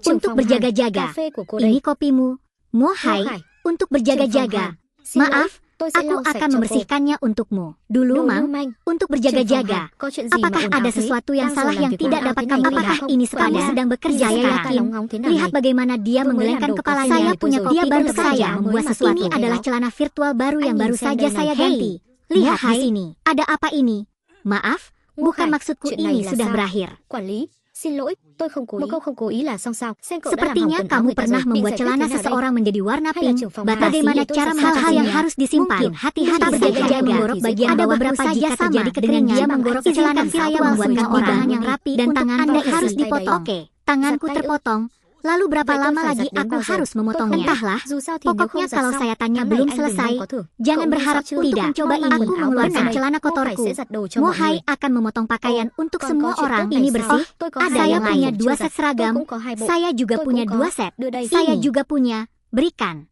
Untuk berjaga-jaga. Ini kopimu. Mohai. Untuk berjaga-jaga. Maaf, aku akan membersihkannya untukmu. Dulu, Mang. Untuk berjaga-jaga. Apakah ada sesuatu yang salah yang tidak dapat kamu lihat? Apakah ini kamu sedang bekerja? Saya yakin. Lihat bagaimana dia menggelengkan kepalanya. Saya punya kopi baru saya membuat sesuatu. Ini adalah celana virtual baru yang baru saja saya ganti. Lihat di sini. Ada apa ini? Maaf, bukan maksudku ini sudah berakhir. Sepertinya kamu pernah membuat celana seseorang menjadi warna pink. Bagaimana cara hal-hal yang harus disimpan? Hati-hati berjaga-jaga menggorok bagian ada beberapa saja terjadi dengan dia menggorok celana saya membuatkan hidangan yang rapi dan tangan Anda harus dipotong. Oke, tanganku terpotong. Lalu berapa lama lagi aku harus memotongnya? Entahlah. Pokoknya kalau saya tanya belum selesai, jangan berharap tidak. Coba ini. Aku mengeluarkan celana kotorku. Mohai akan memotong pakaian untuk semua orang. Ini bersih. Saya punya 2 set seragam. Saya juga punya 2 set. Saya juga punya. Berikan.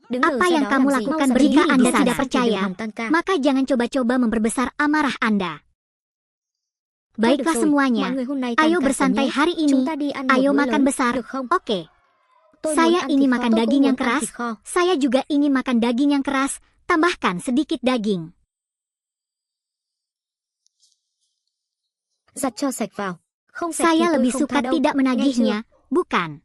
Apa yang kamu lakukan jika Anda tidak percaya? Maka jangan coba-coba memperbesar amarah Anda. Baiklah semuanya, ayo bersantai hari ini, ayo makan besar, oke. Saya ingin makan daging yang keras, saya juga ingin makan daging yang keras, tambahkan sedikit daging. Saya lebih suka tidak menagihnya, bukan?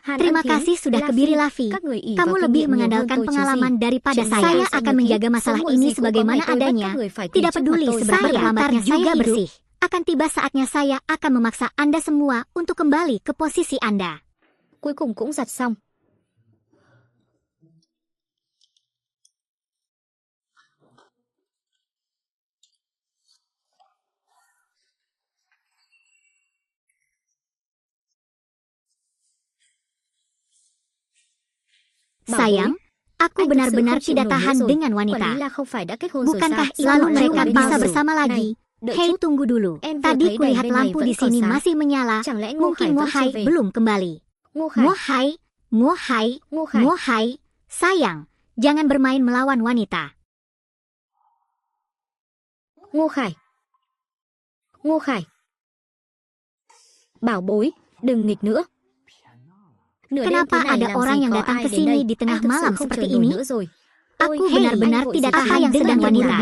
Terima kasih sudah kebiri Lavi. Kamu lebih mengandalkan pengalaman daripada saya. Saya akan menjaga masalah ini sebagaimana adanya. Tidak peduli seberapa lambatnya juga bersih. Akan tiba saatnya saya akan memaksa Anda semua untuk kembali ke posisi Anda. Sayang, aku benar-benar tidak tahan dengan wanita. Bukankah lalu mereka bisa bersama lagi? Hei, tunggu dulu. Tadi kulihat lampu di sini masih menyala. Mungkin Mohai belum kembali. Mohai. Sayang, jangan bermain melawan wanita. Mohai. Bảo bối, đừng nghịch nữa. Kenapa ada orang yang datang ke sini di tengah malam seperti ini? Aku benar-benar tidak tahan dengan wanita.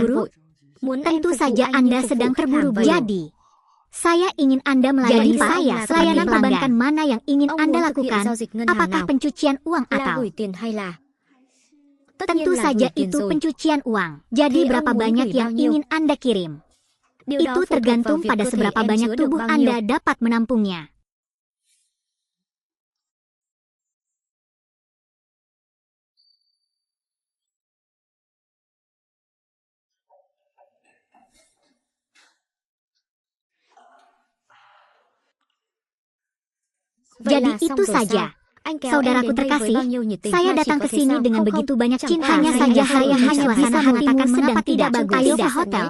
Tentu saja Anda sedang terburu. Jadi, saya ingin Anda melayani saya. Layanan perbankan mana yang ingin Anda lakukan? Apakah pencucian uang atau? Tentu saja itu pencucian uang. Jadi berapa banyak yang ingin Anda kirim? Itu tergantung pada seberapa banyak tubuh Anda dapat menampungnya. Jadi itu saja. Saudaraku terkasih, saya datang ke sini dengan begitu banyak cinta. Hanya saja saya hanya bisa mengatakan mengapa tidak bagus. Ayo ke hotel.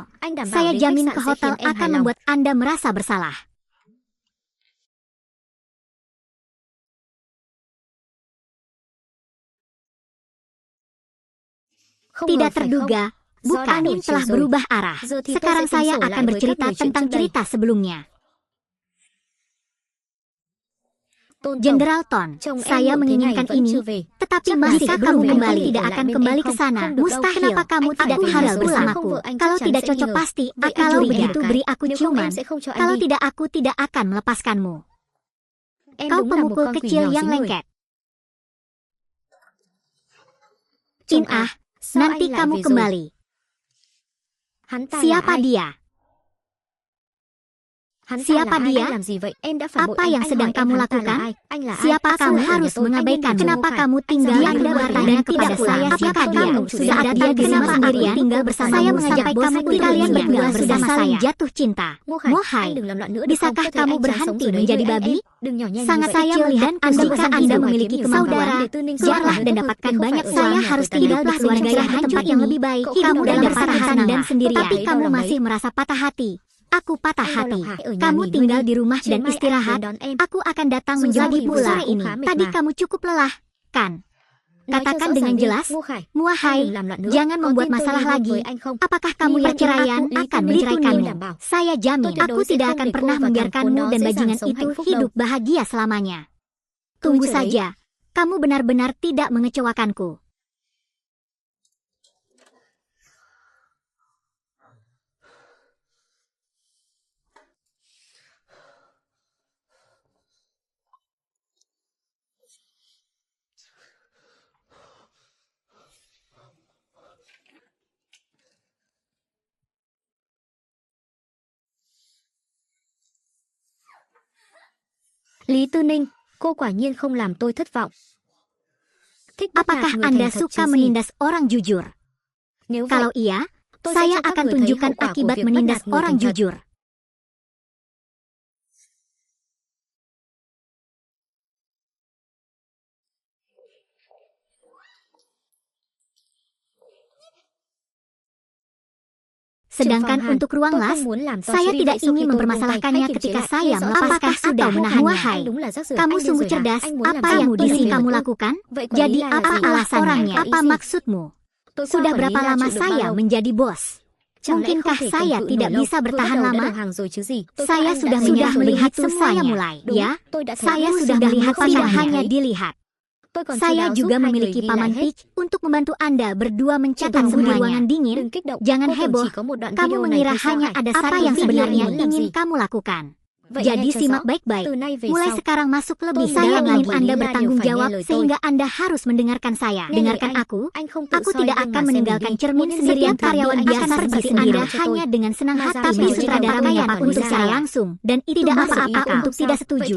Saya jamin ke hotel akan membuat Anda merasa bersalah. Tidak terduga, bukan, telah berubah arah. Sekarang saya akan bercerita tentang cerita sebelumnya. Jenderal Ton, saya menginginkan ini, tetapi masih kamu kembali tidak akan kembali ke sana. Mustahil. Kenapa kamu tidak tinggal bersamaku? Kalau tidak cocok pasti, kalau begitu beri aku ciuman. Kalau tidak aku tidak akan melepaskanmu. Kau pemukul kecil yang lengket. Inah, nanti kamu kembali. Siapa dia? Siapa dia? Apa yang sedang kamu lakukan? Siapa kamu harus mengabaikan? Kenapa kamu tinggal di luar dan tidak saya? Siapa kamu? Sudah ada dia di rumah sendirian tinggal bersama saya mengajak kamu kalian berdua sudah saling jatuh cinta. Mohai, bisakah kamu berhenti menjadi babi? Sangat saya melihat Anda memiliki kemampuan. Keluarlah dan dapatkan banyak. Saya harus tinggal di keluarga yang hancur yang lebih baik. Kamu dan bertahan dan sendirian. Tapi kamu masih merasa patah hati. Aku patah hati. Kamu tinggal di rumah dan istirahat. Aku akan datang menjemputmu sore ini. Tadi kamu cukup lelah, kan? Katakan dengan jelas, Muahai, jangan membuat masalah lagi. Apakah kamu perceraian akan menceraikanmu? Saya jamin, aku tidak akan pernah membiarkanmu dan bajingan itu hidup bahagia selamanya. Tunggu saja, kamu benar-benar tidak mengecewakanku. Lý Tư Ninh, cô quả nhiên không làm tôi thất vọng. Apakah Anda suka menindas orang jujur? Kalau iya, saya akan tunjukkan akibat menindas orang jujur. Sedangkan untuk ruang las, saya tidak ingin mempermasalahkannya ketika saya melepaskan sudah menahan. Wahai, kamu sungguh cerdas. Apa yang di sini kamu lakukan? Jadi apa alasannya? Apa maksudmu? Sudah berapa lama saya menjadi bos? Mungkinkah saya tidak bisa bertahan lama? Saya sudah melihat semuanya mulai. Ya, saya sudah melihat, tidak hanya dilihat. Saya juga memiliki paman Peach untuk membantu Anda berdua mencatat semua di ruangan dingin. Jangan heboh, kamu mengira hanya ada apa yang sebenarnya ingin kamu lakukan. Jadi simak baik-baik. Mulai sekarang masuk lebih saya ingin Anda bertanggung jawab sehingga Anda harus mendengarkan saya. Dengarkan aku tidak akan meninggalkan cermin sendirian karyawan biasa seperti Anda hanya dengan senang hati. Tapi sutradara menyapa untuk secara langsung dan itu tidak apa-apa untuk tidak setuju.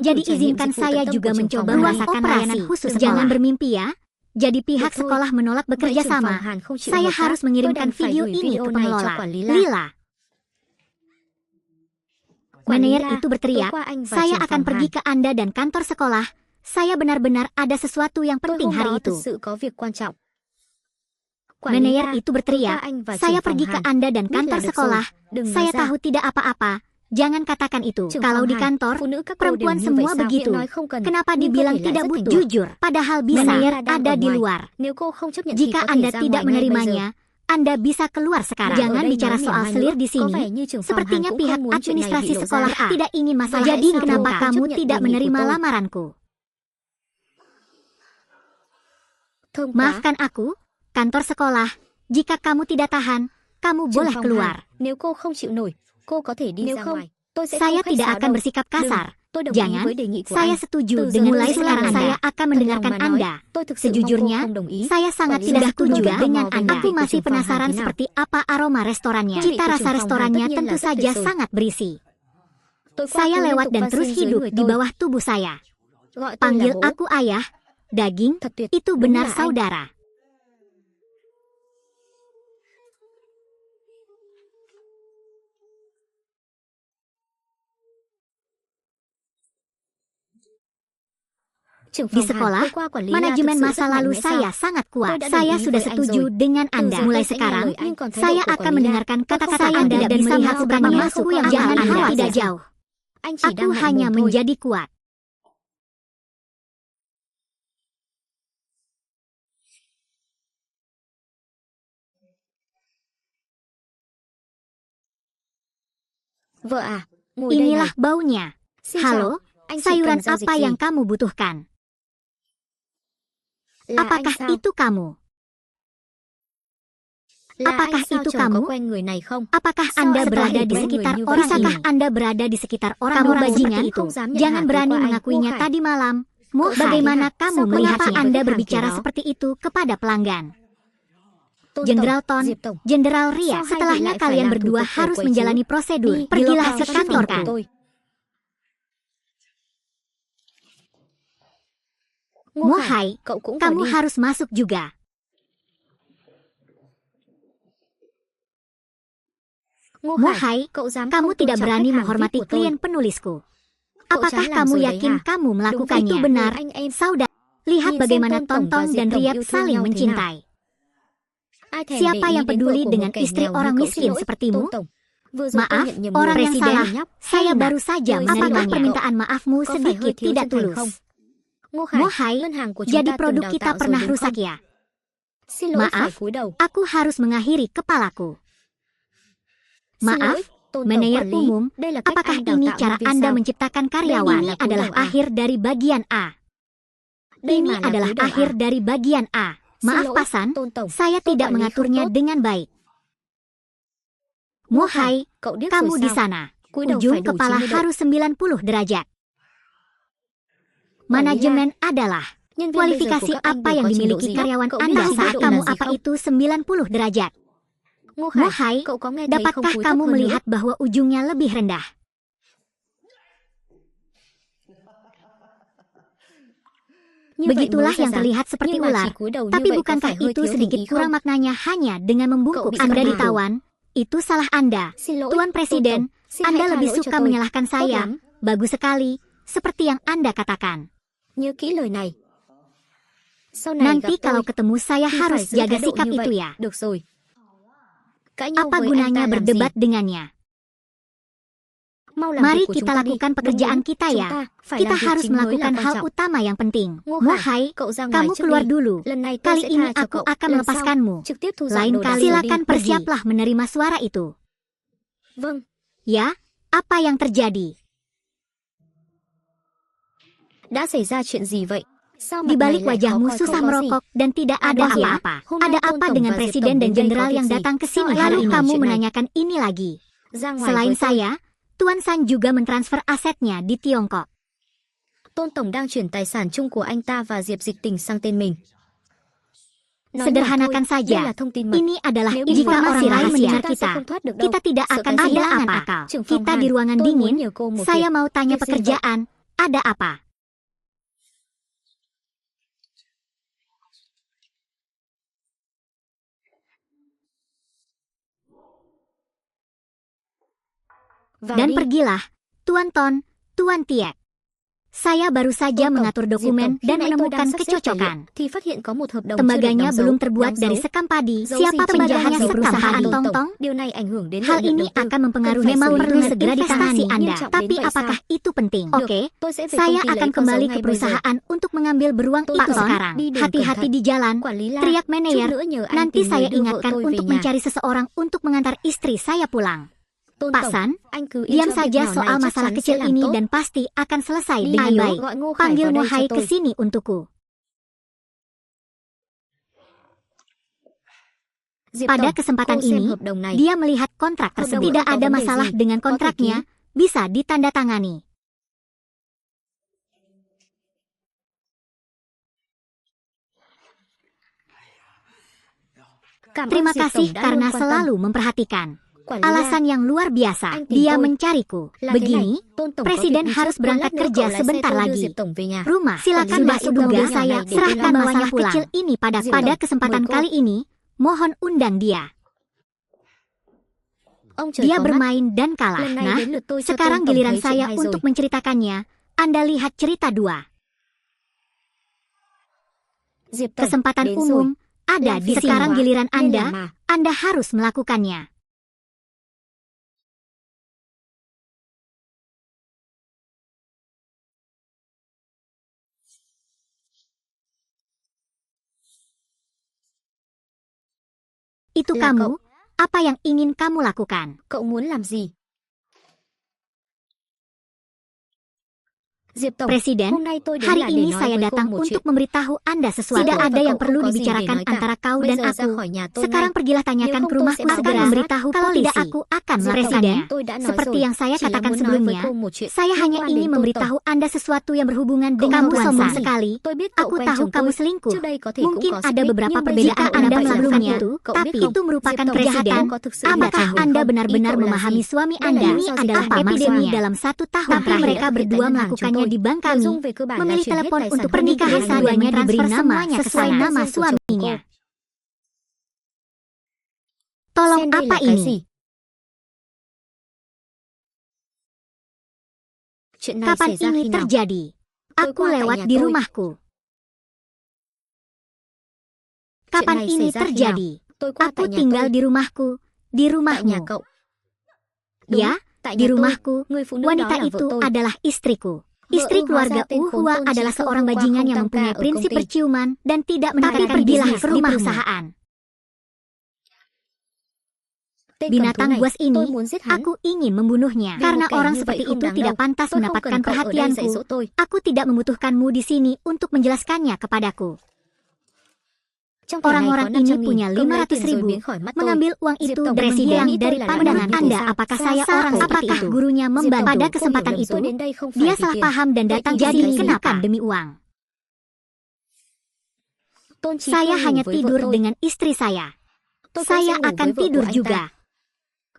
Jadi izinkan saya juga mencoba merasakan layanan khusus. Jangan bermimpi ya. Jadi pihak sekolah menolak bekerja sama. Saya harus mengirimkan video ini ke pengelola. Lila. Manajer itu berteriak, saya akan pergi ke Anda dan kantor sekolah. Saya benar-benar ada sesuatu yang penting hari itu. Manajer itu berteriak, saya pergi ke Anda dan kantor sekolah. Saya tahu tidak apa-apa. Jangan katakan itu. Kalau di kantor, perempuan semua begitu. Kenapa dibilang tidak butuh? Jujur, padahal bisa. Manajer ada di luar. Jika Anda tidak menerimanya, Anda bisa keluar sekarang. Jangan bicara soal selir di sini. Sepertinya pihak administrasi sekolah tidak ingin masalah. Jadi kenapa kamu tidak menerima lamaranku? Maafkan aku, kantor sekolah. Jika kamu tidak tahan, kamu boleh keluar. Saya tidak akan bersikap kasar. Jangan, saya setuju. Mulai sekarang saya akan mendengarkan Anda. Sejujurnya, saya sangat tidak setuju dengan Anda. Aku masih penasaran seperti apa aroma restorannya. Cita rasa restorannya tentu saja sangat berisi. Saya lewat dan terus hidup di bawah tubuh saya. Panggil aku ayah, daging, itu benar saudara. Di sekolah, manajemen masa lalu saya sangat kuat. Saya sudah setuju dengan Anda. Mulai sekarang, saya akan mendengarkan kata-kata Anda dan melihat seberapa masuk yang jangan Anda tidak jauh. Aku hanya menjadi kuat. Inilah baunya. Halo, sayuran apa yang kamu butuhkan? Apakah itu kamu? Apakah itu kamu? Apakah Anda berada di sekitar orang ini? Bisakah Anda berada di sekitar orang bajingan itu? Jangan berani mengakuinya tadi malam. Bagaimana kamu melihatnya? Anda berbicara seperti itu kepada pelanggan? Jenderal Ton, Jenderal Ria, setelahnya kalian berdua harus menjalani prosedur. Pergilah ke kantorku. Muahai, kamu harus masuk juga. Muahai, kamu tidak berani menghormati klien penulisku. Apakah kamu yakin kamu melakukannya? Itu benar, saudara. Lihat bagaimana Tonton dan Riap saling mencintai. Siapa yang peduli dengan istri orang miskin sepertimu? Maaf, orang yang salah. Saya baru saja menerimanya. Apakah permintaan maafmu sedikit tidak tulus? Mohai, jadi produk kita pernah rusak ya? Maaf, aku harus mengakhiri kepalaku. Maaf, manajer umum, apakah ini cara Anda menciptakan karyawan? Ini adalah akhir dari bagian A. Ini adalah akhir dari bagian A. Maaf Pasan, saya tidak mengaturnya dengan baik. Mohai, kamu di sana. Ujung kepala harus 90 derajat. Manajemen adalah kualifikasi apa yang dimiliki karyawan Anda saat kamu apa itu 90 derajat. Mohai, dapatkah kamu melihat bahwa ujungnya lebih rendah? Begitulah yang terlihat seperti ular. Tapi bukankah itu sedikit kurang maknanya hanya dengan membungkuk? Anda ditawan, itu salah Anda. Tuan Presiden, Anda lebih suka menyalahkan saya. Bagus sekali, seperti yang Anda katakan. Nanti kalau ketemu saya harus jaga sikap itu ya. Apa gunanya berdebat dengannya? Mari kita lakukan pekerjaan kita ya. Kita harus melakukan hal utama yang penting. Mohai, kamu keluar dulu. Kali ini aku akan melepaskanmu. Lain kali silakan bersiaplah menerima suara itu. Ya, apa yang terjadi? Di balik wajahmu susah merokok dan tidak ada apa-apa. Ada apa dengan presiden dan jenderal yang datang ke sini hari ini? Kamu menanyakan ini lagi. Selain saya, Tuan San juga mentransfer asetnya di Tiongkok. Sederhanakan saja, ini adalah informasi rahasia kita. Kita tidak akan kehilangan akal. Kita di ruangan dingin, saya mau tanya pekerjaan, ada apa? Dan pergilah, Tuan Ton, Tuan Tiek. Saya baru saja mengatur dokumen dan menemukan kecocokan. Tembaganya belum terbuat dari sekam padi. Siapa penjahat di perusahaan Tong-Tong? Hal ini akan mempengaruhi. Memang perlu segera ditangani Anda. Tapi apakah itu penting? Oke, saya akan kembali ke perusahaan untuk mengambil beruang itu sekarang. Hati-hati di jalan, teriak manajer. Nanti saya ingatkan untuk mencari seseorang untuk mengantar istri saya pulang. Pasan, diam saja soal masalah kecil ini dan pasti akan selesai dengan baik. Panggil Mohai ke sini untukku. Pada kesempatan ini, dia melihat kontrak tersebut. Tidak ada masalah dengan kontraknya, bisa ditandatangani. Terima kasih karena selalu memperhatikan. Alasan yang luar biasa, dia mencariku. Begini, Presiden harus berangkat kerja sebentar lagi. Rumah, silakan masuk duga saya serahkan masalah kecil ini pada kesempatan kali ini, mohon undang dia. Dia bermain dan kalah. Nah, sekarang giliran saya untuk menceritakannya. Anda lihat cerita 2. Kesempatan umum ada di sekarang giliran Anda harus melakukannya. Itu kamu, apa yang ingin kamu lakukan? Presiden, hari ini saya datang untuk memberitahu Anda sesuatu. Tidak ada yang perlu dibicarakan antara kau dan aku. Sekarang pergilah tanyakan ke rumahku segera. Memberitahu kalau tidak aku akan melakukannya. Seperti yang saya katakan sebelumnya, saya hanya ingin memberitahu Anda sesuatu yang berhubungan dengan kamu sombong sekali. Aku tahu kamu selingkuh. Mungkin ada beberapa perbedaan Anda sebelumnya, tapi itu merupakan kejahatan. Apakah Anda benar-benar memahami suami Anda? Ini adalah epidemi dalam 1 tahun terakhir. Mereka berdua melakukannya di bank kami, memilih telepon untuk pernikahan keduanya diberi nama sesuai nama suaminya. Tolong apa ini? Kapan ini terjadi? Aku lewat di rumahku. Kapan ini terjadi? Aku tinggal di rumahku, di rumahmu. Ya, di rumahku, wanita itu adalah istriku. Istri keluarga Hua adalah seorang bajingan yang mempunyai prinsip perciuman dan tidak menekankan bisnis di perusahaan. Binatang buas ini, aku ingin membunuhnya. Karena orang seperti itu tidak pantas mendapatkan perhatianku. Aku tidak membutuhkanmu di sini untuk menjelaskannya kepadaku. Orang-orang ini punya 500.000. Mengambil uang itu dan menghilang dari pandangan Anda. Apakah saya orang seperti itu? Gurunya membantu. Pada kesempatan itu, dia salah paham dan datang ke sini kenapa demi uang. Saya hanya tidur dengan istri saya. Saya akan tidur juga.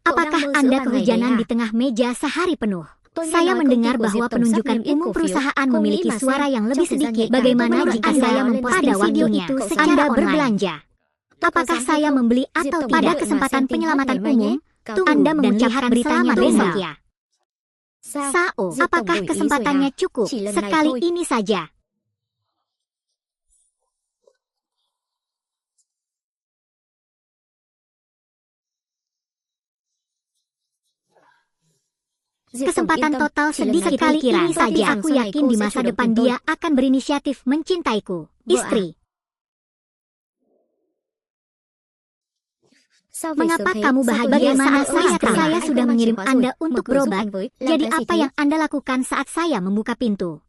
Apakah Anda kehujanan di tengah meja sehari penuh? Saya mendengar bahwa penunjukan umum perusahaan memiliki suara yang lebih sedikit. Bagaimana jika saya memposting video itu Anda berbelanja? Apakah saya membeli atau tidak? Pada kesempatan penyelamatan umum, Anda mengucapkan beritanya besok ya. Sao, apakah kesempatannya cukup? Sekali ini saja. Kesempatan total sedikit kali ini saja. Aku yakin di masa depan dia akan berinisiatif mencintaiku. Istri. Mengapa kamu bahagia saat saya sudah mengirim Anda untuk berobat? Jadi apa yang Anda lakukan saat saya membuka pintu?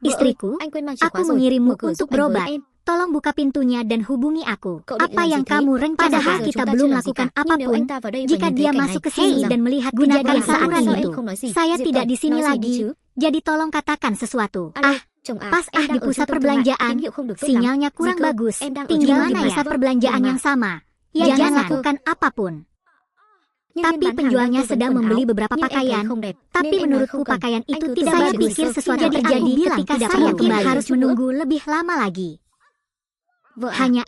Istriku, aku mengirimmu untuk berobat. Tolong buka pintunya dan hubungi aku. Apa yang kamu rencanakan? Padahal kita belum melakukan apapun. Jika dia masuk ke sini dan melihat kejadian saat itu, saya tidak di sini lagi. Jadi tolong katakan sesuatu. Pas di pusat perbelanjaan, sinyalnya kurang bagus. Tinggal di pusat perbelanjaan yang sama. Ya jangan lakukan apapun. Tapi penjualnya sedang membeli beberapa pakaian. Tapi menurutku pakaian itu tidak bagus. Saya pikir sesuatu terjadi ketika saya kembali. Harus menunggu lebih lama lagi. Hanya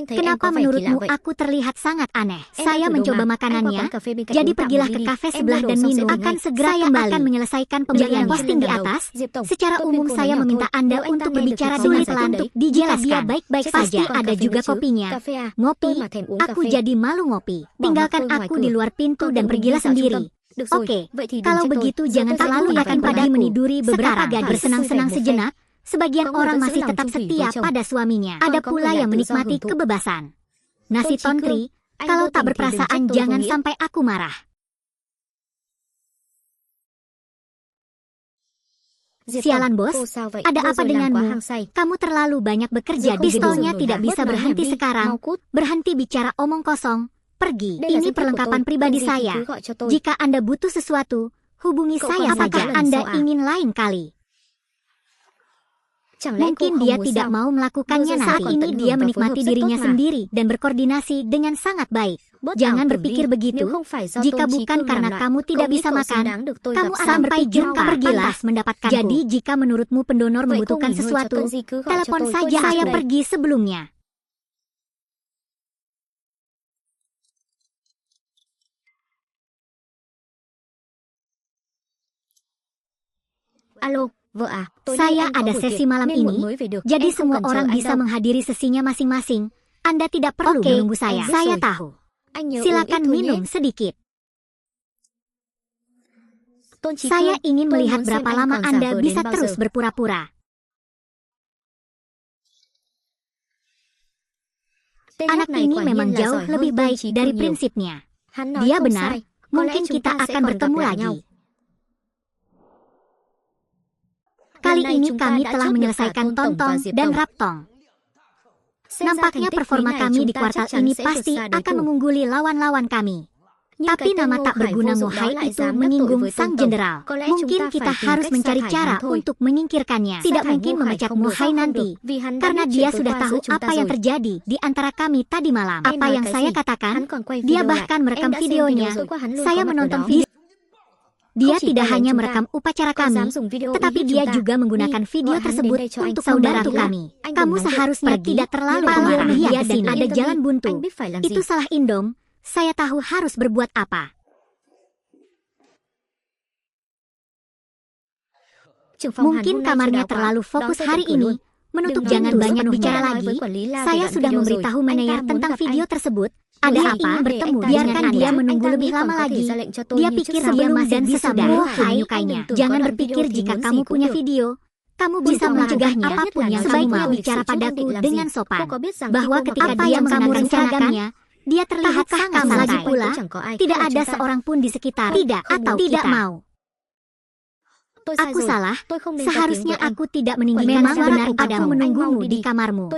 kenapa menurutmu aku terlihat sangat aneh? Saya mencoba makanannya, jadi pergilah ke kafe sebelah dan minum. Akan segera kembali. Akan menyelesaikan pembelian posting di atas. Secara umum saya meminta Anda untuk berbicara dengan pelan untuk dijelaskan. Dia baik-baik saja. Ada juga kopinya. Ngopi, aku jadi malu ngopi. Tinggalkan aku di luar pintu dan pergilah sendiri. Oke, kalau begitu jangan terlalu yakin padaku. Meniduri beberapa gadis bersenang-senang sejenak. Sebagian orang masih tetap setia pada suaminya. Ada pula yang menikmati kebebasan. Nasi tontri, kalau tak berperasaan jangan sampai aku marah. Sialan bos, ada apa denganmu? Kamu terlalu banyak bekerja. Pistolnya tidak bisa berhenti sekarang. Berhenti bicara omong kosong. Pergi. Ini perlengkapan pribadi saya. Jika Anda butuh sesuatu, hubungi saya saja. Apakah Anda ingin lain kali? Mungkin dia tidak mau melakukannya nanti. Ini dia menikmati dirinya sendiri dan berkoordinasi dengan sangat baik. Jangan berpikir begitu. Jika bukan karena kamu tidak bisa makan, kamu sampai jumpa pergilah mendapatkanku. Jadi jika menurutmu pendonor membutuhkan sesuatu, telepon saja. Saya pergi sebelumnya. Alo. Saya ada sesi malam ini, jadi semua orang bisa menghadiri sesinya masing-masing. Anda tidak perlu menunggu saya. Saya tahu. Silakan minum sedikit. Saya ingin melihat berapa lama Anda bisa terus berpura-pura. Anak ini memang jauh lebih baik dari prinsipnya. Dia benar, mungkin kita akan bertemu lagi. Kali ini kami telah menyelesaikan Tontong dan Raptong. Nampaknya performa kami di kuartal ini pasti akan mengungguli lawan-lawan kami. Tapi nama tak berguna Mohai itu menyinggung sang jenderal. Mungkin kita harus mencari cara untuk menyingkirkannya. Tidak mungkin memecat Mohai nanti, karena dia sudah tahu apa yang terjadi di antara kami tadi malam. Apa yang saya katakan, dia bahkan merekam videonya. Saya menonton video. Dia tidak hanya merekam upacara kami, tetapi dia juga menggunakan video tersebut untuk saudara kami. Kamu seharusnya tidak terlalu marah. Dia dan ada jalan buntu. Itu salah Indom. Saya tahu harus berbuat apa. Mungkin kamarnya terlalu fokus hari ini. Menutup jangan banyak bicara lagi. Saya sudah memberitahu manajer tentang video tersebut. Ada apa? Bertemu. Biarkan dia menunggu lebih lama lagi. Dia pikir sebelum dan sesudah aku menyukainya. Jangan berpikir jika kamu punya video, kamu bisa mencegahnya. Apapun yang kamu mau bicara padaku dengan sopan. Bahwa ketika dia mengenakan seragamnya, dia terlihat sangat santai pula. Tidak ada seorang pun di sekitar. Tidak atau tidak mau. Aku salah. Seharusnya aku tidak meninggikan. Memang benar padamu menunggumu di kamarmu.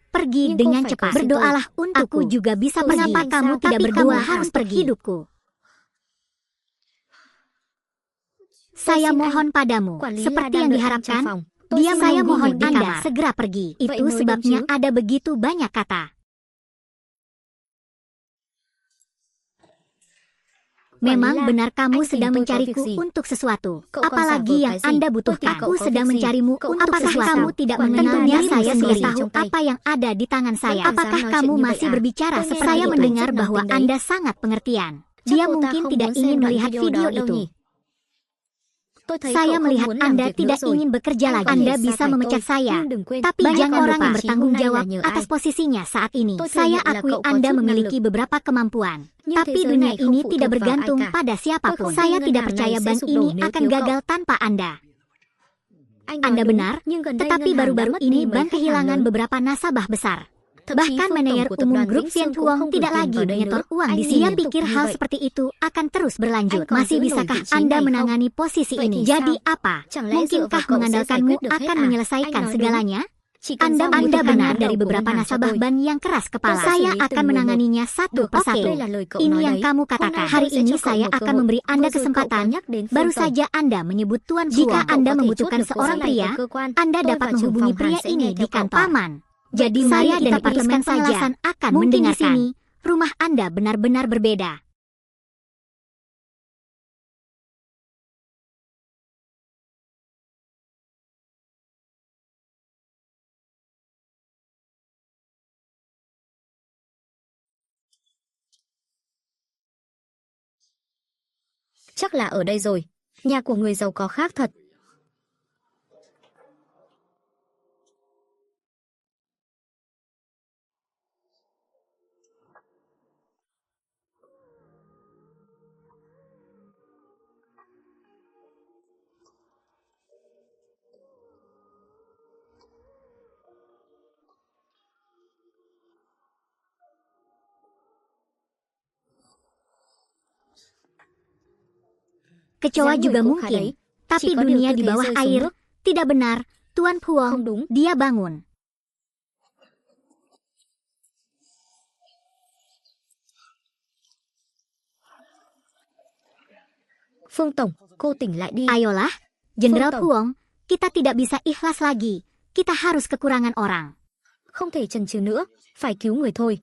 Pergi dengan cepat. Berdoalah untukku. Aku juga bisa pergi. Mengapa kamu tidak berdoa harus pergi? Hidupku. Saya mohon padamu, seperti yang diharapkan, saya mohon Anda segera pergi. Itu sebabnya ada begitu banyak kata. Memang benar kamu sedang mencariku untuk sesuatu. Apalagi yang Anda butuhkan. Aku sedang mencarimu untuk sesuatu. Kamu tidak mengenalnya. Saya sudah tahu apa yang ada di tangan saya. Apakah kamu masih berbicara seperti saya mendengar bahwa Anda sangat pengertian. Dia mungkin tidak ingin melihat video itu. Saya melihat Anda tidak ingin bekerja lagi. Anda bisa memecat saya. Tapi jangan orang yang bertanggung jawab atas posisinya saat ini. Saya akui Anda memiliki beberapa kemampuan. Tapi dunia ini tidak bergantung pada siapapun. Saya tidak percaya bank ini akan gagal tanpa Anda. Anda benar, tetapi baru-baru ini bank kehilangan beberapa nasabah besar. Bahkan manajer umum grup Vian Huong tidak lagi menyetor uang di sini. Dia pikir hal seperti itu akan terus berlanjut. Masih bisakah Anda menangani posisi ini? Jadi apa? Mungkinkah mengandalkanmu akan menyelesaikan segalanya? Anda benar dari beberapa nasabah bank yang keras kepala. Saya akan menanganinya satu persatu. Ini yang kamu katakan. Hari ini saya akan memberi Anda kesempatan. Baru saja Anda menyebut Tuan Huong. Jika Anda membutuhkan seorang pria, Anda dapat menghubungi pria ini di kantor paman. Jadi saya dan departemen penjelasan akan mungkin mendengarkan. Di sini, rumah Anda benar-benar berbeda. Chắc là ở đây rồi. Nhà của người giàu có khác thật. Kecoa juga mungkin, tapi dunia di bawah air. Tidak benar, Tuan Huong, dia bangun. Phương Tổng, cô tỉnh lại đi. Ayolah, Jenderal Huong, kita tidak bisa ikhlas lagi. Kita harus kekurangan orang. Không thể chần chừ nữa, phải cứu người thôi.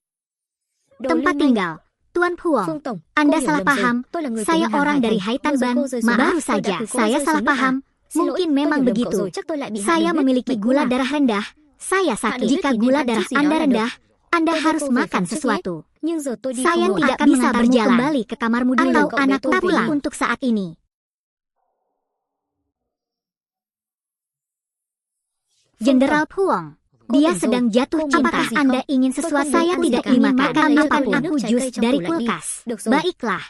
Tempat tinggal. Tuan Huong, Anda salah paham. Saya orang dari Haitan Ban. Baru saja, saya salah paham. Mungkin memang begitu. Saya memiliki gula darah rendah. Saya sakit. Jika gula darah Anda rendah, Anda harus makan sesuatu. Saya tidak bisa berjalan kembali ke kamarmu dulu. Atau anakku pulang untuk saat ini. Jenderal Huong, dia sedang jatuh cinta. Apakah Anda ingin sesuatu? Saya tidak ingin makan apapun. Aku jus dari kulkas. Baiklah.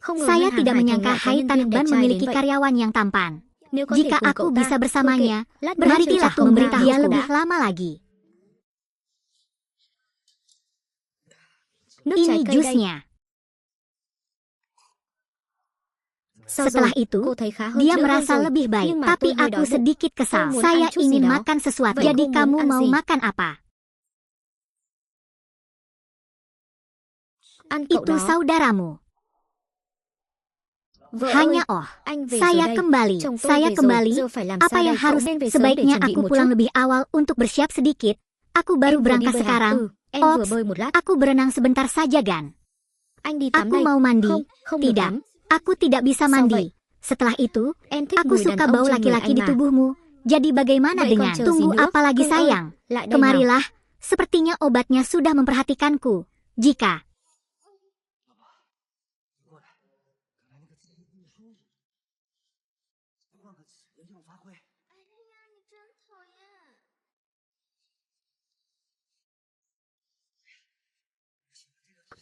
Saya tidak menyangka Haitan Ban memiliki karyawan yang tampan. Jika aku bisa bersamanya, berhentilah memberitahu dia lebih lama lagi. Ini jusnya. Setelah itu, dia merasa lebih baik. Tapi aku sedikit kesal. Saya ingin makan sesuatu. Jadi kamu mau makan apa? Itu saudaramu. Hanya saya kembali. Apa yang harus? Sebaiknya aku pulang lebih awal untuk bersiap sedikit. Aku baru berangkat sekarang. Ops, aku berenang sebentar saja, Gan. Aku mau mandi. Tidak. Aku tidak bisa mandi. Setelah itu, aku suka bau laki-laki di tubuhmu. Jadi bagaimana dengan? Tunggu apa lagi sayang? Kemarilah, sepertinya obatnya sudah memperhatikanku. Jika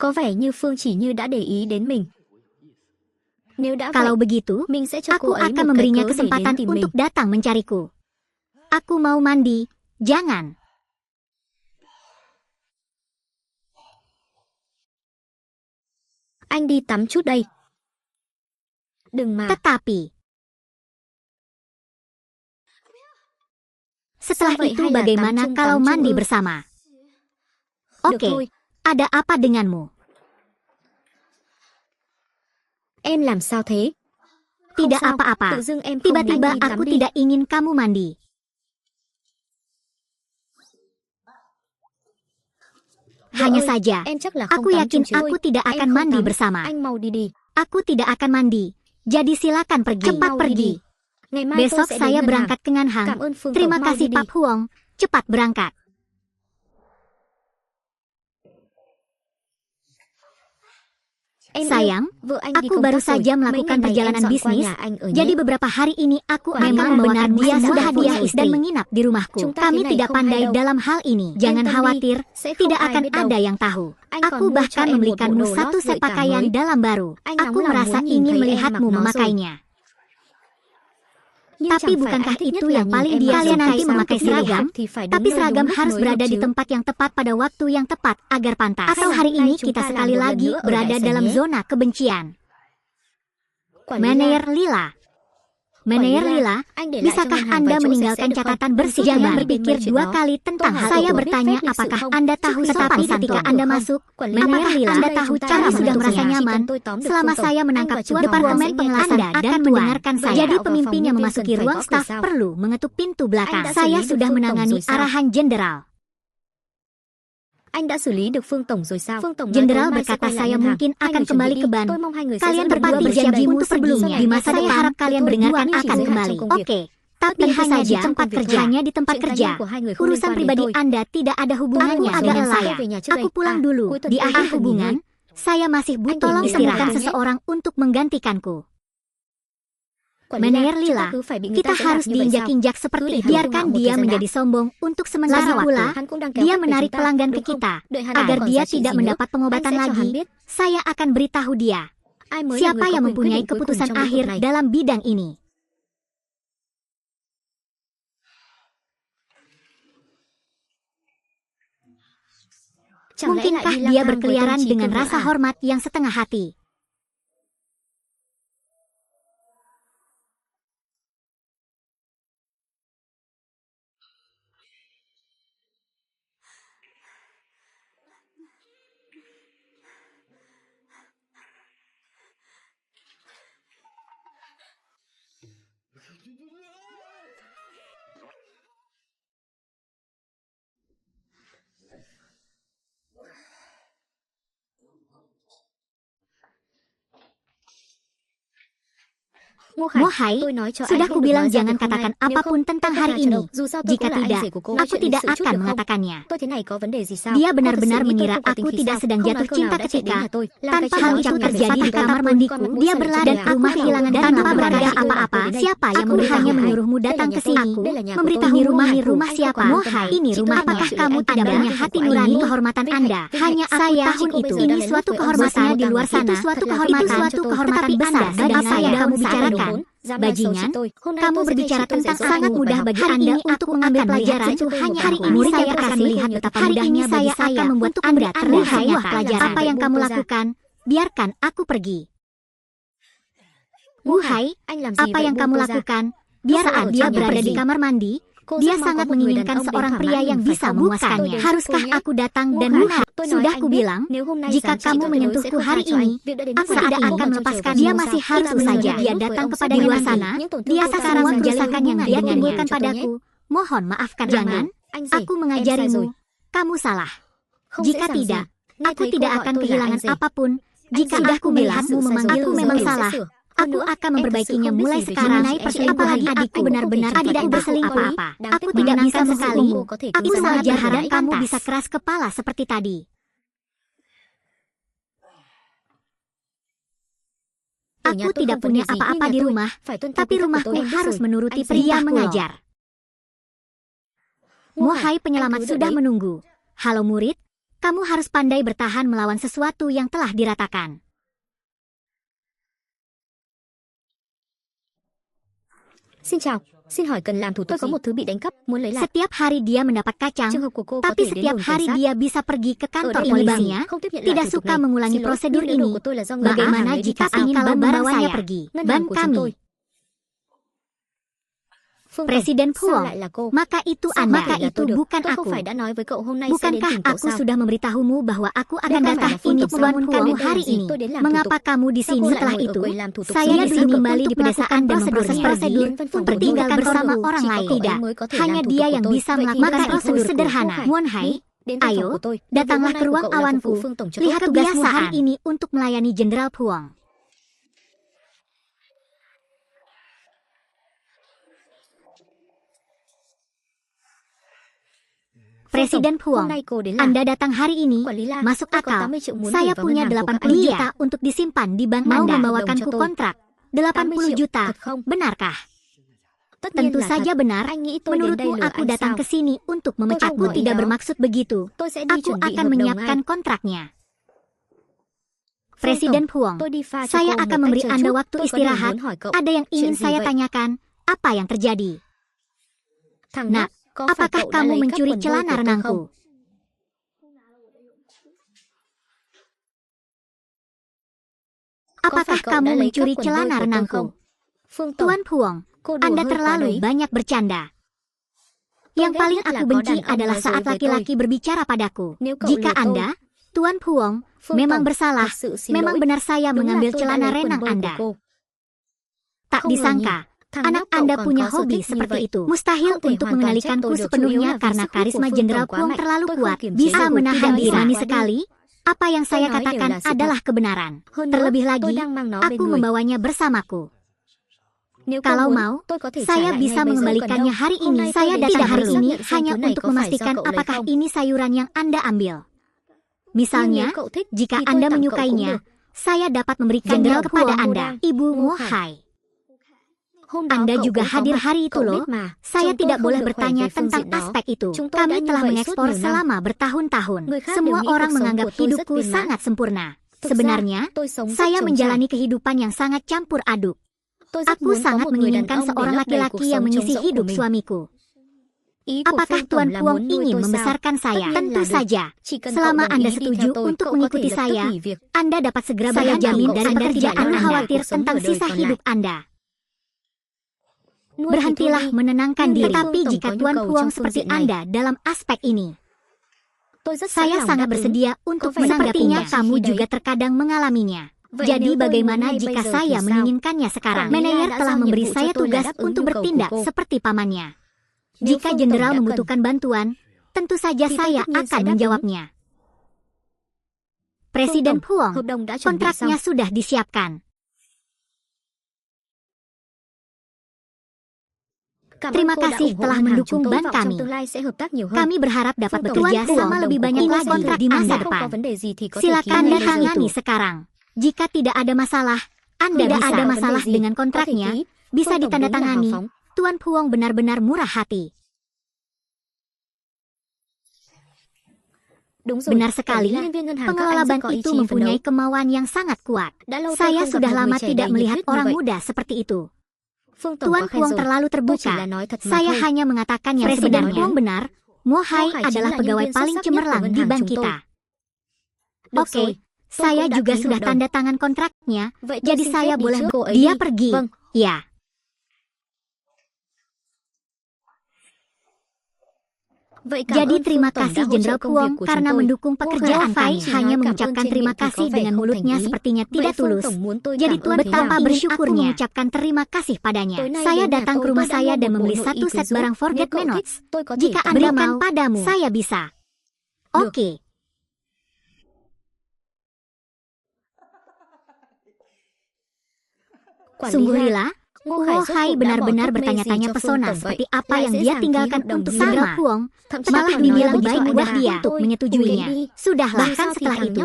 Có vẻ như Phương Chỉ Như đã để ý đến mình. Nếu đã Kalau vậy, begitu, mình sẽ cho cô aku ấy akan một cái memberinya cớ để kesempatan đến tìm mình. untuk datang mencariku. Aku mau mandi. Jangan. Anh đi tắm chút đây. Đừng mà. Tetapi, setelah Sao vậy, itu hay là bagaimana tắm chung kalau tắm chung mandi ư? bersama? Được Oke, thôi. ada apa denganmu? Em làm sao thế? Không Tidak sao, apa-apa. tự dưng em không muốn Tiba-tiba anh đi aku tắm đi. tidak ingin kamu mandi. Vợ Hanya ơi, saja, em chắc là không aku tắm yakin chung chứ. aku tidak Em akan không mandi tắm. bersama. Anh mau đi đi. Aku tidak akan mandi. Jadi silakan pergi. Anh Cepat mau đi pergi. đi. Ngày mai tôi Besok sẽ đến saya ngân berangkat ke hàng. Nganhang. Cảm ơn Phương Terima Tổng, mau kasih đi đi. Pak Huong. Cepat berangkat. Em Sayang, yêu, vợ anh đi aku công baru tác rồi. saja Mấy melakukan ngày này perjalanan em dọn qua bisnis. nhà anh ở Jadi nhé. beberapa hari ini aku Quả memang nhiên là membawakan makanan dia semua hadiah dari dan istri. menginap di rumahku. Chúng ta Kami thế này tidak không pandai hay đâu. dalam hal ini. Jangan Yên tâm đi, khawatir, sẽ không tidak ai akan biết đâu. ada yang tahu. Anh Aku còn mua cho bahkan em một bộ membelikanmu đồ satu lót set gợi cảm pakaian mới. dalam baru. Anh Aku nóng lòng merasa muốn nhìn ingin thấy em melihatmu mặc nó rồi. memakainya. Nhưng Tapi chẳng phải bukankah anh thích itu nhất là yang nhìn paling em dia mặc kalian dù nanti phải memakai sao seragam? học thì phải Tapi đứng nơi seragam đúng lúc harus mới berada được di chứ. tempat yang tepat pada waktu yang tepat agar pantas. Hay Atau là hari hôm nay ini chúng kita ta làm sekali một lần lagi nữa ở berada đại sảnh dalam nhé. zona kebencian. Quản lý Manayer La, Lila. Quản Manayer lý La, Lila, anh để lại cho bisakah ngân hàng Anda vài chỗ sạch meninggalkan sẽ được không? catatan Đừng bersih? suốt Jangan ngày berpikir bên chuyện dua đó. kali tentang Tôi hal hỏi itu. cậu Saya biết bertanya phép lịch sự apakah không? Anda Trước tahu khi sopan sopan ketika santun Anda được không? masuk? Quản lý Manayer La, Lila, trước đây chúng ta cara đã sudah làm merasa việc nhà. Chỉ nyaman. cần tôi tóm được Selama Phương Tổng, saya anh menangkap và trưởng phòng departemen sẽ nghe pengawasan theo. Anda An akan toàn. mendengarkan Vậy saya. đạo Jadi vào pemimpin phòng yang meeting memasuki cần phải ruang gõ cửa staf sau. perlu mengetuk pintu Anh belakang. đã xử Saya lý được sudah Phương Tổng menangani rồi sao? arahan jenderal. Anh đã xử lý được Phương Tổng rồi sao? Phương Tổng nói Jenderal tối mai sẽ berkata quay lại saya ngân hàng. mungkin Hai akan người chuẩn bị kembali đi. ke Ban. Tôi mong hai người sẽ Kalian giữ được berdua berdua berjanjimu untuk sebelumnya. Di masa Saya depan, harap kalian berdua berdua ini chỉ akan giới hạn kembali. trong công việc. Oke, tapi Tapi hanya hanya di di tempat tempat kerja. kerja. Hanya di tempat Chuyện cá kerja. nhân của hai người không liên Urusan quan đến pribadi tôi. Anda tidak ada hubungannya Aku dengan adalah saya. về nhà trước Aku đây. pulang dulu. Cuối tuần Di tôi akhir phải nghỉ hubungan, ngơi. saya masih Anh butuh tolong istirahat istirahat. seseorang untuk menggantikanku. Quản lý Manayer La, chúng ta Lila, cứ phải bị người kita ta đánh harus đạp như vậy sao? diinjak-injak Cứ seperti để itu. hắn Biarkan ngạo một dia thời gian menjadi đã. sombong untuk sementara Lagi waktu. pula, hắn cũng đang kéo Dia khách về menarik chúng ta, pelanggan ke đúng không? kita. Đợi hắn Agar không còn dia giá trị tidak gì nữa, mendapat anh pengobatan sẽ cho hắn lagi, biết. saya akan beritahu dia. Ai mới là Siapa người có yang quyền quyết mempunyai định cuối cùng keputusan trong lĩnh vực akhir này? dalam bidang ini. Chẳng lẽ lại Mungkinkah đi lang dia thang với berkeliaran Tôn Trí dengan Cương nữa rasa à? hormat yang setengah hati? Ngô Khải, Mohai, tôi nói cho sudah anh không được kubilang nói ra jangan việc hôm katakan nay. Nếu apapun không, tentang tôi hari không tha ini. cho đâu. Dù sao tôi Jika cũng là anh tidak, rể của cô. Nói aku chuyện tidak lịch sự chút akan được không? mengatakannya. Tôi thế này có vấn đề gì sao? Dia Cô thực benar-benar sự nghĩ tôi mengira không có tính aku khí tidak sao? sedang Không jatuh nói câu nào cinta đã chạy đến ketika nhà tôi. Làm cái tanpa chuyện hal đó itu trong nhà terjadi vệ di sinh tôi. kamar Con mandiku, muốn dia sang berlari trong ke nhà. rumah Aku kehilangan tahu. tanpa Aku berkata tahu. apa-apa. Aku Siapa yang tahu. hanya Aku menyuruhmu tahu. datang Đây ke là nhà sini, tôi. Đây là nhà của memberitahu tôi. rumah Aku rumah không siapa? quan tâm Mohai, nào. ini Chỉ tôi rumahnya. bảo Apakah chuyện kamu này, anh tidak đã punya làm hati việc của anh nurani ấy. kehormatan Vinh Anda? Hạnh, Hanya aku saya tahun cô bây itu. giờ đang Ini là suatu lúc với ông kehormatan Jesse di luar Botang. sana. Itu suatu Itu kehormatan suatu cho tôi. kehormatan Tapi besar Anda bagi sedang saya saya kamu sangat bicarakan. berhubung. Dám nói xấu Bajingan, chị tôi. Hôm nay kamu tôi sẽ thay berbicara chị tôi dạy tentang dỗ sangat anh một mudah bài học. bagi Hari Anda ini untuk aku mengambil akan pelajaran. melihat saya Hanya tuh hari mudah. ini Murid saya yang akan kasih melihat punya betapa hari mudahnya ini bagi saya saya akan untuk membuat Anda Anda terlihat terlihat sebuah nyata. pelajaran. Apa yang kamu Bulldozer. lakukan? Biarkan aku pergi. Ngô Khải, Wuhai, anh làm gì apa vậy yang kamu Bulldozer? lakukan? Saat Saat dia berada di kamar mandi, Cô dia rất mong sangat có một người đàn menginginkan ông đến seorang thỏa pria mãn yang mình, phải bisa không? memuaskannya. Tôi đến giúp Haruskah cô nhé. aku datang Ngô dan Khải, melihat? tôi nói Sudah anh ku biết, bilang, nếu hôm nay jika giám trị kamu tôi tuyệt đối menyentuhku sẽ không hari tha cho anh. ini, Việc đã đến aku mức tidak này akan không còn melepaskan trông chờ dia. vào Masih sao. harus Itu benar saja benar dia lúc datang với kepada ông di luar Sibonanti. sana. Những tổn thương Dia tôi akan tạo ra menceritakan jalin yang hubungan dia dengan timbulkan cho tôi nhé. padaku. Mohon maafkan. Jangan, Jangan, anh rể, aku em sai mengajarimu. rồi. Kamu salah. Không dễ Jika dàng gì. tidak, Nghe aku thấy cô tidak gọi akan tôi là kehilangan anh rể. apapun. Jika Sudah aku aku melihatmu melihatmu memanggilku memanggilku memang memang salah. salah. Aku akan memperbaikinya mulai sekarang. Mengenai perselingkuhan Apalagi adikku, aku benar-benar aku tidak tidak berselingkuh tahu apa. apa. Aku tidak bisa Menyenangkan sekali. sekali. Aku Bisa sangat banget berharap tidak kamu pantas. bisa keras kepala seperti tadi. Aku tidak punya apa-apa di rumah, tapi rumahku harus menuruti perintah mengajar. Mohai penyelamat sudah menunggu. Halo murid, Kamu harus pandai bertahan melawan sesuatu yang telah diratakan. Xin chào, xin hỏi cần làm thủ tục gì? Tôi có một thứ bị đánh cắp, muốn lấy lại. Setiap hari dia mendapat kacang, Trường hợp của cô có tapi thể đến setiap đồn hari cảnh sát. dia bisa pergi ke kantor Ini polisinya, bangnya không tiếp nhận lại tidak thủ tục suka này. mengulangi Xin lỗi, prosedur nhưng lỗi ini. của tôi là do ngân hàng Bagaimana lấy đi jika taksi ingin ban membawanya saya. pergi? Ngân Ban hàng của chúng kami. tôi. Phương Tổng, Presiden sao Puong, lại là cô? maka itu Sao Anda, có thể là tôi được? bukan Tôi không aku. phải đã nói với cậu hôm nay sẽ đến Bukankah tìm cậu aku sao? sudah memberitahumu bahwa aku akan Bukan datang là Phương ini Tổng Tuan sao? Puong Tôi đến hari đây ini? tôi đến làm thủ Mengapa tục. kamu di Sao sini? cô lại Setelah ngồi ở itu, quầy làm thủ tục saya sendiri? di sini kembali di pedesaan dan memproses Pergi prosedur đến văn phòng untuk của tôi. tinggal Văn phòng bersama của orang chỉ có lain. cậu ấy Tidak, mới có thể hanya làm thủ dia tục yang của tôi. bisa Vậy thì melakukan đơn giản prosedur thôi. sederhana. Cô Muon Đi, Hai, đến văn phòng ayo, của tôi. datanglah Nhiệm vụ ke hôm nay ruang của cậu là phục vụ awanku. Phương Tổng cho Lihat tốt. tugasmu hari ini untuk melayani Jenderal Puong. Presiden Puong, Hôm nay cô đến làm. Anda datang hari ini, Quản lý La, masuk tôi có akal. 80 triệu muốn Saya gửi vào punya ngân hàng của các 80 anh. juta untuk disimpan di bank Mau Anda. membawakanku Membawakanku kontrak. kontrak. 80 80 juta, Thật không? benarkah? Tất nhiên Tentu là saja thật. benar. Anh nghĩ tôi đến đây Menurutmu lừa aku anh datang sao? ke sini untuk không memecatku? có ý Tidak đó. bermaksud begitu. Tôi sẽ đi Aku chuẩn bị akan hợp đồng menyiapkan ngay. kontraknya. Phương Presiden Tổng, Puong, tôi đi pha cho saya cô một akan tách memberi chờ Anda chút. waktu Tôi có điều istirahat. muốn hỏi cậu. Ada yang ingin Chuyện gì saya vậy? tanyakan. Apa yang terjadi? Thằng Nak, nhóc, có phải apakah cậu đã kamu lấy cắp mencuri quần đôi celana của tôi renangku? không? Apakah cậu đã kamu lấy cắp mencuri quần đôi celana của tôi renangku? không? Phương Tổng, Tuan Puong, cô đùa Anda hơi quá terlalu đấy. banyak bercanda. Tôi Yang ghét paling nhất là aku có benci đàn ông adalah nói dối saat với tôi. laki-laki berbicara padaku. Nếu cậu Jika lừa tôi, Anda, Tuan Puong, Phương memang Tổng, bersalah, thật sự xin memang lỗi. benar saya Đúng là mengambil tôi đã celana lấy quần renang đôi của Anda. cô. Tak Không ngờ disangka, nhỉ, thằng anak nhóc cậu Anda còn punya có sở hobi thích như seperti vậy. itu. Mustahil Không thể untuk hoàn toàn trách mengendalikanku tôi được. Chủ yếu sepenuhnya là vì karena sức hút karisma của Phương Jenderal Tổng quá Puong mạnh. terlalu Tôi không kuat. kiềm chế Bisa được. menahan Tidak diri. bisa. Berani sekali. Apa yang saya nói đều katakan là sự thật. adalah kebenaran. Hơn nữa, Terlebih tôi lagi, đang mang nó bên aku người. membawanya bersamaku. Nếu Kalau cô muốn, mau, tôi có thể trả saya lại bisa ngay bây giờ. mengembalikannya Cần hari đâu. Hôm ini. nay Saya tôi đến datang tìm hari xác ini nhận xem hanya thứ này untuk có phải do memastikan cậu lấy apakah không. ini sayuran yang Anda ambil. Nhưng Misalnya, nếu cậu thích, jika thì tôi Anda tặng cậu cũng menyukainya, được. saya dapat memberikannya Jenderal kepada Puong Anda, Murang. Ibu Mua Mo Hai. Hai. Hôm đó Anda cậu juga cũng có hadir mặt. hari itu Cậu loh. biết mà. Saya Chồng tôi tidak không boleh được khỏe bertanya về phương tentang diện đó. aspek itu. Chúng tôi Kami đã như telah vậy mengekspor suốt nhiều năm. selama bertahun-tahun. Người khác Semua đều nghĩ orang cuộc sống menganggap của tôi rất hidupku viên mãn. sangat sempurna. Thực ra, Sebenarnya, tôi sống rất saya trống menjalani trải. kehidupan yang sangat campur aduk. Tôi rất Aku muốn có sangat một người đàn menginginkan ông để seorang lấp đầy cuộc laki-laki yang sống trống mengisi rỗng của hidup mình. suamiku. Ý của Apakah Phương Tổng Tuan là Puong muốn nuôi ingin tôi sao? membesarkan saya? Tất nhiên Tentu là được. saja. Chỉ cần Selama cậu đồng Anda ý đi setuju theo tôi, untuk cậu có mengikuti thể lập tức saya, nghỉ việc. Anda dapat segera Saya berjamin jamin dan cậu Anda sẽ tidak tidak perlu lo lắng khawatir về cuộc sống tentang ở đời sisa còn hidup lại. Anda. Nuôi thì thôi Berhentilah đi. menenangkan Nhưng diri. nếu Tapi Phương Tổng jika có nhu Tuan cầu Puong trong phương seperti diện này, Anda dalam aspek ini, tôi rất sẵn saya lòng sangat đáp ứng. bersedia untuk phải sepertinya menanggapinya. kamu Khi juga đấy. terkadang mengalaminya. Vậy Jadi nếu tôi muốn bagaimana ngay jika bây giờ saya thì sao? menginginkannya sekarang? Quản lý La Meneyer đã telah giao nhiệm memberi vụ cho saya tôi là tugas đáp ứng untuk nhu cầu của bertindak cô. seperti pamannya. Nếu Jika Phương jenderal Tổng đã cần, membutuhkan bantuan, tentu saja thì tôi saya tất nhiên sẽ akan đáp ứng. menjawabnya. Presiden Phương Tổng, Puong, hợp đồng đã chuẩn bị xong. kontraknya sudah disiapkan. Cảm ơn Terima cô đã kasih ủng hộ telah ngân hàng mendukung chúng tôi. ban Vọng kami. trong tương lai sẽ hợp tác nhiều hơn. Kami berharap dapat Phương Tổng, bekerja Tuan Puong, sama hợp lebih đồng của banyak cô lagi có gì? di masa Nếu không có depan. vấn đề gì thì có thể ký Silakan ngay Anda bây giờ. tangani sekarang. Jika tidak ada masalah, Anda Tidak bisa ada ada masalah vấn đề gì, dengan có thể kontraknya, ký. bisa Phương Tổng đúng là ditandatangani. hào phóng. Tuan Puong benar-benar murah hati. Đúng rồi, Benar quản lý sekali, nhân viên ngân hàng các pengelola anh rất ban có ý itu chí phấn đấu. mempunyai kemauan yang sangat kuat. Đã lâu tôi Saya không gặp sudah một người lama trẻ tidak đầy nhiệt melihat huyết như orang vậy. muda seperti itu. Phương Tổng Tuan quá khen Puong rồi. terlalu Tôi chỉ terbuka. là nói thật mà Saya thôi. hanya mengatakan yang Presiden sebenarnya. Puong Benar, Mo Hai Hai adalah chính là pegawai nhân viên paling xuất sắc nhất của cemerlang ngân di hàng bank chúng tôi. kita. Được Oke, rồi, tôi saya cũng đã juga ký sudah hợp đồng. tanda tangan kontraknya, Vậy tôi jadi xin saya phép đi boleh trước. Cô ấy dia đi. pergi. Vâng. Ya. Vậy cảm Jadi ơn terima Phương Tổng đã kasih hỗ trợ Jenderal công việc Puong của karena chúng tôi. mendukung pekerjaan Mo Hai kami. chỉ Hanya nói cảm ơn mengucapkan trên terima miệng thì có kasih vẻ dengan không mulutnya thành ý. sepertinya Vậy tidak Phương tulus. Tổng muốn tôi Jadi cảm Tuan ơn thế nào? betapa Ingin aku bersyukurnya. mà. Mengucapkan terima kasih padanya. Tối nay Saya đến nhà datang ke tôi, rumah tôi đã saya mua dan một membeli bộ nội satu y set ví dụ. barang Nếu forget cậu me thích, notes. tôi có thể Jika tặng Anda cậu. mau, padamu, Được. saya bisa. Oke. Quản lý Sungguh La, lila, Hai benar-benar bertanya-tanya pesona seperti apa yang dia tinggalkan untuk Sandra Puong, malah dibilang baik mudah dia untuk menyetujuinya. Sudahlah, bahkan setelah itu,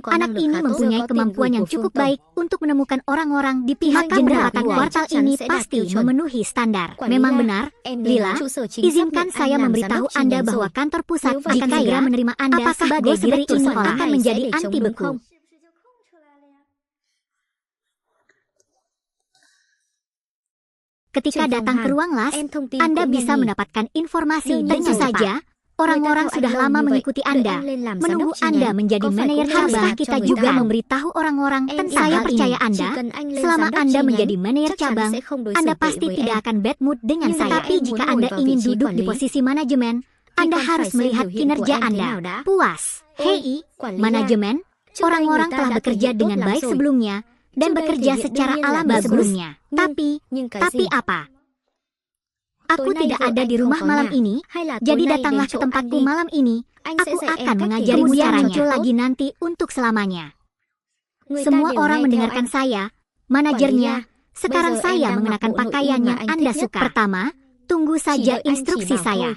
anak ini mempunyai kemampuan yang cukup baik untuk menemukan orang-orang di pihak pendapatan kuartal ini pasti memenuhi standar. Memang benar, Lila, izinkan saya memberitahu Anda bahwa kantor pusat akan segera menerima Anda sebagai direktur sekolah akan menjadi anti beku. Ketika datang ke ruang las, Anda bisa mendapatkan informasi. Tentu saja, orang-orang sudah lama mengikuti Anda, menunggu Anda menjadi manajer. Haruskah kita juga memberitahu orang-orang tentang saya percaya Anda? Selama Anda menjadi manajer cabang, Anda pasti tidak akan bad mood dengan saya. Tapi jika Anda ingin duduk di posisi manajemen, Anda harus melihat kinerja Anda. Puas. Hei, manajemen, orang-orang telah bekerja dengan baik sebelumnya, dan bekerja secara alami sebelumnya. Tapi apa? Aku tidak ada di rumah malam ini, jadi datanglah ke tempatku malam ini. Aku akan mengajari caranya. Muncul lagi nanti untuk selamanya. Semua orang mendengarkan saya, manajernya. Sekarang saya mengenakan pakaian yang Anda suka. Pertama, tunggu saja instruksi saya.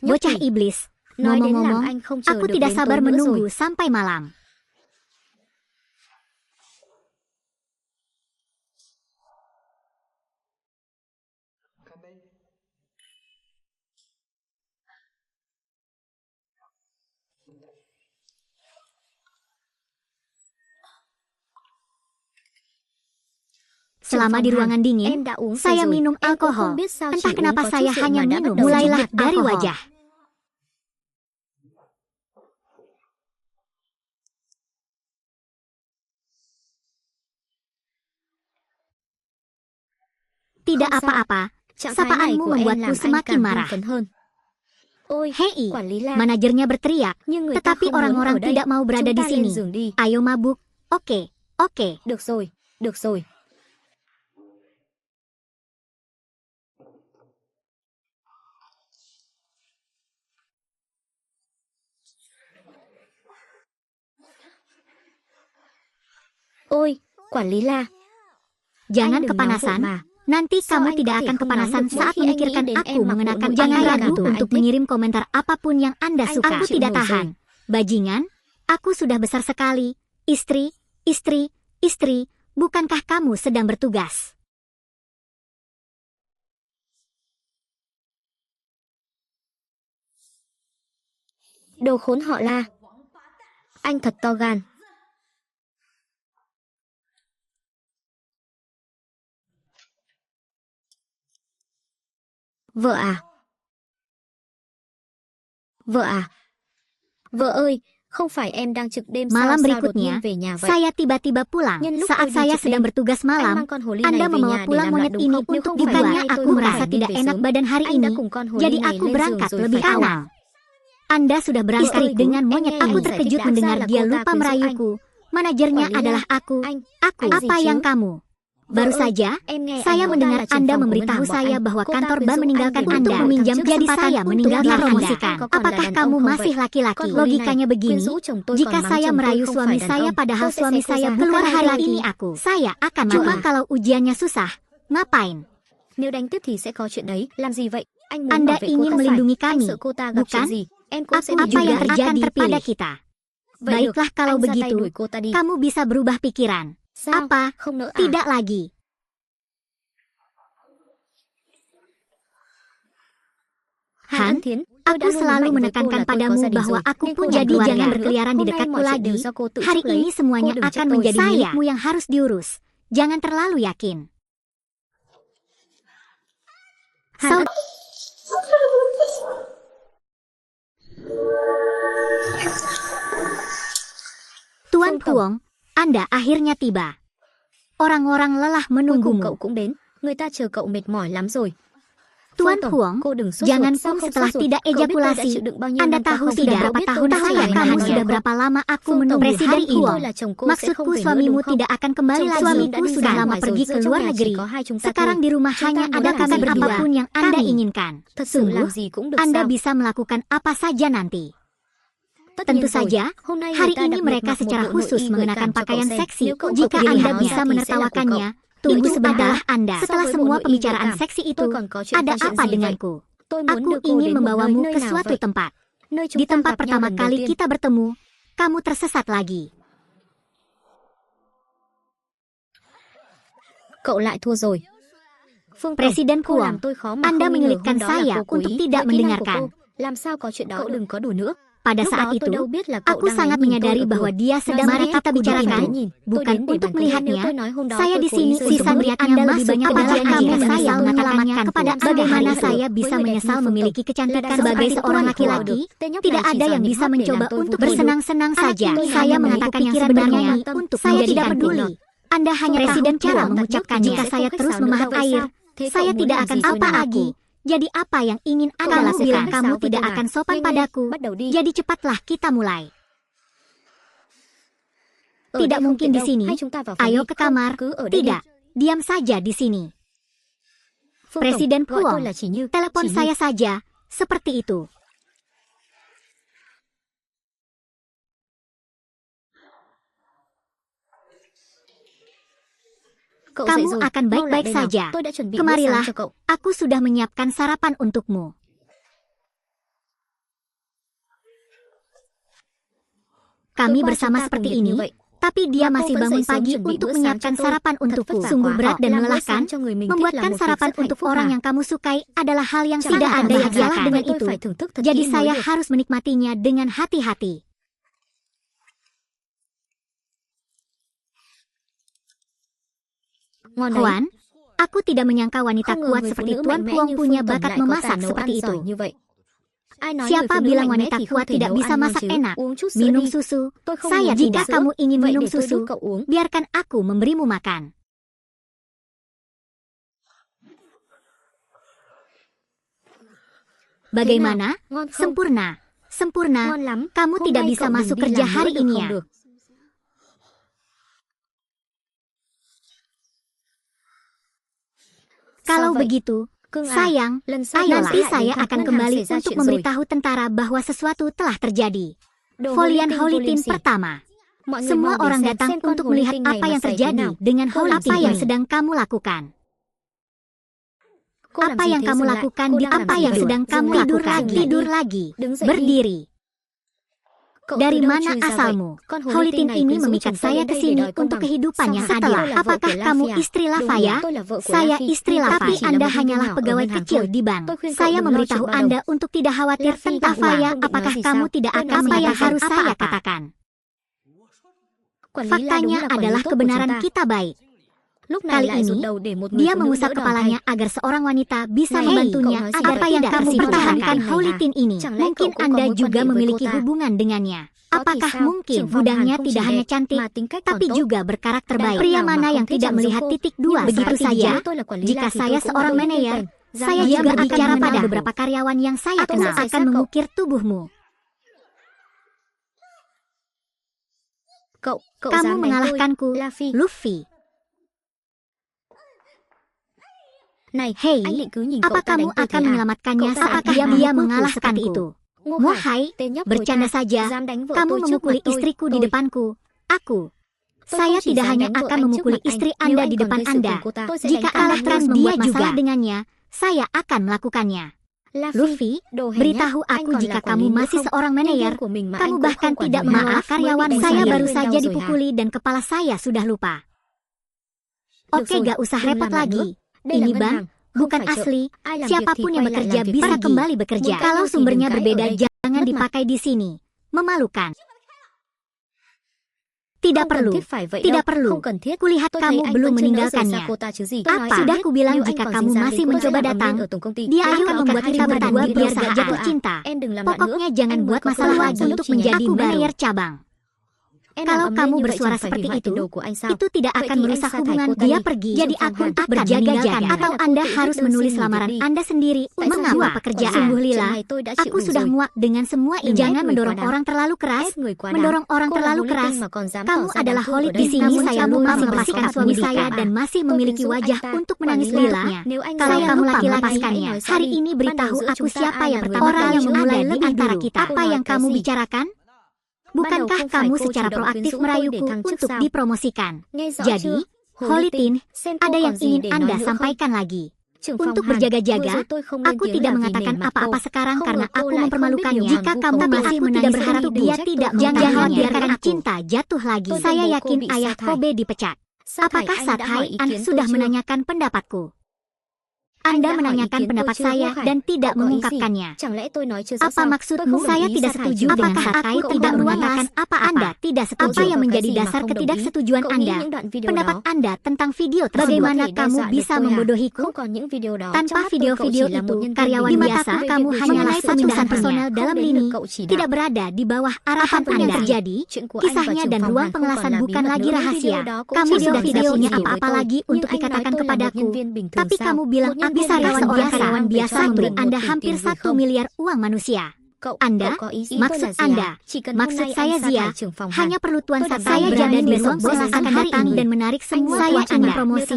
Bocah iblis, ngomong-ngomong, aku tidak sabar menunggu sampai malam. Selama di ruangan dingin, saya minum alkohol. Entah kenapa saya hanya minum. Mulailah dari wajah. Tidak apa-apa, sapaanmu membuatku semakin marah. Hei, manajernya berteriak, tetapi orang-orang tidak mau berada di sini. Ayo mabuk. Oke. Được rồi. Ôi, quản lý La. Jangan kepanasan. Nanti kamu tidak akan kepanasan saat memikirkan aku mengenakan. Jangan ragu untuk mengirim komentar apapun yang Anda suka. Aku tidak tahan. Bajingan, aku sudah besar sekali. Istri, bukankah kamu sedang bertugas? Đồ khốn họ La. Anh thật to gan. Vợ à? Vợ ơi, không phải em đang trực đêm Malam sao đột nhiên berikutnya, về nhà vậy? saya tiba-tiba pulang. Saat saya sedang bertugas malam, Anda membawa pulang monyet ini untuk bukannya aku merasa tidak enak badan hari ini, jadi aku berangkat lebih awal. Anda sudah berangkat dengan monyet. Aku terkejut mendengar dia lupa merayuku. Manajernya adalah aku. Apa yang kamu? Baru saja, saya mendengar Anda memberitahu saya bahwa kantor BAM meninggalkan Anda untuk meminjam, jadi saya meninggalkan Anda. Apakah kamu masih laki-laki? Logikanya begini, jika saya merayu suami saya padahal suami saya keluar hari ini saya akan mati. Cuma kalau ujiannya susah, ngapain? Nếu đánh tiếp thì sẽ có chuyện đấy. Làm gì vậy? Anh muốn Anda bảo vệ cô ingin ta phải. melindungi Anh kami, sợ cô ta gặp chuyện bukan? gì. Em cũng sẽ Apa bị yang juga terjadi akan pada terpilih. kita? Vậy được, Baiklah kalau anh ra tay begitu, đuổi cô ta đi. kamu bisa berubah pikiran. Sao? Apa? Không nỡ à? Tidak lagi. Han, aku selalu menekankan padamu bahwa aku pun jadi jangan berkeliaran di dekatku lagi. Hari ini semuanya akan menjadi milikmu yang harus diurus. Jangan terlalu yakin. Tuan Puong, Anda akhirnya tiba. Orang-orang lelah menunggumu. Cậu cũng đến. Người ta chờ cậu mệt mỏi lắm rồi. Tuan Puong, jangan pun setelah tidak ejakulasi. Anda tahu tidak berapa tahun saya kamu sudah berapa lama aku menunggu. Presiden Puong, maksudku suamimu tidak akan kembali lagi. Suamiku sudah lama pergi ke luar negeri. Sekarang di rumah hanya ada kami berdua. Apapun yang Anda inginkan. Sungguh, Anda bisa melakukan apa saja nanti. Tentu saja, hari ini mereka secara khusus mengenakan pakaian seksi. Jika Anda bisa menertawakannya, Tunggu sebentar Anda. Setelah semua pembicaraan seksi itu, ada apa denganku? Aku ingin membawamu ke suatu tempat. Di tempat pertama kali kita bertemu, kamu tersesat lagi. Cậu lại thua rồi. Presiden Kuang, Anda menyulitkan saya untuk tidak mendengarkan. Làm sao có chuyện đó? Cậu đừng có đùa nữa. Pada saat itu, aku sangat menyadari bahwa dia sedang mari kita bicarakan, bukan untuk melihatnya. Saya di sini sisa melihat Anda lebih banyak adalah kamu saya mengatakannya kepada bagaimana saya bisa menyesal memiliki kecantikan sebagai seorang laki-laki. Tidak ada yang bisa mencoba untuk bersenang-senang saja. Saya mengatakan yang sebenarnya untuk saya tidak peduli. Anda hanya presiden cara mengucapkannya. Jika saya terus memahat air, saya tidak akan apa lagi. Jadi apa yang ingin Anda lakukan? Bilang kamu tidak akan sopan padaku. Jadi cepatlah kita mulai. Tidak mungkin di sini. Ayo ke kamar. Tidak. Diam saja di sini. Presiden Kuang, telepon saya saja. Seperti itu. Kamu akan baik-baik saja. Kemarilah, aku sudah menyiapkan sarapan untukmu. Kami bersama seperti ini, tapi dia masih bangun pagi untuk menyiapkan sarapan untukku. Sungguh berat dan melelahkan. Membuatkan sarapan untuk orang yang kamu sukai adalah hal yang tidak ada yang salah dengan itu. Jadi saya harus menikmatinya dengan hati-hati. Huan, aku tidak menyangka wanita kuat seperti Tuan Kuang punya bakat memasak seperti itu. Siapa bilang wanita kuat tidak bisa masak enak? Minum susu. Saya tidak. Jika kamu ingin minum susu, biarkan aku memberimu makan. Bagaimana? Sempurna. Sempurna. Kamu tidak bisa masuk kerja hari ini ya? Kalau begitu, sayang, nanti saya akan kembali untuk memberitahu tentara bahwa sesuatu telah terjadi. Folian Holitin pertama. Semua orang datang untuk melihat apa yang terjadi dengan Holitin. Apa yang sedang kamu lakukan? Apa yang kamu lakukan di apa yang sedang kamu lakukan? Tidur lagi. Berdiri. Dari mana asalmu? Holitin ini memikat saya ke sini untuk kehidupan yang adil. Apakah kamu istri Lafaya? Saya istri Lafaya. Tapi Anda hanyalah pegawai kecil di bank. Saya memberitahu Anda untuk tidak khawatir tentang Lafaya. Apakah kamu tidak akan apa yang harus saya katakan? Faktanya adalah kebenaran kita baik. Kali ini, dia mengusap kepalanya agar seorang wanita bisa membantunya agar apa yang kamu pertahankan Holitin ini. Mungkin Anda juga memiliki hubungan dengannya. Apakah mungkin gudangnya tidak hanya cantik, tapi juga berkarakter baik? Pria mana yang tidak melihat titik dua? Begitu saja, jika saya seorang manajer, saya juga berbicara pada beberapa karyawan yang saya kenal akan mengukir tubuhmu. Kamu mengalahkanku, Luffy. Hei, apa kamu akan menyelamatkannya saat dia mengalahkan itu? Mohai, bercanda saja. Kamu memukuli istriku di depanku. Saya tidak hanya akan memukuli istri Anda di depan Anda. Jika Allah terus membuat masalah dengannya, saya akan melakukannya. Luffy, beritahu aku jika kamu masih seorang manajer. Kamu bahkan tidak maaf karyawan saya baru saja dipukuli dan kepala saya sudah lupa. Oke, gak usah repot lagi. Ini bank, bukan asli. Siapapun yang bekerja bisa kembali bekerja. Kalau sumbernya berbeda, jangan dipakai di sini. Memalukan. Tidak perlu. Tidak perlu. Kulihat kamu belum meninggalkannya. Apa? Sudah kubilang jika kamu masih mencoba datang, dia akan membuat kita berdua biar gak jatuh cinta. Pokoknya jangan buat masalah lagi untuk menjadi manajer cabang. Kalau kamu bersuara seperti itu tidak akan merusak hubungan. Dia pergi, jadi aku untuk berjaga-jaga. Atau Anda harus menulis lamaran Anda sendiri untuk sebuah pekerjaan. Sungguh Lila, aku sudah muak dengan semua ini. Jangan mendorong orang terlalu keras. Mendorong orang terlalu keras. Kamu adalah Holit di sini. Saya lupa melepaskan suami saya dan masih memiliki wajah untuk menangis Lila. Kalau kamu melepaskannya, hari ini beritahu aku siapa yang pertama kali yang memulai lebih antara kita. Apa yang kamu bicarakan? Bukankah kamu secara proaktif merayuku untuk dipromosikan? Jadi, Holy Tin, ada yang ingin Anda sampaikan lagi. Untuk berjaga-jaga, aku tidak mengatakan apa-apa sekarang karena aku mempermalukannya. Jika kamu masih tidak berharap dia tidak, jangan biarkan cinta jatuh lagi. Saya yakin ayah Kobe dipecat. Apakah Sat Hai An sudah menanyakan pendapatku? Anda menanyakan pendapat saya dan tidak mengungkapkannya. Apa maksudmu? Saya tidak setuju dengan Sat Hai tidak mengatakan apa Anda tidak setuju. Apa yang menjadi dasar ketidaksetujuan Anda? Pendapat Anda tentang video tersebut. Bagaimana kamu bisa membodohiku? Tanpa video-video itu, karyawan biasa, kamu hanyalah pemindahan personel dalam lini, tidak berada di bawah arahan Anda. Terjadi, kisahnya dan ruang pengelasan bukan lagi rahasia. Kamu sudah tidak punya apa-apa lagi untuk dikatakan kepadaku. Tapi kamu bilang bisa karyawan biasa memberi Anda hampir 1 miliar uang manusia. Anda, maksud saya Zia, hanya perlu Tuan Sat saya berada di ruang bos akan datang dan menarik semua saya ingin promosi.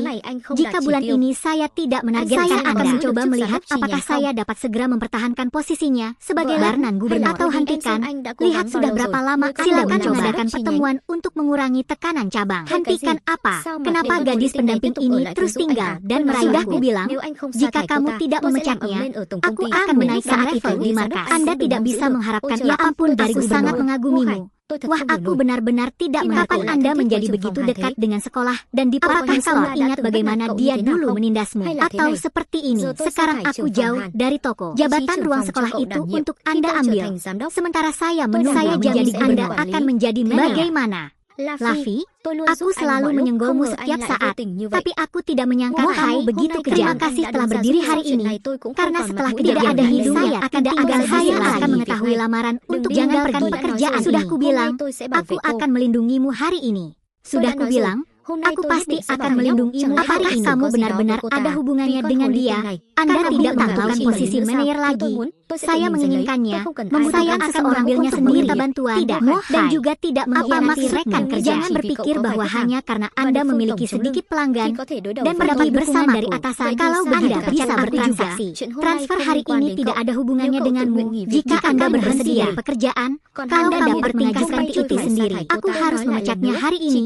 Jika bulan ini saya tidak menargetkan saya akan mencoba melihat apakah saya dapat segera mempertahankan posisinya sebagai Larnan Gubernur atau hentikan. Lihat sudah berapa lama silakan mengadakan pertemuan untuk mengurangi tekanan cabang. Hentikan apa? Kenapa gadis pendamping ini terus tinggal dan merayu? Sudah kubilang, jika kamu tidak memecatnya, aku akan menaik saat itu di markas. Anda tidak bisa mengharapkan apapun dariku, sangat mengagumimu. Wah, aku benar-benar tidak mengapa Anda menjadi begitu dekat dengan sekolah dan di para kantor. Ingat bagaimana dia dulu menindasmu. Atau seperti ini, sekarang aku jauh dari toko. Jabatan ruang sekolah itu untuk Anda ambil. Sementara saya menunggu menjadi Anda akan menjadi bagaimana? Lavi, aku selalu menyenggolmu setiap saat, tapi aku tidak menyangka kamu begitu kejam. Terima kasih telah berdiri hari ini, karena setelah kejadian ada hidung saya akan tinggal saya akan mengetahui lamaran untuk meninggalkan pekerjaan. Sudah kubilang, aku akan melindungimu hari ini. Sudah kubilang, aku pasti akan melindungimu hari ini. Kamu benar-benar ada hubungannya dengan dia. Anda tidak melakukan posisi manajer lagi. Saya menginginkannya. Saya akan mengambilnya sendiri bantuan. Tidak, dan juga tidak mengkhianati rekan kerja. Jangan berpikir bahwa hanya karena Anda memiliki sedikit pelanggan dan mendapat bersama dari atasan. Kalau Anda bisa bertransaksi, transfer hari ini tidak ada hubungannya denganmu. Jika Anda bersedia pekerjaan, kalau kamu bertingkah seperti itu sendiri, aku harus memecatnya hari ini.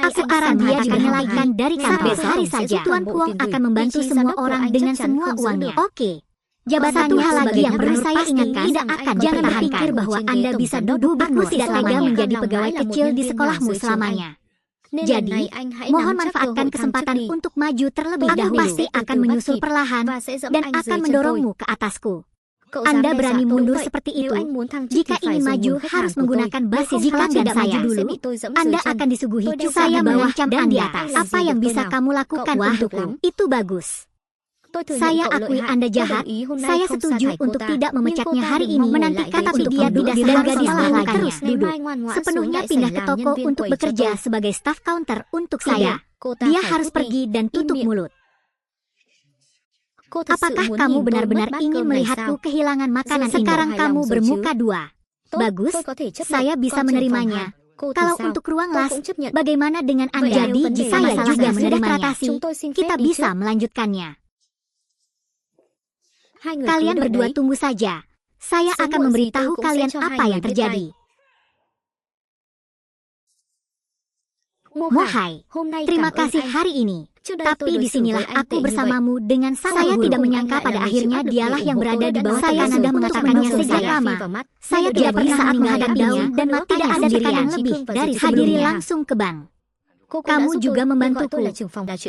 Aku akan dia juga menaikkan dari kantor hari saja. Tuan Puong akan membantu semua orang dengan semua uangnya. Oke. Satu hal lagi yang perlu saya ingatkan, tidak akan jangan berpikir bahwa Anda bisa duduk aku tidak tega menjadi pegawai kecil di sekolahmu selamanya. Jadi, mohon manfaatkan kesempatan untuk maju terlebih dahulu. Aku pasti akan menyusul perlahan dan akan mendorongmu ke atasku. Anda berani mundur seperti itu. Jika ingin maju harus menggunakan basis. Jika tidak maju dulu, Anda akan disuguhi saya mengancam dan di atas. Apa yang bisa kamu lakukan untukku? Itu bagus. Saya akui Anda jahat. Saya setuju untuk tidak memecatnya hari ini. Menantikan tapi dia tidak sedang gadis malah terus duduk. Sepenuhnya pindah ke toko untuk bekerja sebagai staff counter untuk saya. Dia harus pergi dan tutup mulut. Apakah kamu benar-benar ingin melihatku kehilangan makanan? Sekarang kamu bermuka dua. Bagus, saya bisa menerimanya. Kalau untuk ruang las, bagaimana dengan Anda? Jadi jika saya juga sudah teratasi, kita bisa melanjutkannya. Kalian berdua tunggu saja. Saya akan memberitahu kalian apa yang terjadi. Mohai, terima kasih hari ini. Tapi disinilah aku bersamamu dengan saya tidak menyangka pada akhirnya dialah yang berada di bawah saya sudah mengatakannya sejak lama. Saya tidak pernah menghadapinya dan tidak ada tekanan lebih dari hadiri langsung ke bank. Kamu juga membantuku.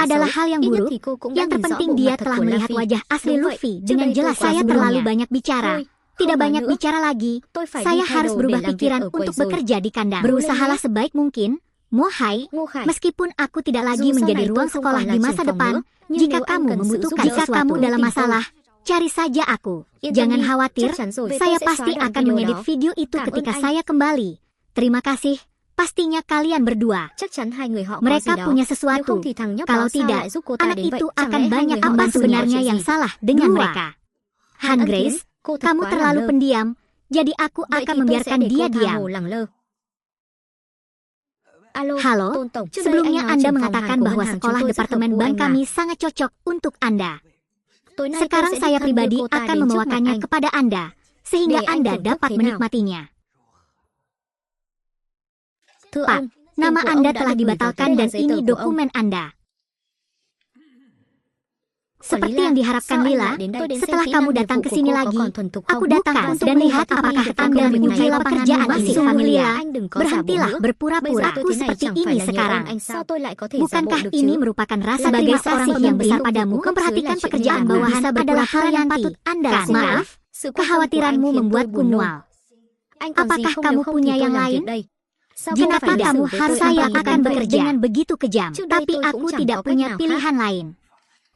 Adalah hal yang buruk. Yang terpenting dia telah melihat wajah asli Luffy dengan jelas. Saya terlalu banyak bicara. Tidak banyak bicara lagi. Saya harus berubah pikiran untuk bekerja di kandang. Berusahalah sebaik mungkin. Mohai, meskipun aku tidak lagi menjadi ruang sekolah di masa depan, jika kamu membutuhkan jika kamu dalam masalah, cari saja aku. Jangan khawatir, saya pasti akan mengedit video itu ketika saya kembali. Terima kasih. Pastinya kalian berdua. Mereka punya sesuatu. Kalau tidak, anak itu akan banyak apa sebenarnya yang salah dengan mereka. Han Grace, kamu terlalu pendiam, jadi aku akan membiarkan dia diam. Halo, sebelumnya Anda mengatakan bahwa sekolah departemen bank kami sangat cocok untuk Anda. Sekarang saya pribadi akan membawakannya kepada Anda, sehingga Anda dapat menikmatinya. Pak, nama Anda telah dibatalkan dan ini dokumen Anda. Seperti yang diharapkan Lila, setelah kamu datang ke sini lagi, aku datang dan lihat apakah Anda menyukai pekerjaan ini. Sungguh Lila, berhentilah berpura-pura aku seperti ini sekarang. Bukankah ini merupakan rasa sebagai seorang yang besar padamu? Memperhatikan pekerjaan bawahan adalah hal yang patut Anda lakukan. Maaf, kekhawatiranmu membuatku mual. Apakah kamu punya yang lain? Jika kamu harus saya akan bekerja dengan begitu kejam, tapi aku tidak punya pilihan lain.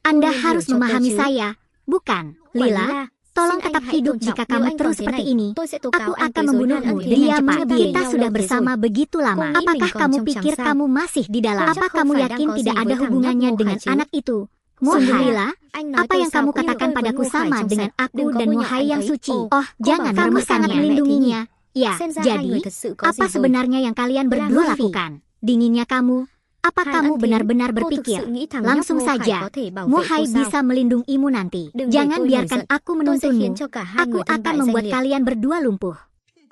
Anda harus memahami saya, bukan, Lila? Tolong tetap hidup jika kamu terus seperti ini. Aku akan membunuhmu dengan cepat. Kita sudah bersama begitu lama. Apakah kamu pikir kamu masih di dalam? Apa kamu yakin tidak ada hubungannya dengan anak itu? Mohai Lila, apa yang kamu katakan padaku sama dengan aku dan Mohai yang suci. Oh, jangan, kamu sangat melindunginya. Ya, jadi, apa sebenarnya yang kalian berdua lakukan? Dinginnya kamu. Apa kamu benar-benar berpikir, langsung saja, Mohai bisa melindungimu nanti. Jangan biarkan aku menuntunmu. Aku akan membuat kalian berdua lumpuh.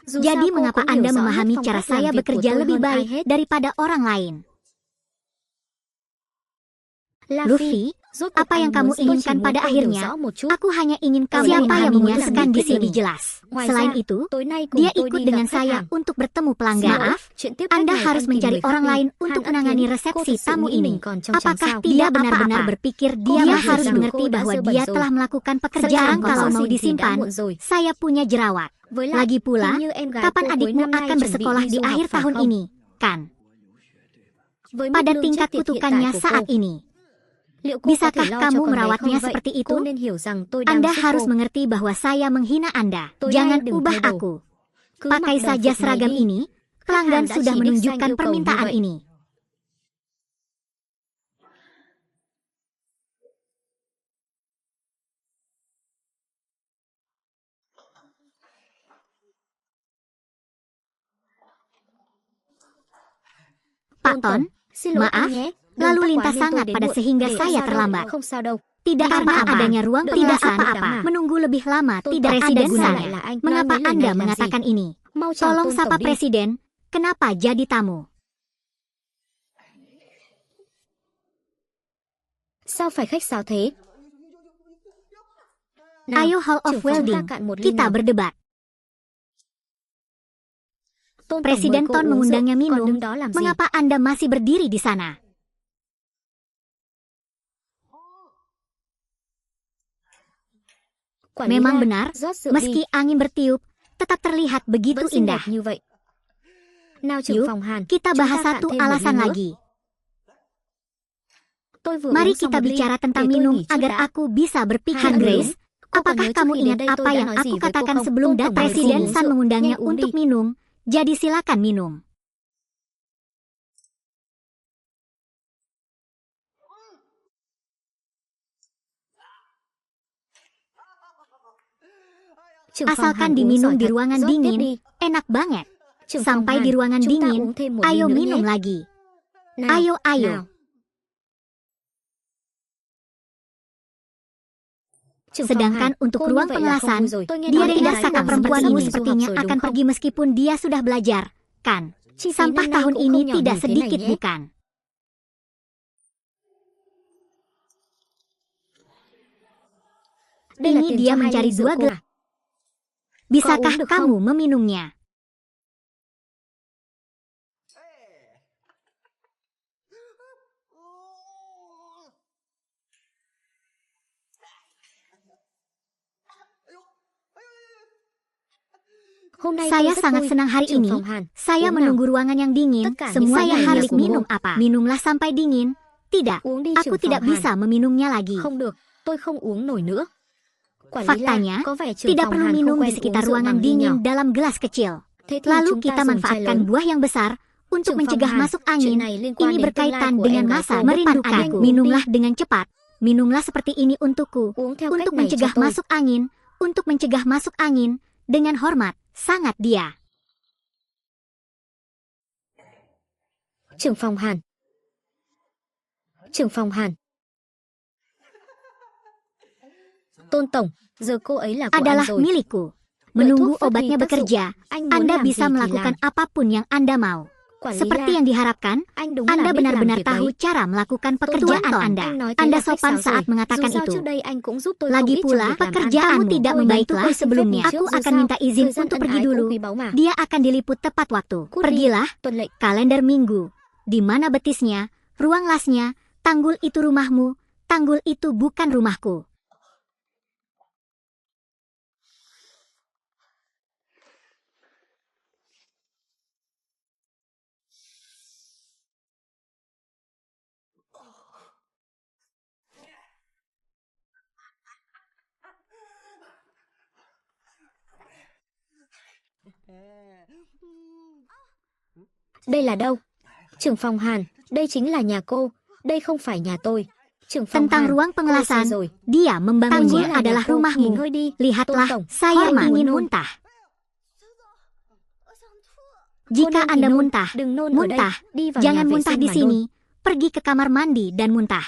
Jadi mengapa Anda memahami cara saya bekerja lebih baik daripada orang lain? Luffy, apa yang kamu inginkan pada akhirnya? Aku hanya ingin kamu siapa yang memutuskan di sini jelas. Selain itu, dia ikut dengan saya untuk bertemu pelanggan. Maaf, Anda harus mencari orang lain untuk menangani resepsi tamu ini. Apakah dia benar-benar berpikir dia harus mengerti bahwa dia telah melakukan pekerjaan kalau mau disimpan? Saya punya jerawat. Lagi pula, kapan adikmu akan bersekolah di akhir tahun ini, kan? Pada tingkat kutukannya saat ini. Bisakah kamu merawatnya seperti itu? Anda harus mengerti bahwa saya menghina Anda. Jangan ubah aku. Pakai saja seragam ini. Pelanggan sudah menunjukkan permintaan ini. Pak Ton, maaf. Lalu lintas sangat pada sehingga saya terlambat. Tidak karena adanya ruang tidak apa-apa. Menunggu lebih lama tidak ada gunanya. Mengapa Anda mengatakan ini? Tolong sapa Presiden. Kenapa jadi tamu? Ayo Hall of Welding, kita berdebat. Presiden Ton mengundangnya minum. Mengapa Anda masih berdiri di sana? Memang benar, meski angin bertiup, tetap terlihat begitu indah. Yuk, kita bahas satu alasan lagi. Mari kita bicara tentang minum agar aku bisa berpikir. Grace, apakah kamu ingat apa yang aku katakan sebelum datang? Presiden San mengundangnya untuk minum, jadi silakan minum. Asalkan diminum di ruangan dingin, enak banget. Sampai di ruangan dingin, ayo minum lagi. Ayo, ayo. Sedangkan untuk ruang pengelasan, dia tidak sangka perempuanmu sepertinya akan pergi meskipun dia sudah belajar, kan? Sampah tahun ini tidak sedikit, bukan? Ini dia mencari 2 gelas. Bisakah kamu meminumnya? Saya sangat senang hari ini. Saya menunggu ruangan yang dingin. Semua yang harus minum apa? Minumlah sampai dingin. Tidak, aku tidak bisa meminumnya lagi. Faktanya, tidak perlu minum di sekitar ruangan dingin dalam gelas kecil. Lalu kita manfaatkan buah yang besar untuk mencegah masuk angin. Ini berkaitan dengan masa merindukan aku. Minumlah dengan cepat. Minumlah seperti ini untukku. Untuk mencegah masuk angin. Untuk mencegah masuk angin. Dengan hormat, sangat dia. Trưởng phòng Hàn. Trưởng phòng Hàn. Tôn Tổng, giờ cô ấy là của adalah anh rồi. milikku. Menunggu obatnya bekerja, Anda bisa melakukan apapun yang Anda mau. Seperti yang diharapkan, Anda benar-benar tahu cara melakukan pekerjaan Anda. Anda sopan saat mengatakan itu. Lagi pula, pekerjaanmu tidak membaiklah sebelumnya. Aku akan minta izin untuk pergi dulu. Dia akan diliput tepat waktu. Pergilah, kalender minggu. Di mana betisnya, ruang lasnya, tanggul itu rumahmu, tanggul itu bukan rumahku. Đây là đâu? Trưởng phòng Hàn, đây chính là nhà cô. Đây không phải nhà tôi. Trưởng phòng Tentang Hàn, ruang cô pengelasan, sai rồi. dia membangunnya Tanggul adalah nhà cô. rumahmu. Nghỉ ngơi đi. Lihatlah, Tôn tổng, saya hormat. ingin Nôn. muntah. Jika Cô nên thì Anda nôn, muntah, đừng nôn ở đây. muntah. Đi vào Jangan nhà vệ muntah sinh di mà sini. nôn. Pergi ke kamar mandi dan muntah.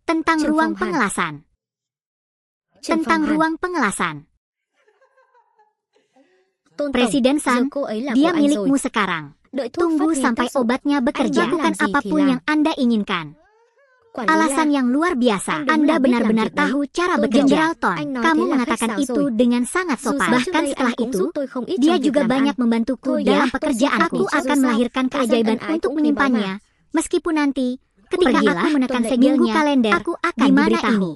Tentang Trưởng ruang phòng Hàn. pengelasan. Trưởng Tentang phòng Hàn. ruang pengelasan. Tôn tổng, Presiden giờ San, cô ấy là dia của anh rồi. milikmu sekarang. Đợi thuốc Tunggu phát huy sampai tác dụng. obatnya bekerja. Anh muốn Lakukan làm gì thì apapun làm. yang Anda inginkan. Quản lý Alasan là yang luar biasa. Anh đúng Anda là biết benar-benar làm việc đấy. tahu cara Tôn bekerja. trọng. Jenderal Ton, Anh nói kamu thế là mengatakan khách sáo itu rồi. dengan sangat Dù sopan. sao trước Bahkan đây setelah anh cũng itu, giúp tôi không ít dia trong việc juga làm banyak ăn. membantuku Thôi dalam ya, tôi pekerjaan. xin Aku phép. akan Dù melahirkan sao, tôi keajaiban dân ân ái untuk cũng quý báu menyimpannya. Meskipun nanti, ketika Pergilah, aku menekan tuần lệ minggu minggu kalender, aku akan diberitahu.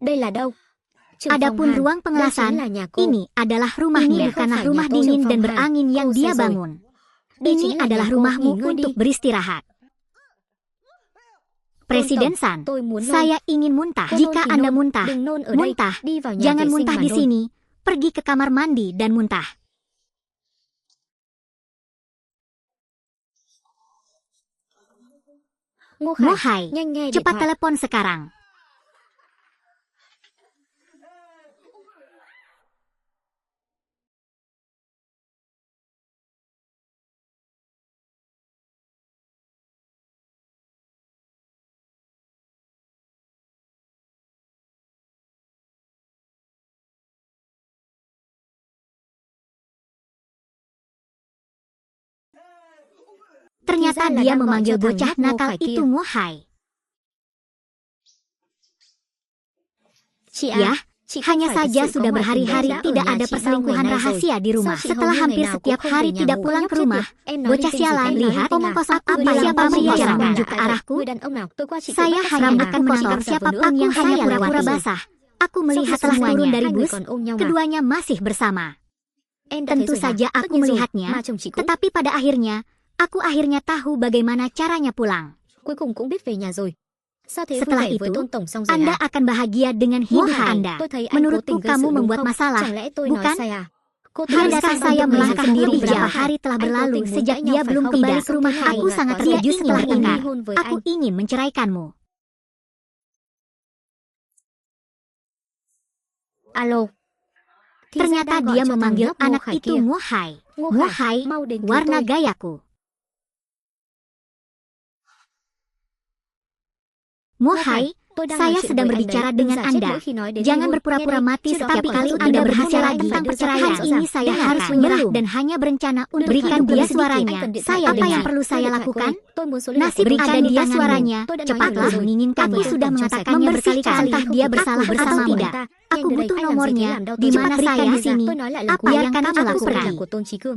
Đây là đâu? Trưởng phòng Adapun Hàn, ruang đây chính pengelasan, là nhà cô. ini adalah rumahnya, Ini bukanlah không phải rumah nhà tôi. dingin Trưởng dan phòng berangin Hàn, yang cô dia sai rồi. bangun. Đây Ini chính là adalah nhà cô, rumahmu nghỉ ngơi đi. untuk beristirahat. Presiden San, tôi muốn nôn. saya ingin muntah. Cô nôn Jika thì Anda nôn, muntah, đừng nôn ở đây. muntah. Đi vào nhà Jangan vệ sinh muntah mà di nôn. sini. Pergi ke kamar mandi dan muntah. Ngô Khải, Mohai, nhanh nghe điện cepat thoại. telepon sekarang. Ternyata Thì ra là dia đang gọi memanggil cho thằng bocah nhóc Ngô nakal Khải kia. itu Mohai. Chị Ya, à, chị không hanya phải thực saja sự có sudah ngoại tình berhari-hari đã ở tidak nhà ada chị bao perselingkuhan ngày nay rồi. rahasia di rumah. Sao chị Setelah hầu như hampir ngày nào setiap cũng không hari về nhà tidak ngủ? pulang Nhóc ke chết rumah. tiệt. Em nói Bocah linh tinh gì thế? sialan, Em nói lihat linh tinh omong à? kosong Aku apa bilang siapa kamu pria jangan yang marah. menunjuk ke Tại vậy, arahku. người đàn ông nào? Tôi qua chị Saya tự bắt hanya taxi bukan mà. menonton Chị siapapun yang saya saya pura-pura lewati. basah. Aku Sau melihat khi setelah turun semuanya, dari hai người bus, còn ôm nhau mà. keduanya masih bersama. Em đã thấy Tentu rồi mà. saja Tất aku nhiên rồi, melihatnya, mà chồng chị cũng tetapi pada akhirnya, aku akhirnya tahu bagaimana caranya pulang. cuối cùng cũng biết về nhà rồi. Sao thế, vui Setelah vẻ với itu, Tôn tổng xong rồi Anda à? akan bahagia dengan hidup Mohai, Anda. tôi thấy anh cố Menurutku tình gây kamu sự đúng membuat không? masalah, Chẳng lẽ tôi nói bukan? sai à? Cô Dia tình datang sang saya tôi melarikan melihat diri kamu beberapa berapa hari telah Anh cố berlalu tình muốn sejak cãi nhau dia phải belum không? kembali Bà ke rumah. không thế Aku nào sangat quá terkejut dễ. setelah Tôi muốn ini. ly hôn với Aku anh. ingin menceraikanmu. Alo. Thì ra Ternyata đang gọi dia cho thằng memanggil nhóc Ngô anak Khải itu kia. Mohai. Ngô Khải, Mohai, mau đến cứu warna tôi. gayaku. Mohai, Saya sedang berbicara dengan Anda. Jangan berpura-pura mati setiap kali Anda berhasil lagi tentang perceraian ini. Saya harus menyerah dan hanya berencana untuk berikan dia suaranya. Apa yang perlu saya lakukan? Nasib berikan dia suaranya. Cepatlah menginginkan. Aku sudah mengatakannya berkali-kali entah dia bersalah atau tidak. Aku butuh nomornya. Di mana saya di sini? Apa yang kamu lakukan?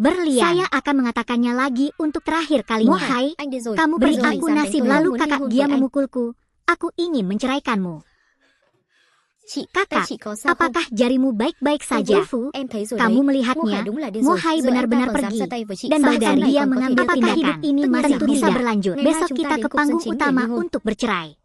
Berlian. Saya akan mengatakannya lagi untuk terakhir kalinya. Mohai, kamu beri aku nasib lalu kakak dia memukulku. Aku ingin menceraikanmu. Kakak, apakah jarimu baik-baik saja? Kamu melihatnya, Mohai benar-benar pergi. Dan bahkan dia mengambil tindakan. Hidup ini masih bisa berlanjut. Besok kita ke panggung utama untuk bercerai.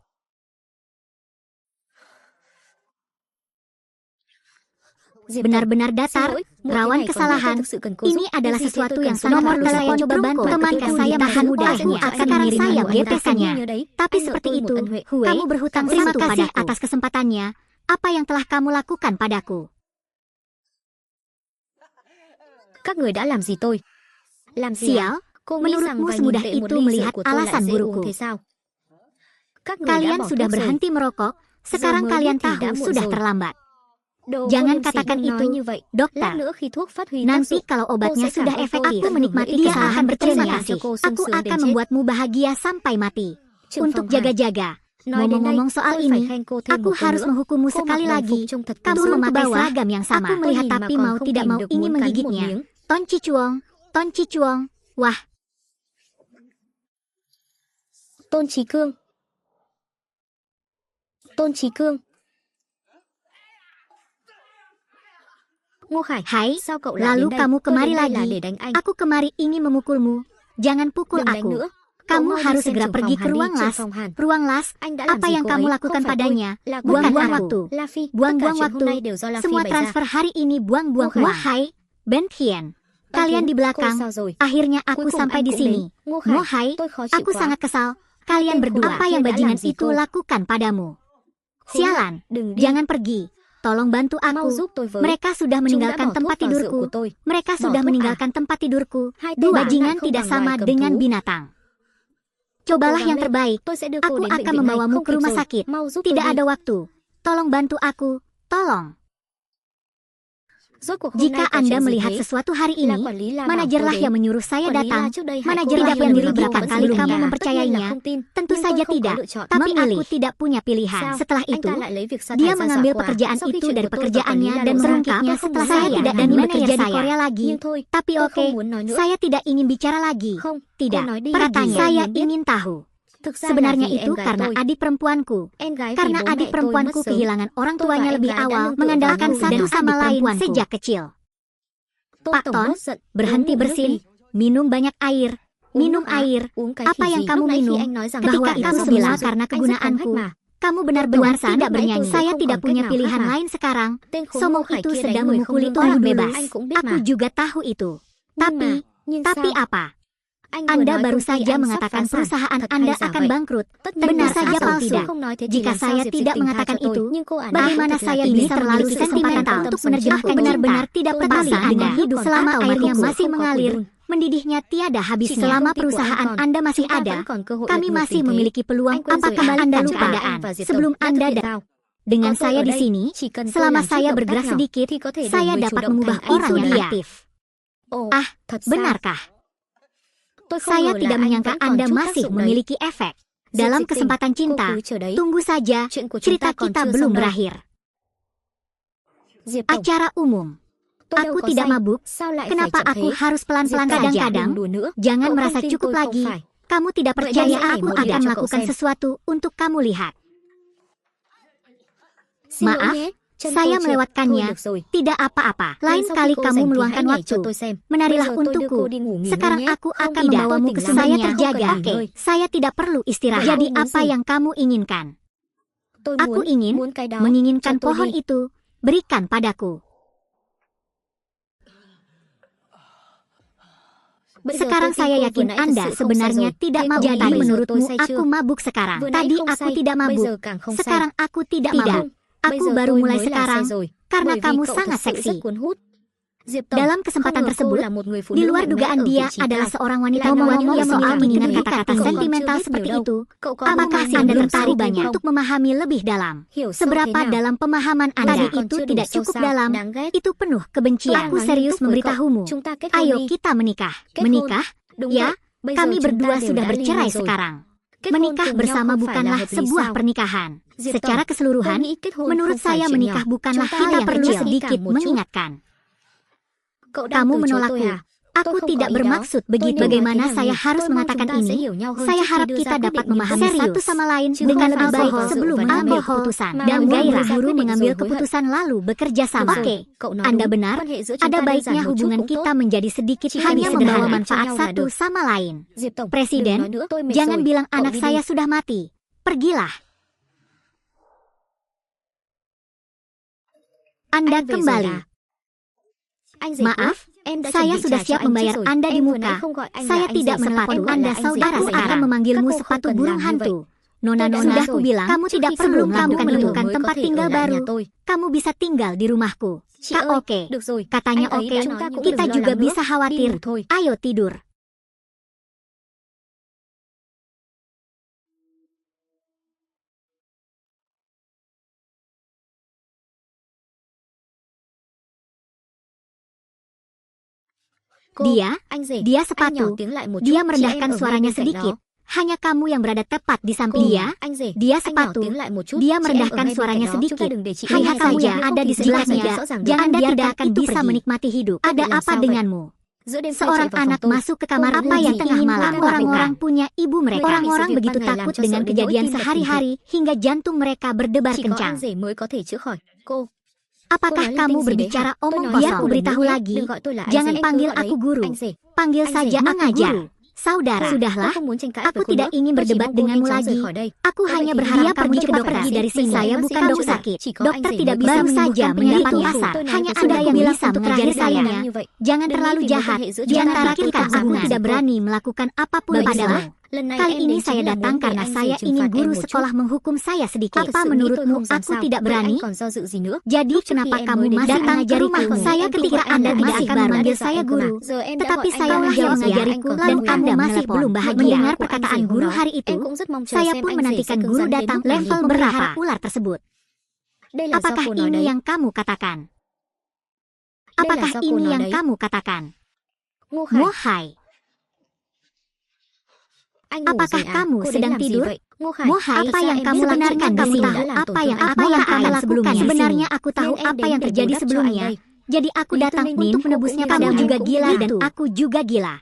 Benar-benar datar, rawan kesalahan. Ini adalah sesuatu yang nomor telepon coba bantu teman saya tahan mudahnya akan saya gepesannya. Tapi seperti itu, kamu berhutang terima kasih atas kesempatannya. Apa yang telah kamu lakukan padaku? Các người đã làm gì tôi? Sial, menurutmu semudah itu melihat alasan burukku? Kalian sudah berhenti merokok, sekarang kalian tahu sudah terlambat. Jangan katakan itu, dokter. Nanti kalau obatnya sudah efektif, aku menikmati dia akan berterima kasih. Aku akan membuatmu bahagia sampai mati. Untuk jaga-jaga. Ngomong-ngomong soal ini, aku harus menghukummu sekali lagi. Kamu memakai seragam yang sama. Aku melihat tapi mau tidak mau ingin menggigitnya. Ton Cicuong, Ton Cicuong. Wah. Tôn Chí Cương. Tôn Chí Cương. Ngô Khải, lalu kamu kemari lagi. Aku kemari ingin memukulmu. Jangan pukul aku. Kamu harus segera pergi ke ruang las. Ruang las, apa yang kamu lakukan padanya? Buang-buang waktu. Buang-buang waktu. Semua transfer hari ini buang-buang uang. Mohai, Ben Hien. Kalian di belakang. Akhirnya aku sampai di sini. Mohai, aku sangat kesal. Kalian berdua, apa yang bajingan itu lakukan padamu? Sialan, jangan pergi. Tolong bantu aku. Mereka sudah meninggalkan tempat tidurku. Mereka sudah meninggalkan tempat tidurku. Bajingan tidak sama dengan binatang. Cobalah yang terbaik. Aku akan membawamu ke rumah sakit. Tidak ada waktu. Tolong bantu aku. Tolong. Jika Anda melihat sesuatu hari ini, manajerlah yang menyuruh saya datang. Manajer tidak berdiri berapa kali kamu mempercayainya. Tentu saja tidak. Tapi aku tidak punya pilihan. Setelah itu, dia mengambil pekerjaan itu dari pekerjaannya dan merungkapnya setelah saya tidak ingin bekerja di Korea lagi. Tapi oke, saya tidak ingin bicara lagi. Tidak, pertanyaan saya ingin tahu. Sebenarnya itu karena adik perempuanku. Karena adik perempuanku kehilangan orang tuanya lebih awal, mengandalkan satu sama lain sejak kecil. Pak Ton, berhenti bersin, minum banyak air. Minum air. Apa yang kamu minum? Bahwa itu semua karena kegunaanku. Kamu benar-benar tidak bernyanyi. Saya tidak punya pilihan lain sekarang. Somong itu sedang memukuli orang bebas. Aku juga tahu itu. Tapi apa? Anda baru saja mengatakan perusahaan Anda akan bangkrut. Benar saja palsu. Jika saya tidak mengatakan itu, bagaimana saya bisa terlalu sentimental untuk menerjemahkan benar-benar tidak peduli dengan hidup selama airnya masih mengalir, mendidihnya tiada habisnya. Selama perusahaan Anda masih ada, kami masih memiliki peluang. Apakah Anda lupa sebelum Anda datang? Dengan saya di sini, selama saya bergerak sedikit, saya dapat mengubah orang yang aktif. Ah, benarkah? Saya tidak menyangka Anda masih memiliki efek. Dalam kesempatan cinta, tunggu saja, cerita kita belum berakhir. Acara umum. Aku tidak mabuk, kenapa aku harus pelan-pelan kadang-kadang? Jangan merasa cukup lagi. Kamu tidak percaya aku akan melakukan sesuatu untuk kamu lihat. Maaf, saya melewatkannya. Tidak apa-apa. Lain kali kamu meluangkan waktu. Menarilah untukku. Sekarang aku akan membawamu ke sungai. Saya terjaga. Oke, saya tidak perlu istirahat. Jadi apa yang kamu inginkan? Aku menginginkan pohon itu. Berikan padaku. Sekarang saya yakin Anda sebenarnya tidak mabuk. Jadi menurutmu aku mabuk sekarang. Tadi aku tidak mabuk. Sekarang aku tidak mabuk. Aku baru mulai sekarang, karena kamu sangat seksi. Dalam kesempatan tersebut, di luar dugaan dia adalah seorang wanita ngomong soal mengingat kata-kata sentimental seperti itu. Apakah Anda tertarik banyak untuk memahami lebih dalam? Seberapa dalam pemahaman Anda? Tadi itu tidak cukup dalam, itu penuh kebencian. Aku serius memberitahumu. Ayo kita menikah. Menikah? Ya, kami berdua sudah bercerai sekarang. Menikah bersama bukanlah sebuah pernikahan. Secara keseluruhan, menurut saya menikah bukanlah hal yang perlu sedikit mengingatkan. Kamu menolakku. Aku tidak bermaksud begitu. Bagaimana saya harus mengatakan ini? Saya harap kita dapat memahami satu sama lain dengan lebih baik sebelum mengambil keputusan. Dan gairah buru mengambil keputusan lalu bekerja sama. Oke, Anda benar. Ada baiknya hubungan kita menjadi sedikit hanya membawa manfaat satu sama lain. Presiden, jangan bilang anak saya sudah mati. Pergilah. Anda kembali. Maaf, saya sudah siap membayar Anda di muka. Saya tidak menelpon Anda saudara. Aku akan memanggilmu sepatu burung hantu. Nona, sudah kubilang, kamu tidak perlu menentukan tempat tinggal baru. Kamu bisa tinggal di rumahku. Oke. Katanya oke. Kita juga bisa khawatir. Ayo tidur. Dia sepatu. Dia merendahkan suaranya sedikit. Hanya kamu yang berada tepat di samping dia sepatu. Dia merendahkan suaranya sedikit. Hanya kamu yang ada di sebelahnya. Anda tidak akan bisa menikmati hidup. Ada apa denganmu? Seorang anak masuk ke kamar apa yang tengah malam. Orang-orang punya ibu mereka. Orang-orang begitu takut dengan kejadian sehari-hari hingga jantung mereka berdebar kencang. Apakah kamu berbicara omong kosong? Biar ku beritahu lagi. Jangan panggil aku guru. Panggil saja mengajar. Saudara, sudahlah. Aku tidak ingin berdebat denganmu lagi. Aku hanya berharap pergi ke dokter dari sini. Saya bukan dokter sakit. Dokter tidak bisa saja menyerahkan pasar. Hanya Anda yang bisa mengajar saya. Jangan terlalu jahat. Di antara kita aku tidak berani melakukan apapun padamu. Kali ini saya datang karena saya ingin guru sekolah menghukum saya sedikit. Apa menurutmu aku tidak berani? Jadi kenapa kamu masih mengajar rumahku? Saya ketika Anda tidak akan memanggil saya guru. Tetapi saya menjauh mengajariku lalu Anda masih belum bahagia. Mendengar perkataan guru hari itu, saya pun menantikan guru datang level berapa ular tersebut. Apakah ini yang kamu katakan? Apakah ini yang kamu katakan? Mohai. Apakah kamu sedang tidur? Mohai, apa yang kamu benarkan di sini? Apa yang kamu lakukan sebelumnya? Aku tahu apa yang terjadi sebelumnya. Jadi aku datang untuk menebusnya. Kamu juga gila dan aku juga gila.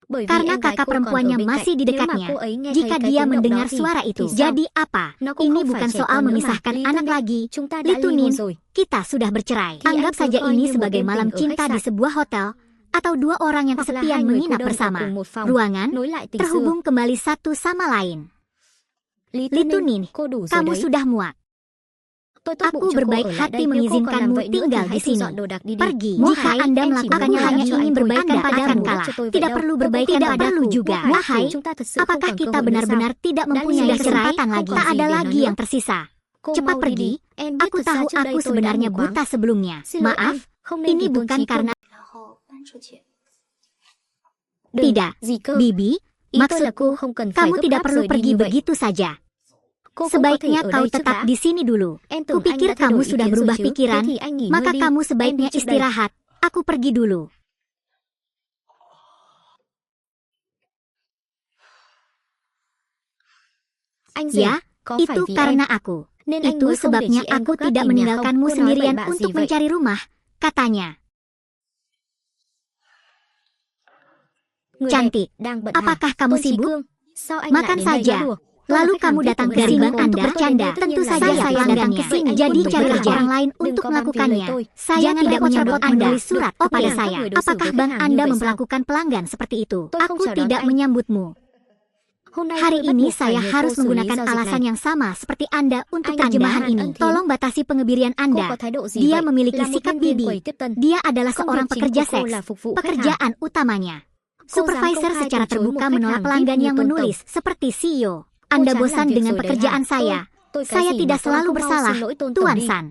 Karena kakak perempuannya masih di dekatnya. Jika dia mendengar suara itu, jadi apa? Ini bukan soal memisahkan anak lagi. Litunin, kita sudah bercerai. Anggap saja ini sebagai malam cinta di sebuah hotel. Atau dua orang yang kesepian menginap bersama. Ruangan terhubung kembali satu sama lain. Litunin, kamu sudah muak. Aku berbaik hati mengizinkanmu tinggal di sini. Pergi. Jika Anda melakukannya hanya ingin berbaikan padamu, tidak perlu berbaikan padaku juga. Wahai, apakah kita benar-benar tidak mempunyai kesempatan lagi? Tak ada lagi yang tersisa. Cepat pergi. Aku tahu aku sebenarnya buta sebelumnya. Maaf, ini bukan karena... Tidak, Bibi, maksudku, kamu tidak perlu pergi begitu saja. Sebaiknya kau tetap di sini dulu. Kupikir kamu sudah berubah pikiran, maka kamu sebaiknya istirahat. Aku pergi dulu. Ya, itu karena aku. Itu sebabnya aku tidak meninggalkanmu sendirian untuk mencari rumah, katanya. Cantik, apakah kamu sibuk? Makan saja. Lalu kamu datang ke sini untuk bercanda. Tentu saja saya datang ke sini. Jadi cari kerja orang lain untuk melakukannya. Saya tidak menyebut Anda menulis surat kepada saya. Apakah bank Anda memperlakukan pelanggan seperti itu? Aku tidak menyambutmu. Hari ini saya harus menggunakan alasan yang sama seperti Anda untuk terjemahan ini. Tolong batasi pengebirian Anda. Dia memiliki sikap bibi. Dia adalah seorang pekerja seks. Pekerjaan utamanya. Supervisor secara terbuka menolak pelanggan yang menulis seperti CEO. Anda bosan dengan pekerjaan saya. Saya tidak selalu bersalah, Tuan San.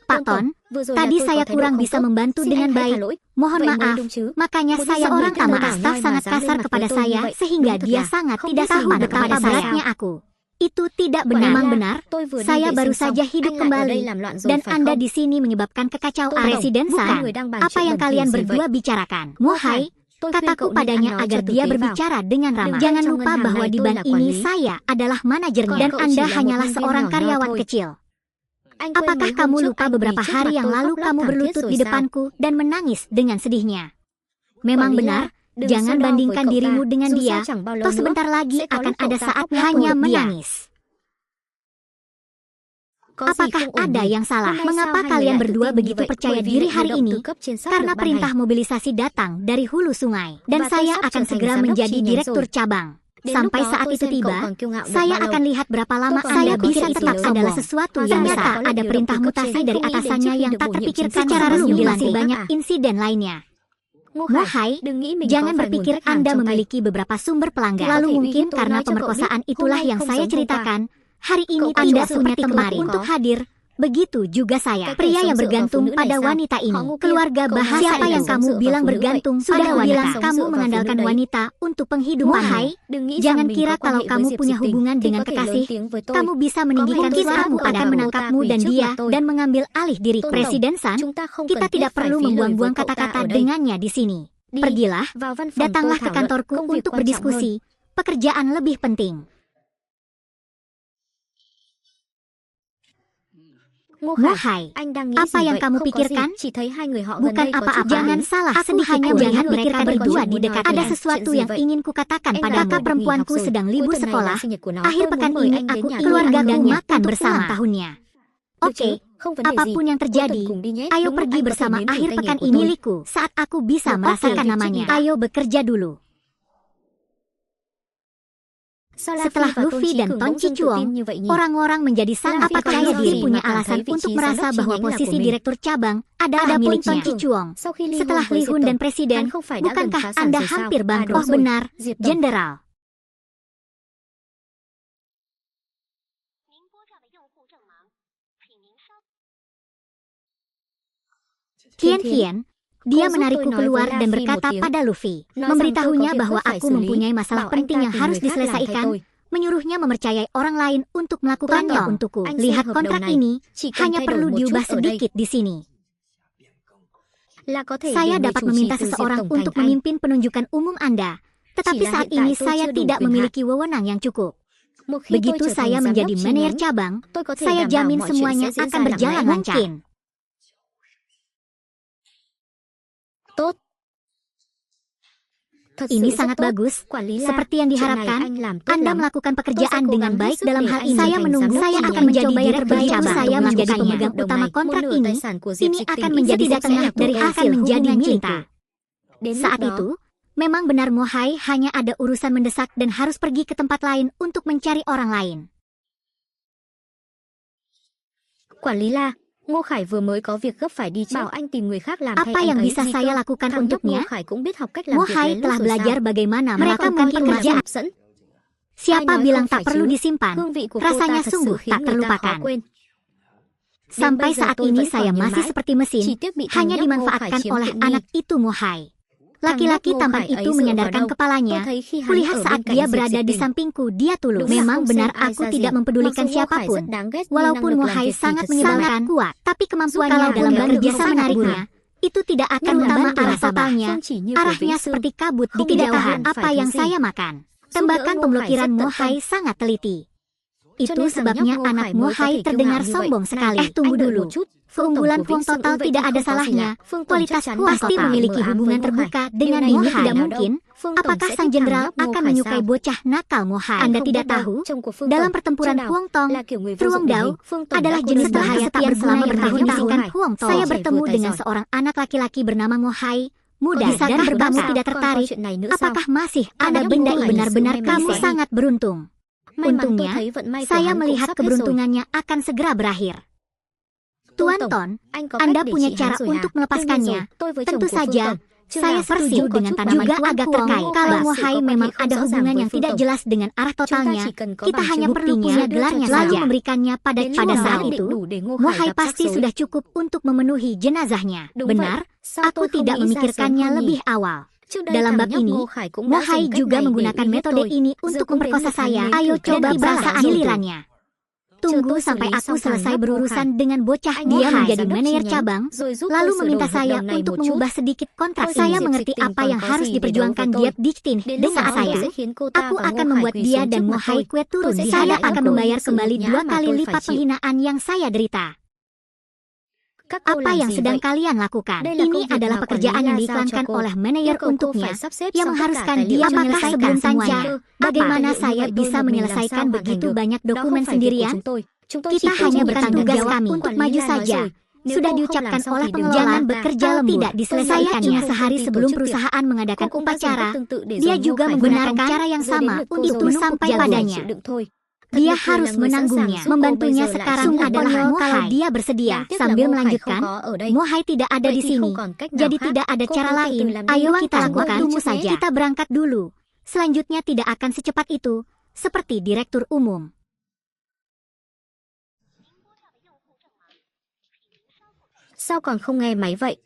Pak Ton, tadi saya kurang bisa membantu dengan baik. Mohon maaf, makanya saya orang tamu staf sangat kasar kepada saya sehingga dia sangat tidak tahu betapa beratnya aku. Itu tidak benar. Memang benar, saya baru saja hidup kembali dan Anda di sini menyebabkan kekacauan. Presiden San, apa yang kalian berdua bicarakan? Mohai, kataku padanya agar dia berbicara dengan ramah. Jangan lupa bahwa di bank ini saya adalah manajernya dan Anda hanyalah seorang karyawan kecil. Apakah kamu lupa beberapa hari yang lalu kamu berlutut di depanku dan menangis dengan sedihnya? Memang benar, jangan bandingkan dirimu dengan dia, toh sebentar lagi akan ada saat hanya menangis. Apakah ada yang salah? Mengapa kalian berdua begitu percaya diri hari ini? Karena perintah mobilisasi datang dari hulu sungai, dan saya akan segera menjadi direktur cabang. Sampai saat itu tiba, saya akan lihat berapa lama saya bisa tetap adalah sesuatu yang nyata. Ada perintah mutasi dari atasannya yang tak terpikirkan secara resmi dilansir banyak insiden lainnya. Mohai, jangan berpikir Anda memiliki beberapa sumber pelanggan. Lalu mungkin karena pemerkosaan itulah yang saya ceritakan, hari ini tidak seperti kemarin untuk hadir. Begitu juga saya, pria yang bergantung pada wanita ini. Keluarga bahasa siapa yang kamu bilang bergantung? Sudah bilang kamu mengandalkan wanita untuk penghidupan. Mohai, jangan kira kalau kamu punya hubungan dengan kekasih, kamu bisa meninggikan suaramu akan menangkapmu dan dia dan mengambil alih diri. Presiden San, kita tidak perlu membuang-buang kata-kata dengannya di sini. Pergilah, datanglah ke kantorku untuk berdiskusi. Pekerjaan lebih penting. Mohai, apa yang kamu pikirkan? Bukan apa-apa. Jangan salah sedikit. Hanya melihat mereka berdua di dekat. Ada sesuatu yang ingin kukatakan padamu. Kakak perempuanku sedang libur sekolah. Akhir pekan ini aku keluarga dan makan bersama tahunnya. Oke, apapun yang terjadi, ayo pergi bersama akhir pekan ini milikku. Saat aku bisa merasakan namanya, ayo bekerja dulu. Setelah Luffy dan Ton Chichuong, orang-orang menjadi sangat percaya diri punya alasan untuk merasa bahwa posisi direktur cabang adalah milik Ton Chichuong. Setelah Li Hun dan Presiden, bukankah Anda hampir bangkrut? Oh benar, Jenderal. Tian, dia menarikku keluar dan berkata pada Luffy, memberitahunya bahwa aku mempunyai masalah penting yang harus diselesaikan, menyuruhnya mempercayai orang lain untuk melakukannya untukku. Lihat kontrak ini, hanya perlu diubah sedikit di sini. Saya dapat meminta seseorang untuk memimpin penunjukan umum Anda, tetapi saat ini saya tidak memiliki wewenang yang cukup. Begitu saya menjadi manajer cabang, saya jamin semuanya akan berjalan lancar. Ini sangat bagus. Seperti yang diharapkan, Anda melakukan pekerjaan dengan baik dalam hal ini. Saya menunggu. Saya akan menjadi direktur cabang. Saya menjadi pemegang utama kontrak ini. Ini akan menjadi setengah dari hasil hubungan cinta. Saat itu, memang benar Mohai hanya ada urusan mendesak dan harus pergi ke tempat lain untuk mencari orang lain. Apa yang bisa saya lakukan untuknya? Mohai telah belajar bagaimana melakukan pekerjaan. Siapa bilang tak perlu disimpan? Rasanya sungguh tak terlupakan. Sampai saat ini saya masih seperti mesin, hanya dimanfaatkan oleh anak itu Mohai. Laki-laki tampan itu menyandarkan kepalanya. Kulihat saat dia berada di sampingku, dia tulus. Memang benar aku tidak mempedulikan siapapun. Walaupun Mohai sangat menyebalkan, kuat, tapi kemampuannya dalam bekerja sama menariknya, itu tidak akan utama arah kapalnya. Arahnya seperti kabut di kejauhan. Apa yang saya makan? Tembakan pemblokiran Mohai sangat teliti. Itu sebabnya anak Mohai terdengar sombong sekali. Tunggu dulu. Keunggulan Fuang Total tidak ada salahnya. Kualitas Fuang pasti memiliki hubungan terbuka dengan Mohai. Tidak mungkin. Apakah sang jenderal akan menyukai bocah nakal Mohai? Anda tidak tahu, dalam pertempuran Huang Tong, Fuang Dao adalah jenis bahaya tak berguna bertahun-tahun. Saya bertemu dengan seorang anak laki-laki bernama Mohai, muda dan berkamu tidak tertarik. Apakah masih ada benda ini? Benar-benar kamu sangat beruntung. Untungnya, saya melihat keberuntungannya akan segera berakhir. Tuan Ton, Anda punya cara untuk melepaskannya. Tentu saja, Saya setuju dengan tanaman juga agak terkait. Kalau Mohai memang ada hubungan yang tidak jelas dengan arah totalnya, kita hanya perlu punya gelarnya saja. Lalu memberikannya pada saat itu, Mohai pasti sudah cukup untuk memenuhi jenazahnya. Benar, aku tidak memikirkannya lebih awal. Dalam bab ini, Mohai juga menggunakan metode ini untuk memperkosa saya. Ayo coba perasaan gilirannya. Tunggu sampai aku selesai berurusan dengan bocah. Dia menjadi manajer cabang, lalu meminta saya untuk mengubah sedikit kontrak. Saya mengerti apa yang harus diperjuangkan Diep Diktin. Dengan saya, aku akan membuat dia dan Mohai Kue turun. Saya akan membayar kembali 2 kali lipat penghinaan yang saya derita. Apa yang sedang kalian lakukan? Ini adalah pekerjaan yang diiklankan oleh manajer untuknya, yang mengharuskan dia menyelesaikan semuanya. Bagaimana saya bisa menyelesaikan begitu banyak dokumen sendirian? Kita hanya bertanggung jawab kami untuk maju saja. Sudah diucapkan oleh pengelola, jangan bekerja lembur. Tidak diselesaikannya sehari sebelum perusahaan mengadakan upacara. Dia juga menggunakan cara yang sama untuk sampai padanya. Dia harus menanggungnya. Membantunya sekarang adalah kalau dia bersedia. Sambil melanjutkan, Mohai tidak ada di sini, jadi tidak ada cara lain. Ayo kita lakukan, tunggu saja. Kita berangkat dulu. Selanjutnya tidak akan secepat itu, seperti direktur umum. Sao còn không nghe máy vậy?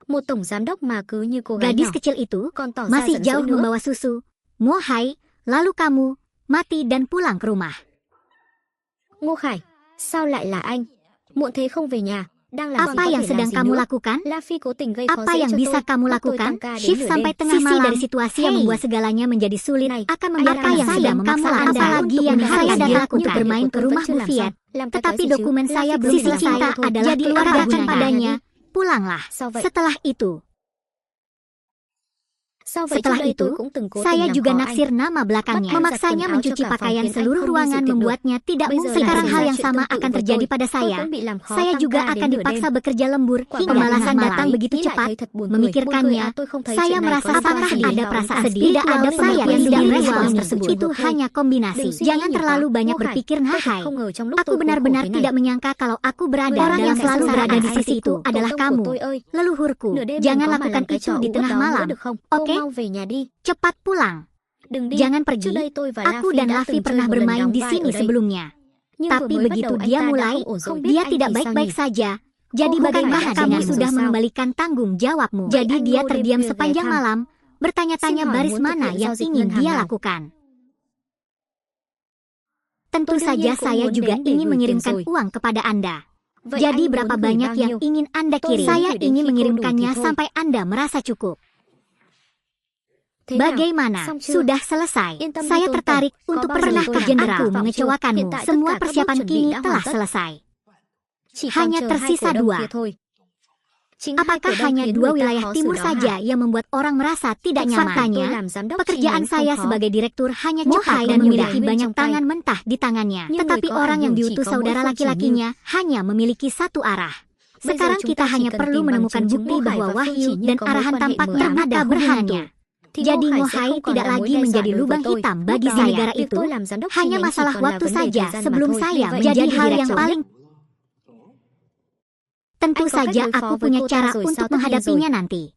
Một tổng giám đốc mà cứ như cô gái Gadis nhỏ. kecil itu masih jauh membawa susu. Mohai, lalu kamu mati dan pulang ke rumah. Ngô Khải, sao lại là anh? Muộn thế không về nhà. Đang làm Apa yang sedang kamu lakukan? La Phi cố tình gây khó Apa dễ yang cho bisa tôi. kamu Bắt tôi lakukan? tăng ca đến Shift nửa sampai đêm. tengah Sisi malam. dari Situasi yang membuat segalanya menjadi sulit akan membiarkan yang saya memaksa Anda apalagi yang saya lakukan untuk bermain ke rumah Bu Fiat. Tetapi dokumen saya belum selesai. Adalah jadi keluarkan padanya. Pulanglah. Setelah itu, setelah itu, saya juga naksir nama belakangnya. Memaksanya mencuci pakaian seluruh ruangan membuatnya tidak mungkin. Sekarang hal yang sama akan terjadi pada saya. Saya juga akan dipaksa bekerja lembur hingga pembalasan datang begitu cepat. Memikirkannya, saya merasa apakah ada perasaan sedih? Tidak ada saya yang tidak respons tersebut. Itu hanya kombinasi. Jangan terlalu banyak berpikir Nahai. Aku benar-benar tidak menyangka kalau aku berada orang yang selalu berada di sisi itu adalah kamu, leluhurku. Jangan lakukan itu di tengah malam. Oke? Cepat pulang. Jangan pergi. Aku dan Lavi pernah bermain di sini sebelumnya. Tapi begitu dia mulai, dia tidak baik-baik saja. Jadi bagaimana kamu sudah mengembalikan tanggung jawabmu? Jadi dia terdiam sepanjang malam, bertanya-tanya baris mana yang ingin dia lakukan. Tentu saja saya juga ingin mengirimkan uang kepada Anda. Jadi berapa banyak yang ingin Anda kirim? Saya ingin mengirimkannya sampai Anda merasa cukup. Bagaimana? Sudah selesai. Saya tertarik untuk pernah ke general. Aku mengecewakanmu. Semua persiapan kini telah selesai. Hanya tersisa 2. Apakah hanya 2 wilayah timur saja yang membuat orang merasa tidak nyaman? Faktanya, pekerjaan saya sebagai direktur hanya cepat dan memiliki banyak tangan mentah di tangannya. Tetapi orang yang diutus saudara laki-lakinya hanya memiliki satu arah. Sekarang kita hanya perlu menemukan bukti bahwa wahyu dan arahan tampaknya ada berhantu. Jadi Mohai tidak lagi menjadi lubang hitam bagi negara itu. Hanya masalah waktu saja sebelum saya menjadi hal yang paling. Tentu saja aku punya cara untuk menghadapinya nanti.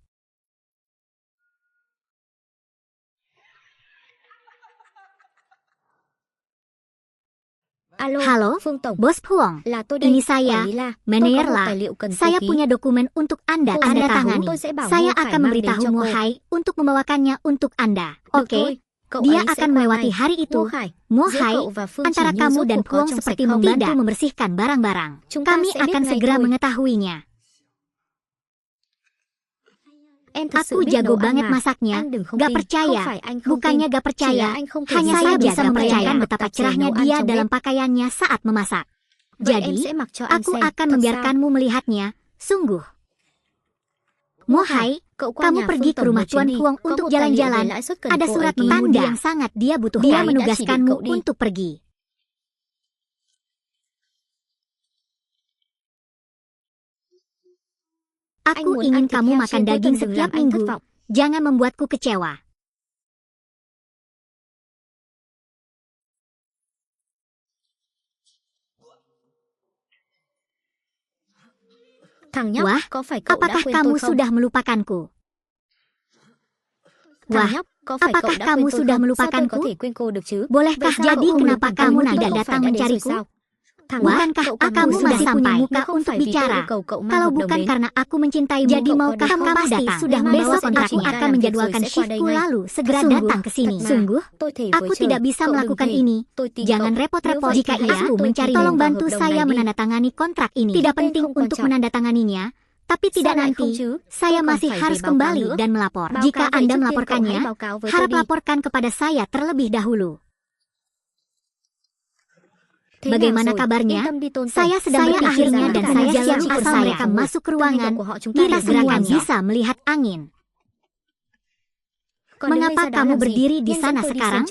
Halo, Bos Puong. Ini saya, manajer La. Saya punya dokumen untuk Anda tangani. Saya akan memberitahu Mohai untuk membawakannya untuk Anda. Oke? Dia akan melewati hari itu. Mohai, antara kamu dan Puong seperti membantu membersihkan barang-barang. Kami akan segera mengetahuinya. Aku jago banget masaknya. Gak percaya. Bukannya gak percaya. Hanya saya bisa mempercayakan betapa cerahnya dia dalam pakaiannya saat memasak. Jadi, aku akan membiarkanmu melihatnya. Sungguh. Mohai, kamu pergi ke rumah Tuan Puong untuk jalan-jalan. Ada surat tanda yang sangat dia butuhkan. Dia menugaskanmu untuk pergi. Aku ingin kamu makan daging setiap minggu. Jangan membuatku kecewa. Wah, apakah kamu sudah melupakanku? Wah, apakah kamu sudah melupakanku? Bolehkah jadi kenapa kamu tidak datang mencariku? Bukankah kamu sudah sampai muka untuk bicara? Kalau bukan karena aku mencintaimu, jadi maukah kamu pasti sudah besok aku akan menjadwalkan shiftku lalu segera datang ke sini. Sungguh, aku tidak bisa melakukan ini. Jangan repot-repot. Jika aku mencari, tolong bantu saya menandatangani kontrak ini. Tidak penting untuk menandatanganinya, tapi tidak nanti. Saya masih harus kembali dan melapor. Jika Anda melaporkannya, harap laporkan kepada saya terlebih dahulu. Bagaimana kabarnya? Saya sedang akhirnya dan saya siap asal mereka masuk ke ruangan. Kita semua bisa melihat angin. Mengapa kamu berdiri di sana sekarang?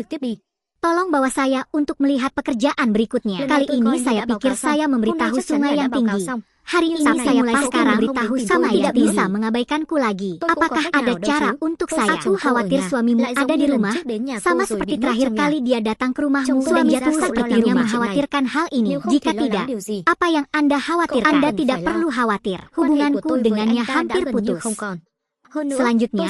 Tolong bawa saya untuk melihat pekerjaan berikutnya. Kali ini saya pikir saya memberitahu sungai yang tinggi. Hari ini saya mulai sekarang beritahu sama tidak bisa mengabaikanku lagi. Apakah ada cara untuk saya? Aku khawatir suamimu ada di rumah, sama seperti terakhir kali dia datang ke rumahmu. Suamiku sepertinya mengkhawatirkan hal ini. Jika tidak, apa yang Anda khawatirkan? Anda tidak perlu khawatir. Hubunganku dengannya hampir putus. Selanjutnya,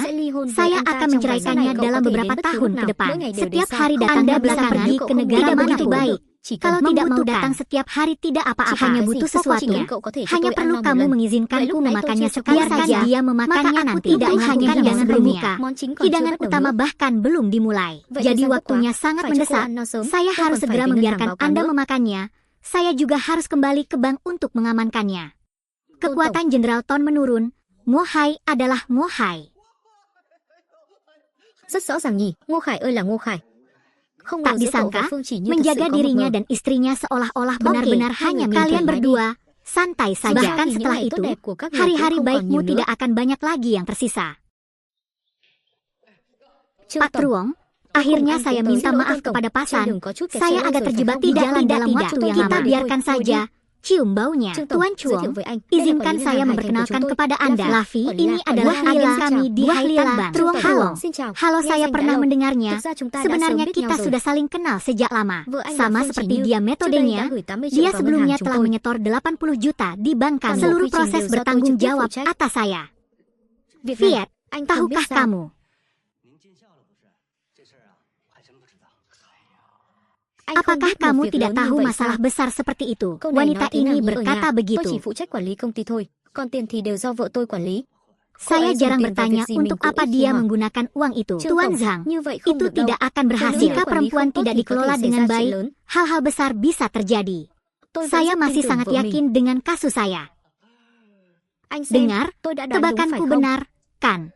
saya akan menceraikannya dalam beberapa tahun ke depan. Setiap hari datang Anda bisa pergi ke negara mana itu baik. Kalau tidak mau datang setiap hari tidak apa-apa, hanya butuh sesuatu. Hanya perlu kamu mengizinkanku memakannya sekali saja. Dia memakannya nanti. Tidak hanya hidangan bermuka. Hidangan utama bahkan belum dimulai. Jadi waktunya sangat mendesak. Saya harus segera membiarkan Anda memakannya. Saya juga harus kembali ke bank untuk mengamankannya. Kekuatan Jenderal Ton menurun. Ngô Hai adalah Ngô Hai. Tak disangka, menjaga dirinya dan istrinya seolah-olah benar-benar hanya kalian berdua, santai saja. Bahkan setelah itu, hari-hari baikmu tidak akan banyak lagi yang tersisa. Pak Truong, akhirnya saya minta maaf kepada Pasan. Saya agak terjebak di jalan dalam waktu yang lama. Kita biarkan saja. Cium baunya. Tuan Chuong, izinkan saya memperkenalkan kepada Anda. Lavi, ini adalah agen kami di Hailila. Truong, halo. Halo, saya pernah mendengarnya. Sebenarnya kita sudah saling kenal sejak lama. Sama seperti dia metodenya, dia sebelumnya telah menyetor 80 juta di bank kami. Seluruh proses bertanggung jawab atas saya. Viet, tahukah kamu? Apakah kamu tidak tahu masalah besar seperti itu? Wanita ini berkata begitu. Saya jarang bertanya untuk apa dia menggunakan uang itu. Tuan Zhang, itu tidak akan berhasil. Jika perempuan tidak dikelola dengan baik, hal-hal besar bisa terjadi. Saya masih sangat yakin dengan kasus saya. Dengar, tebakanku benar, kan?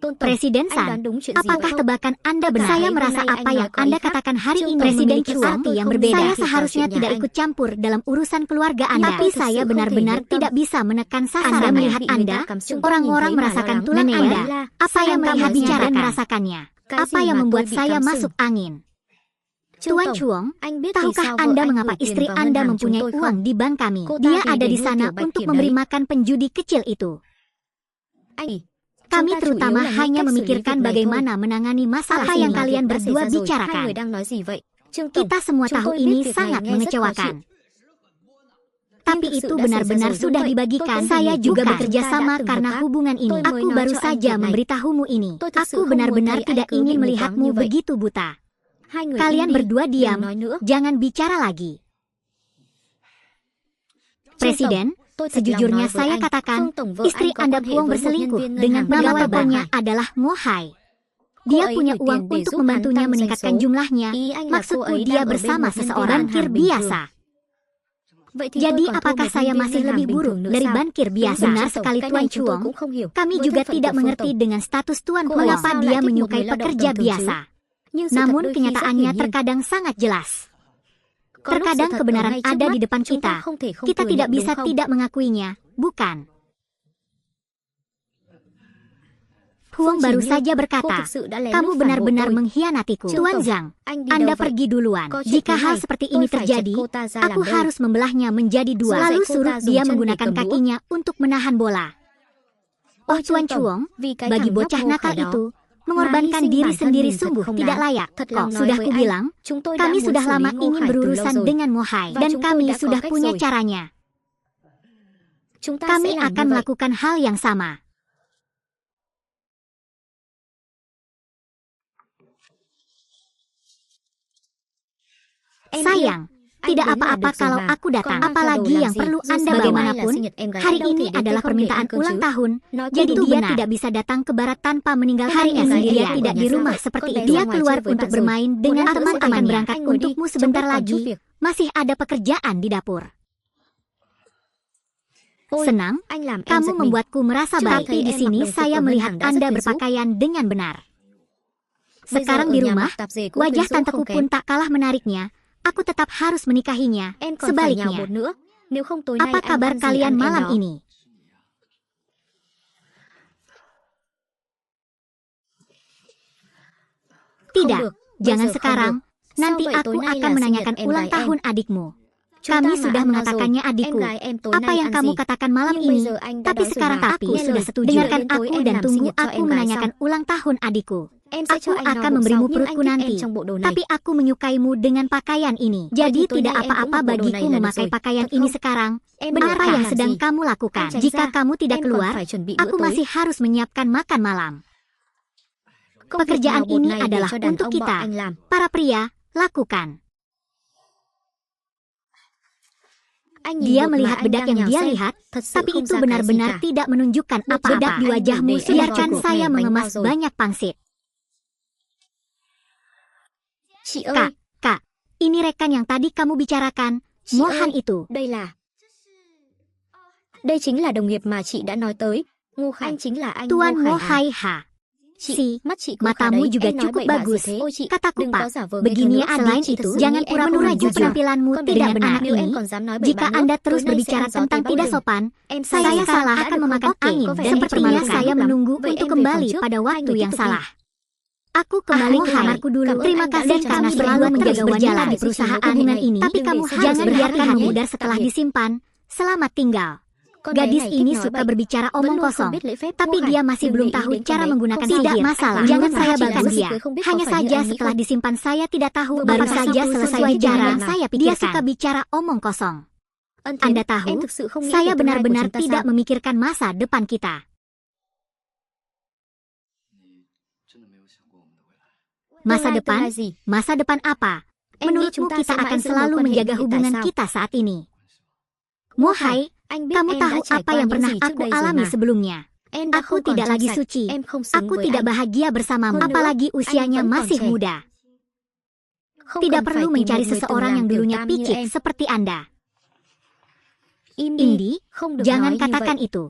Presiden San, apakah tebakan Anda benar? Saya merasa apa yang Anda katakan hari ini Presiden Chuang yang berbeda. Saya seharusnya tidak ikut campur dalam urusan keluarga Anda. Tapi saya benar-benar tidak bisa menekan sasaran. Anda melihat Anda, orang-orang merasakan tulang Anda. Apa yang melihat bicara merasakannya? Apa yang membuat saya masuk angin? Tuan Chuong, tahukah Anda mengapa istri Anda mempunyai uang di bank kami? Dia ada di sana untuk memberi makan penjudi kecil itu. Kami terutama hanya memikirkan bagaimana menangani masalah yang kalian berdua bicarakan. Kita semua tahu ini sangat mengecewakan. Tapi itu benar-benar sudah dibagikan. Saya juga bekerja sama karena hubungan ini. Aku baru saja memberitahumu ini. Aku benar-benar tidak ingin melihatmu begitu buta. Kalian berdua diam, jangan bicara lagi. Presiden, sejujurnya saya katakan, istri Anda Puong berselingkuh dengan pegawai banknya adalah Ngô Hai. Dia punya uang untuk membantunya meningkatkan jumlahnya. Maksudku dia bersama seseorang bankir biasa. Jadi apakah saya masih lebih buruk dari bankir biasa? Benar sekali Tuan Chuong. Kami juga tidak mengerti dengan status Tuan Puong mengapa dia menyukai pekerja biasa. Namun kenyataannya terkadang sangat jelas. Terkadang kebenaran ada di depan kita. Kita tidak bisa tidak mengakuinya, bukan? Huang baru saja berkata, kamu benar-benar mengkhianatiku. Tuan Zhang, Anda pergi duluan. Jika hal seperti ini terjadi, aku harus membelahnya menjadi dua. Lalu suruh dia menggunakan kakinya untuk menahan bola. Oh Tuan Chuong, bagi bocah nakal itu, mengorbankan diri sendiri sungguh tidak layak. Kok sudah kubilang, kami sudah lama ingin berurusan dengan Ngô Hai dan kami sudah punya caranya. Kami akan melakukan hal yang sama. Sayang, tidak apa-apa kalau aku datang. Apalagi yang perlu Anda bagaimanapun, hari ini adalah permintaan ulang tahun. Jadi dia tidak bisa datang ke barat tanpa meninggalkannya sendirian. Dia tidak di rumah seperti itu. Dia keluar untuk bermain dengan teman-teman berangkat untukmu sebentar lagi. Masih ada pekerjaan di dapur. Senang, kamu membuatku merasa baik. Tapi di sini saya melihat Anda berpakaian dengan benar. Sekarang di rumah, wajah tanteku pun tak kalah menariknya. Aku tetap harus menikahinya. Sebaliknya, apa kabar kalian malam ini? Tidak, jangan sekarang. Nanti aku akan menanyakan ulang tahun adikmu. Kami sudah mengatakannya adikku. Apa yang kamu katakan malam ini? Tapi sekarang aku sudah setuju. Dengarkan aku dan tunggu aku menanyakan ulang tahun adikku. Aku akan memberimu perutku nanti. Tapi aku menyukaimu dengan pakaian ini. Jadi tidak apa-apa bagiku memakai pakaian ini sekarang. Apa yang sedang kamu lakukan? Jika kamu tidak keluar, aku masih harus menyiapkan makan malam. Pekerjaan ini adalah untuk kita. Para pria, lakukan. Dia melihat bedak yang dia lihat, tapi itu benar-benar tidak menunjukkan apa-apa. Bedak di wajahmu, biarkan saya mengemas banyak pangsit. Kak, ini rekan yang tadi kamu bicarakan, Mohan itu. Tuan Mohai Ha. Matamu juga cukup bagus. Kataku Pak, begini selain itu, jangan pura-pura penampilanmu tidak benar ini. Jika Anda terus berbicara tentang tidak sopan, saya salah akan memakan angin dan sepertinya saya menunggu untuk kembali pada waktu yang salah. Aku kembali ke kamarku dulu. Terima kasih karena selalu menjaga berjalan di perusahaan hubungan ini. Tapi kamu jangan biarkan memudar setelah disimpan. Selamat tinggal. Gadis ini suka berbicara omong kosong, tapi dia masih belum tahu cara menggunakan sihir. Tidak masalah, jangan saya bahkan dia. Hanya saja setelah disimpan saya tidak tahu. Baru saja selesai bicara, dia suka bicara omong kosong. Anda tahu, saya benar-benar tidak memikirkan masa depan kita. Masa depan? Masa depan apa? Menurutmu kita akan selalu menjaga hubungan kita saat ini? Mohai, kamu tahu apa yang pernah aku alami sebelumnya? Aku tidak lagi suci. Aku tidak bahagia bersamamu, apalagi usianya masih muda. Tidak perlu mencari seseorang yang dulunya picik seperti Anda. Indi, jangan katakan itu.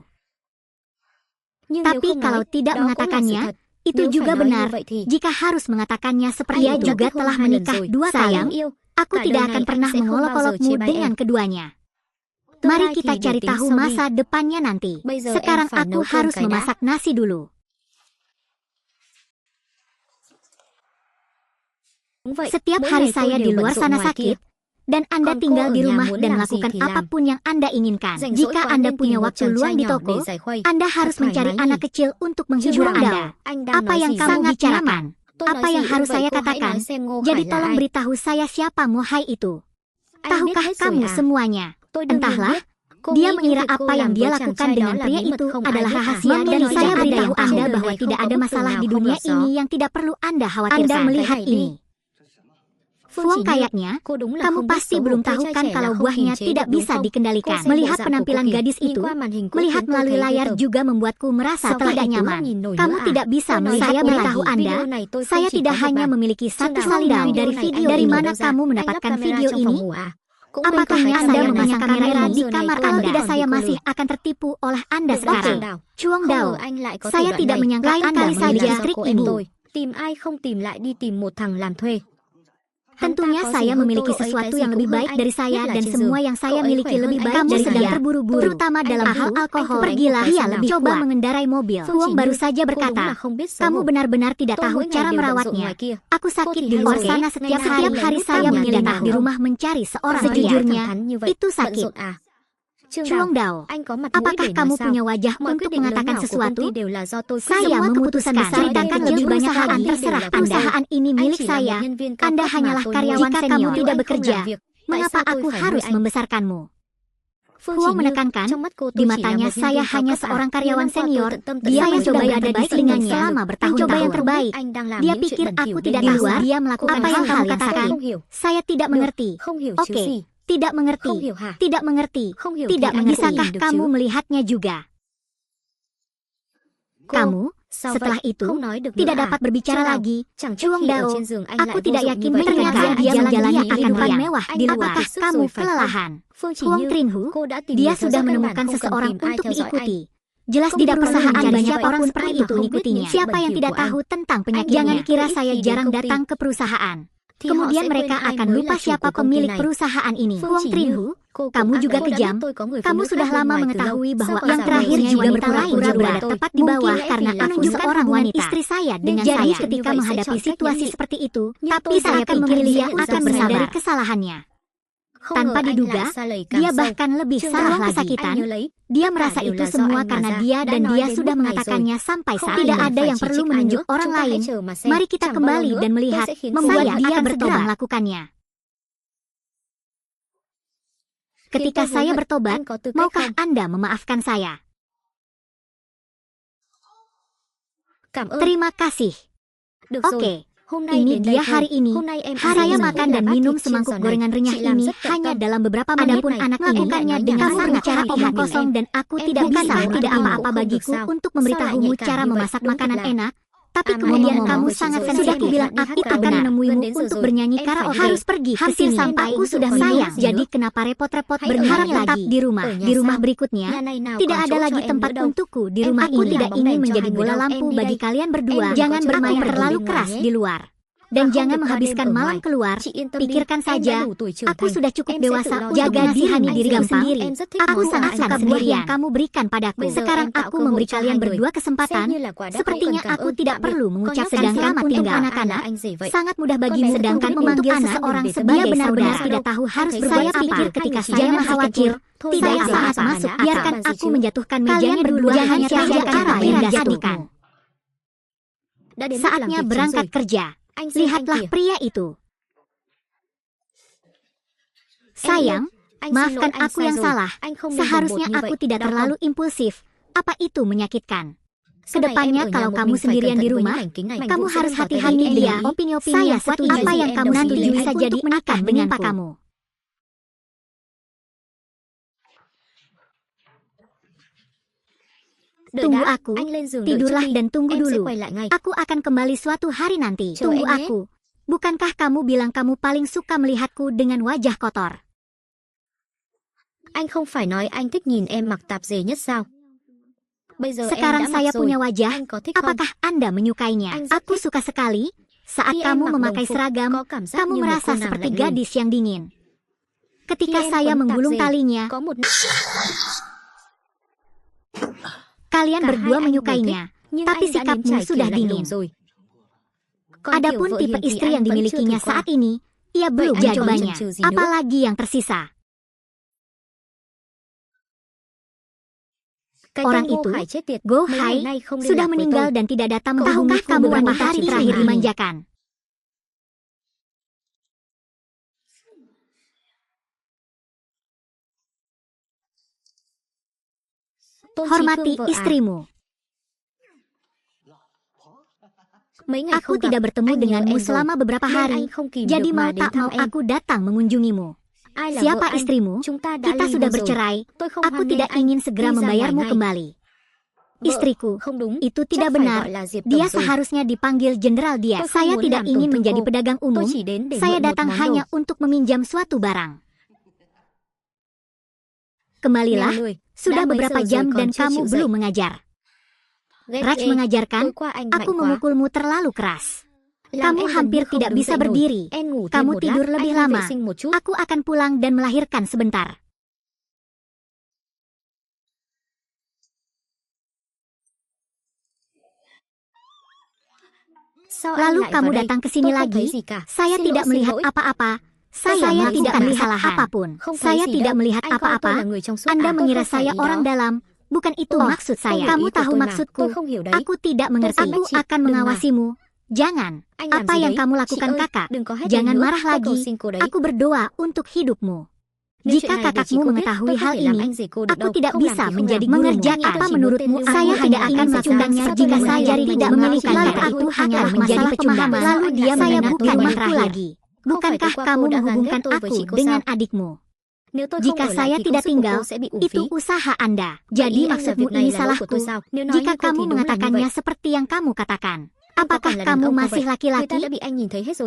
Tapi kalau tidak mengatakannya, itu juga benar. Jika harus mengatakannya seperti dia juga telah menikah 2 kali, aku tidak akan pernah mengolok-olokmu dengan keduanya. Mari kita cari tahu masa depannya nanti. Sekarang aku harus memasak nasi dulu. Setiap hari saya di luar sana sakit, dan Anda tinggal di rumah dan melakukan apapun yang Anda inginkan. Jika Anda punya waktu luang di toko, Anda harus mencari anak kecil untuk menghibur Anda. Apa yang kamu bicarakan? Apa yang harus saya katakan? Jadi tolong beritahu saya siapa Mohai itu. Tahukah kamu semuanya? Entahlah, dia mengira apa yang dia lakukan dengan pria itu adalah rahasia dan saya beritahu Anda bahwa tidak ada masalah di dunia ini yang tidak perlu Anda khawatirkan. Anda melihat ini. Fuang kayaknya, kamu pasti belum tahu kan kalau buahnya tidak bisa dikendalikan. Melihat penampilan gadis itu, melihat melalui layar juga membuatku merasa tidak nyaman. Kamu tidak bisa melihat. Saya beritahu Anda, saya tidak hanya memiliki satu salinan dari video. Dari mana kamu mendapatkan video ini? Apakah Anda memasang kamera di kamar Anda? Kalau tidak saya masih akan tertipu oleh Anda sekarang. Chuang Dao, saya tidak menyangka Anda saja trik ini. Tentunya saya memiliki sesuatu yang lebih baik dari saya dan semua yang saya miliki lebih baik dari sedang terburu-buru, terutama dalam hal alkohol. Pergilah, dia lebih coba mengendarai mobil. Fuang baru saja berkata, kamu benar-benar tidak tahu cara merawatnya. Aku sakit di luar sana setiap hari saya menyelinap di rumah mencari seorang pria. Sejujurnya, itu sakit. Chuang Dao, apakah kamu punya wajah untuk mengatakan sesuatu? Saya memutuskan ceritakan lebih banyak hal terserah Anda. Perusahaan ini milik saya. Anda hanyalah karyawan senior. Jika kamu tidak bekerja, mengapa aku harus membesarkanmu? Huang menekankan, di matanya saya hanya seorang karyawan senior. Dia yang coba berada di telinganya selama bertahun-tahun. Mencoba yang terbaik. Dia pikir aku tidak tahu dia melakukan apa yang kamu katakan. Saya tidak mengerti. Oke, tidak mengerti. Tidak mengerti. Tidak mengerti. Bisakah kamu melihatnya juga? Kamu, setelah itu, tidak dapat berbicara lagi. Chuang Dao, aku tidak yakin ternyata dia menjalani kehidupan mewah di luar. Apakah kamu kelelahan? Huang Trinhu, dia sudah menemukan seseorang untuk diikuti. Jelas di perusahaan banyak orang seperti itu mengikutinya. Siapa yang tidak tahu tentang penyakitnya? Jangan kira saya jarang datang ke perusahaan. Kemudian mereka akan lupa siapa pemilik perusahaan ini. Huang Trinhu, kamu juga kejam. Kamu sudah lama mengetahui bahwa yang terakhir juga berpura-pura berada tepat di bawah karena aku seorang wanita. Istri saya dengan saya ketika menghadapi situasi seperti itu, tapi saya akan memilih akan menyadari kesalahannya. Tanpa diduga, dia bahkan lebih salah kesakitan. Dia merasa itu semua karena dia dan dia sudah mengatakannya sampai saat tidak ada yang perlu menunjuk orang lain. Mari kita kembali dan melihat, membuat dia bertobat melakukannya. Ketika saya bertobat, maukah Anda memaafkan saya? Terima kasih. Oke. Ini dia hari ini. Saya makan dan minum semangkuk gorengan renyah ini hanya dalam beberapa menit. Adapun anak melakukannya dengan sangat cara omong kosong dan aku tidak bisa tidak apa-apa bagiku untuk memberitahumu cara memasak makanan enak. Tapi kemudian kamu sangat sensitif. Sudah kubilang aku akan menemuimu untuk bernyanyi karaoke. Harus pergi hampir sampai aku sudah sayang. Jadi kenapa repot-repot berharap tetap di rumah? Di rumah berikutnya tidak ada lagi tempat untukku di rumah ini. Aku tidak ingin menjadi bola lampu bagi kalian berdua. Jangan bermain terlalu keras di luar. Dan jangan menghabiskan malam keluar. Pikirkan saja, aku sudah cukup dewasa. Jaga dirimu sendiri. Aku sangat suka buah yang kamu berikan padaku. Sekarang aku memberi kalian berdua kesempatan. Sepertinya aku tidak perlu mengucap sedangkan untuk anak-anak. Sangat mudah bagimu sedangkan memanggil seseorang sebagai benar-benar tidak tahu harus berbuat apa. Pikir ketika saya khawatir, tidak sangat masuk. Biarkan aku menjatuhkan mejanya dulu. Jangan cari cara yang jatuhkan. Saatnya berangkat kerja. Lihatlah pria itu. Sayang, maafkan aku yang salah. Seharusnya aku tidak terlalu impulsif. Apa itu menyakitkan? Kedepannya kalau kamu sendirian di rumah, kamu harus hati-hati dia. Opini-opini saya setuju. Apa yang kamu nanti bisa jadi akan menimpa kamu. Tunggu aku, tidurlah dan tunggu dulu. Aku akan kembali suatu hari nanti. Tunggu aku. Bukankah kamu bilang kamu paling suka melihatku dengan wajah kotor? Sekarang saya punya wajah. Apakah Anda menyukainya? Aku suka sekali. Saat kamu memakai seragam, kamu merasa seperti gadis yang dingin. Ketika saya menggulung talinya, kalian berdua menyukainya, tapi sikapmu sudah dingin. Adapun tipe istri yang dimilikinya saat ini, ia belum jawabannya. Apalagi yang tersisa. Orang itu, Go Hai, sudah meninggal dan tidak datang. Tahukah kamu berapa hari terakhir dimanjakan? Hormati istrimu. Aku tidak bertemu denganmu selama beberapa hari, jadi mau tak mau aku datang mengunjungimu. Siapa istrimu? Kita sudah bercerai. Aku tidak ingin segera membayarmu kembali. Istriku, itu tidak benar. Dia seharusnya dipanggil Jenderal Dia. Saya tidak ingin menjadi pedagang umum. Saya datang hanya untuk meminjam suatu barang. Kembalilah. Sudah beberapa jam dan kamu belum mengajar. Raj mengajarkan, aku memukulmu terlalu keras. Kamu hampir tidak bisa berdiri. Kamu tidur lebih lama. Aku akan pulang dan melahirkan sebentar. Lalu kamu datang ke sini lagi. Saya tidak melihat apa-apa. Saya tidak melihat apapun. Saya tidak melihat apa-apa. Anda mengira saya orang dalam. Bukan itu maksud saya. Kamu tahu maksudku. Aku tidak mengerti. Aku akan mengawasimu. Jangan. Apa yang kamu lakukan kakak? Jangan marah lagi. Aku berdoa untuk hidupmu. Jika kakakmu mengetahui hal ini, aku tidak bisa menjadi mengerjakan. Apa menurutmu? Saya tidak akan melakukannya jika saya tidak memiliki lalu itu hanya menjadi pecundang. Lalu dia saya bukan aku lagi. Bukankah kamu menghubungkan aku dengan adikmu? Jika saya tidak tinggal, itu usaha Anda. Jadi maksudmu ini salahku? Jika kamu mengatakannya seperti yang kamu katakan. Apakah kamu masih laki-laki?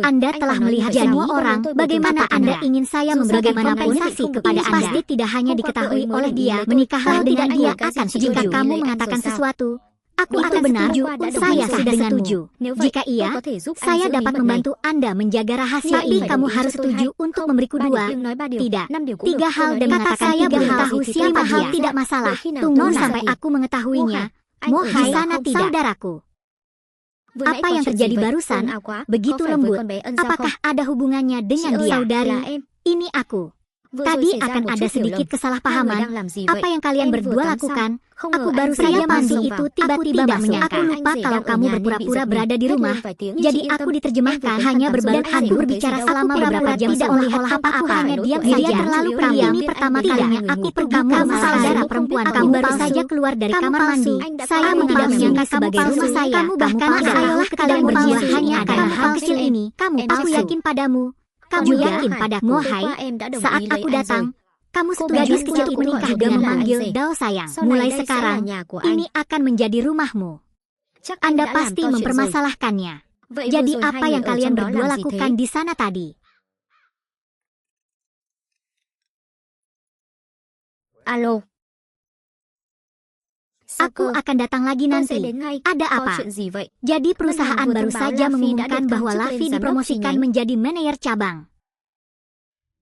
Anda telah melihat semua orang. Bagaimana Anda ingin saya memberikan kompensasi kepada Anda? Pasti tidak hanya diketahui oleh dia. Menikahlah dengan dia akan. Jika kamu mengatakan sesuatu, aku akan benar. Saya sudah setuju. Jika iya, saya dapat membantu Anda menjaga rahasia ini. Tapi kamu harus setuju untuk memberiku 2, tidak 3 hal dan mengatakan saya belum tahu siapa dia. Tidak masalah. Tunggu sampai aku mengetahuinya. Mohai sana tidak. Saudaraku. Apa yang terjadi barusan, begitu lembut, apakah ada hubungannya dengan dia? Saudari, ini aku. Tadi akan ada sedikit kesalahpahaman. Apa yang kalian berdua lakukan? Aku baru saja mandi itu tiba-tiba menyangka. Aku lupa kalau kamu berpura-pura berada di rumah. Jadi aku diterjemahkan hanya berbadan aku berbicara selama beberapa jam tidak melihat apa-apa. Hanya diam saja. Dia terlalu pendiam. Ini pertama kalinya aku pergi ke rumah saudara perempuan. Kamu baru saja keluar dari kamar mandi. Saya tidak menyangka sebagai rumah saya. Kamu bahkan ayolah kalian berdua hanya karena hal kecil ini. Aku yakin padamu. Kamu yakin padaku, Hai? Saat aku datang, kamu gadis kecil itu menikah dengan memanggil Dao sayang. Mulai sekarang, ini akan menjadi rumahmu. Anda pasti mempermasalahkannya. Jadi apa yang kalian berdua lakukan di sana tadi? Alo. Aku akan datang lagi nanti. Ada apa? Jadi perusahaan baru saja mengumumkan bahwa Lavi dipromosikan menjadi manajer cabang.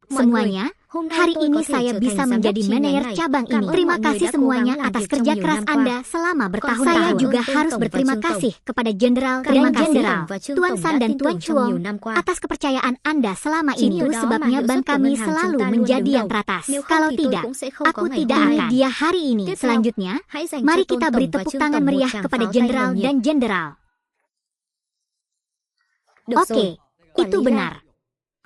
Semuanya, hari ini saya bisa menjadi manajer cabang ini. Terima kasih semuanya atas kerja keras Anda selama bertahun-tahun. Saya juga harus berterima kasih kepada Jenderal dan Jenderal, Tuan San dan Tuan Chuong atas kepercayaan Anda selama ini. Itu sebabnya bank kami selalu menjadi yang teratas. Kalau tidak, aku tidak akan. Dia hari ini. Selanjutnya, mari kita beri tepuk tangan meriah kepada Jenderal dan Jenderal. Oke, itu benar.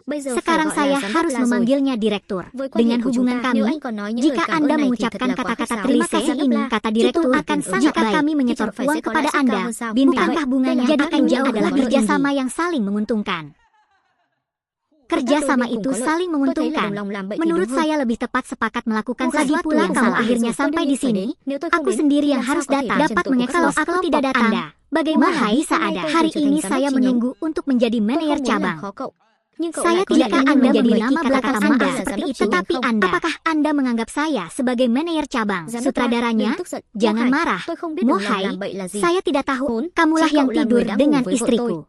Sekarang saya harus memanggilnya direktur. Dengan hubungan kami, jika Anda mengucapkan kata-kata terima kasih ini, kata direktur akan sangat baik. Jika kami menyetor uang kepada Anda, bintangkah bunganya jadikan jauh adalah kerjasama yang saling menguntungkan. Kerjasama itu saling menguntungkan. Menurut saya lebih tepat sepakat melakukan lagi pula kalau akhirnya sampai di sini, aku sendiri yang harus datang. Dapat mengecek kalau aku tidak datang. Bagaimana bisa ada? Hari ini saya menunggu untuk menjadi manajer cabang. Saya tidak ingin menjadi nama belakang Anda seperti itu. Tetapi Anda, apakah Anda menganggap saya sebagai manajer cabang? Sutradaranya, jangan marah. Mohai, saya tidak tahu. Kamulah yang tidur dengan istriku.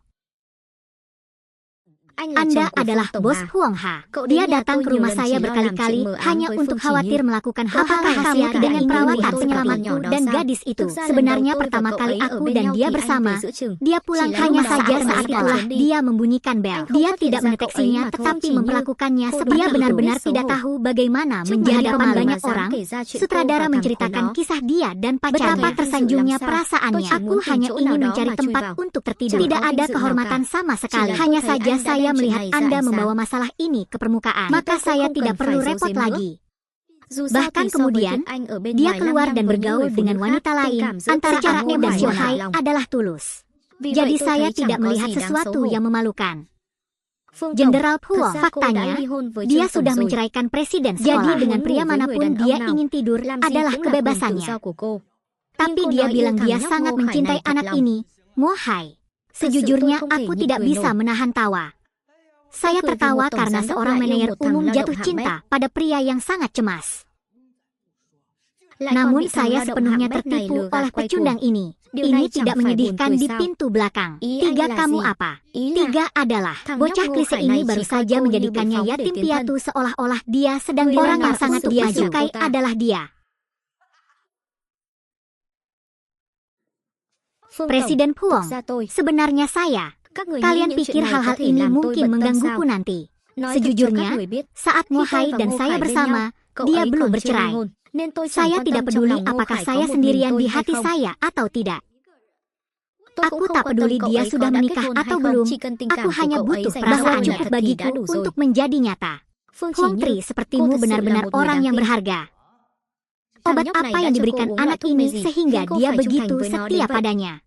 Anda adalah bos Huang Ha. Dia datang ke rumah saya berkali-kali hanya untuk khawatir melakukan hal-hal rahasia dengan perawatan penyelamatku dan gadis itu. Sebenarnya pertama kali aku dan dia bersama, dia pulang hanya saja saat itulah dia membunyikan bel. Dia tidak mendeteksinya tetapi memperlakukannya seperti dia benar-benar tidak tahu bagaimana menjadi hadapan banyak orang. Sutradara menceritakan kisah dia dan pacarnya. Betapa tersanjungnya perasaannya. Aku hanya ingin mencari tempat untuk tertidur. Tidak ada kehormatan sama sekali. Hanya saja saya melihat Anda membawa masalah ini ke permukaan, maka saya tidak perlu repot lagi. Bahkan kemudian, dia keluar dan bergaul dengan wanita lain. Antara aku dan Mohai adalah tulus. Jadi saya tidak melihat sesuatu yang memalukan. Jenderal Huang, faktanya, dia sudah menceraikan presiden sekolah. Jadi dengan pria manapun dia ingin tidur adalah kebebasannya. Tapi dia bilang dia sangat mencintai anak ini, Mohai. Sejujurnya aku tidak bisa menahan tawa. Saya tertawa karena seorang manajer umum jatuh cinta pada pria yang sangat cemas. Namun saya sepenuhnya tertipu oleh pecundang ini. Ini tidak menyedihkan di pintu belakang. 3 kamu apa? 3 adalah bocah klise ini baru saja menjadikannya yatim piatu seolah-olah dia sedang orang yang sangat dia sukai adalah dia. Presiden Huang, sebenarnya saya. Kalian pikir hal-hal ini mungkin menggangguku nanti. Sejujurnya, saat Mohai dan saya bersama, dia belum bercerai. Saya tidak peduli apakah saya sendirian di hati saya atau tidak. Aku tak peduli dia sudah menikah atau belum. Aku hanya butuh perasaannya bagiku untuk menjadi nyata. Huang Tri, sepertimu benar-benar orang yang berharga. Obat apa yang diberikan anak ini sehingga dia begitu setia padanya?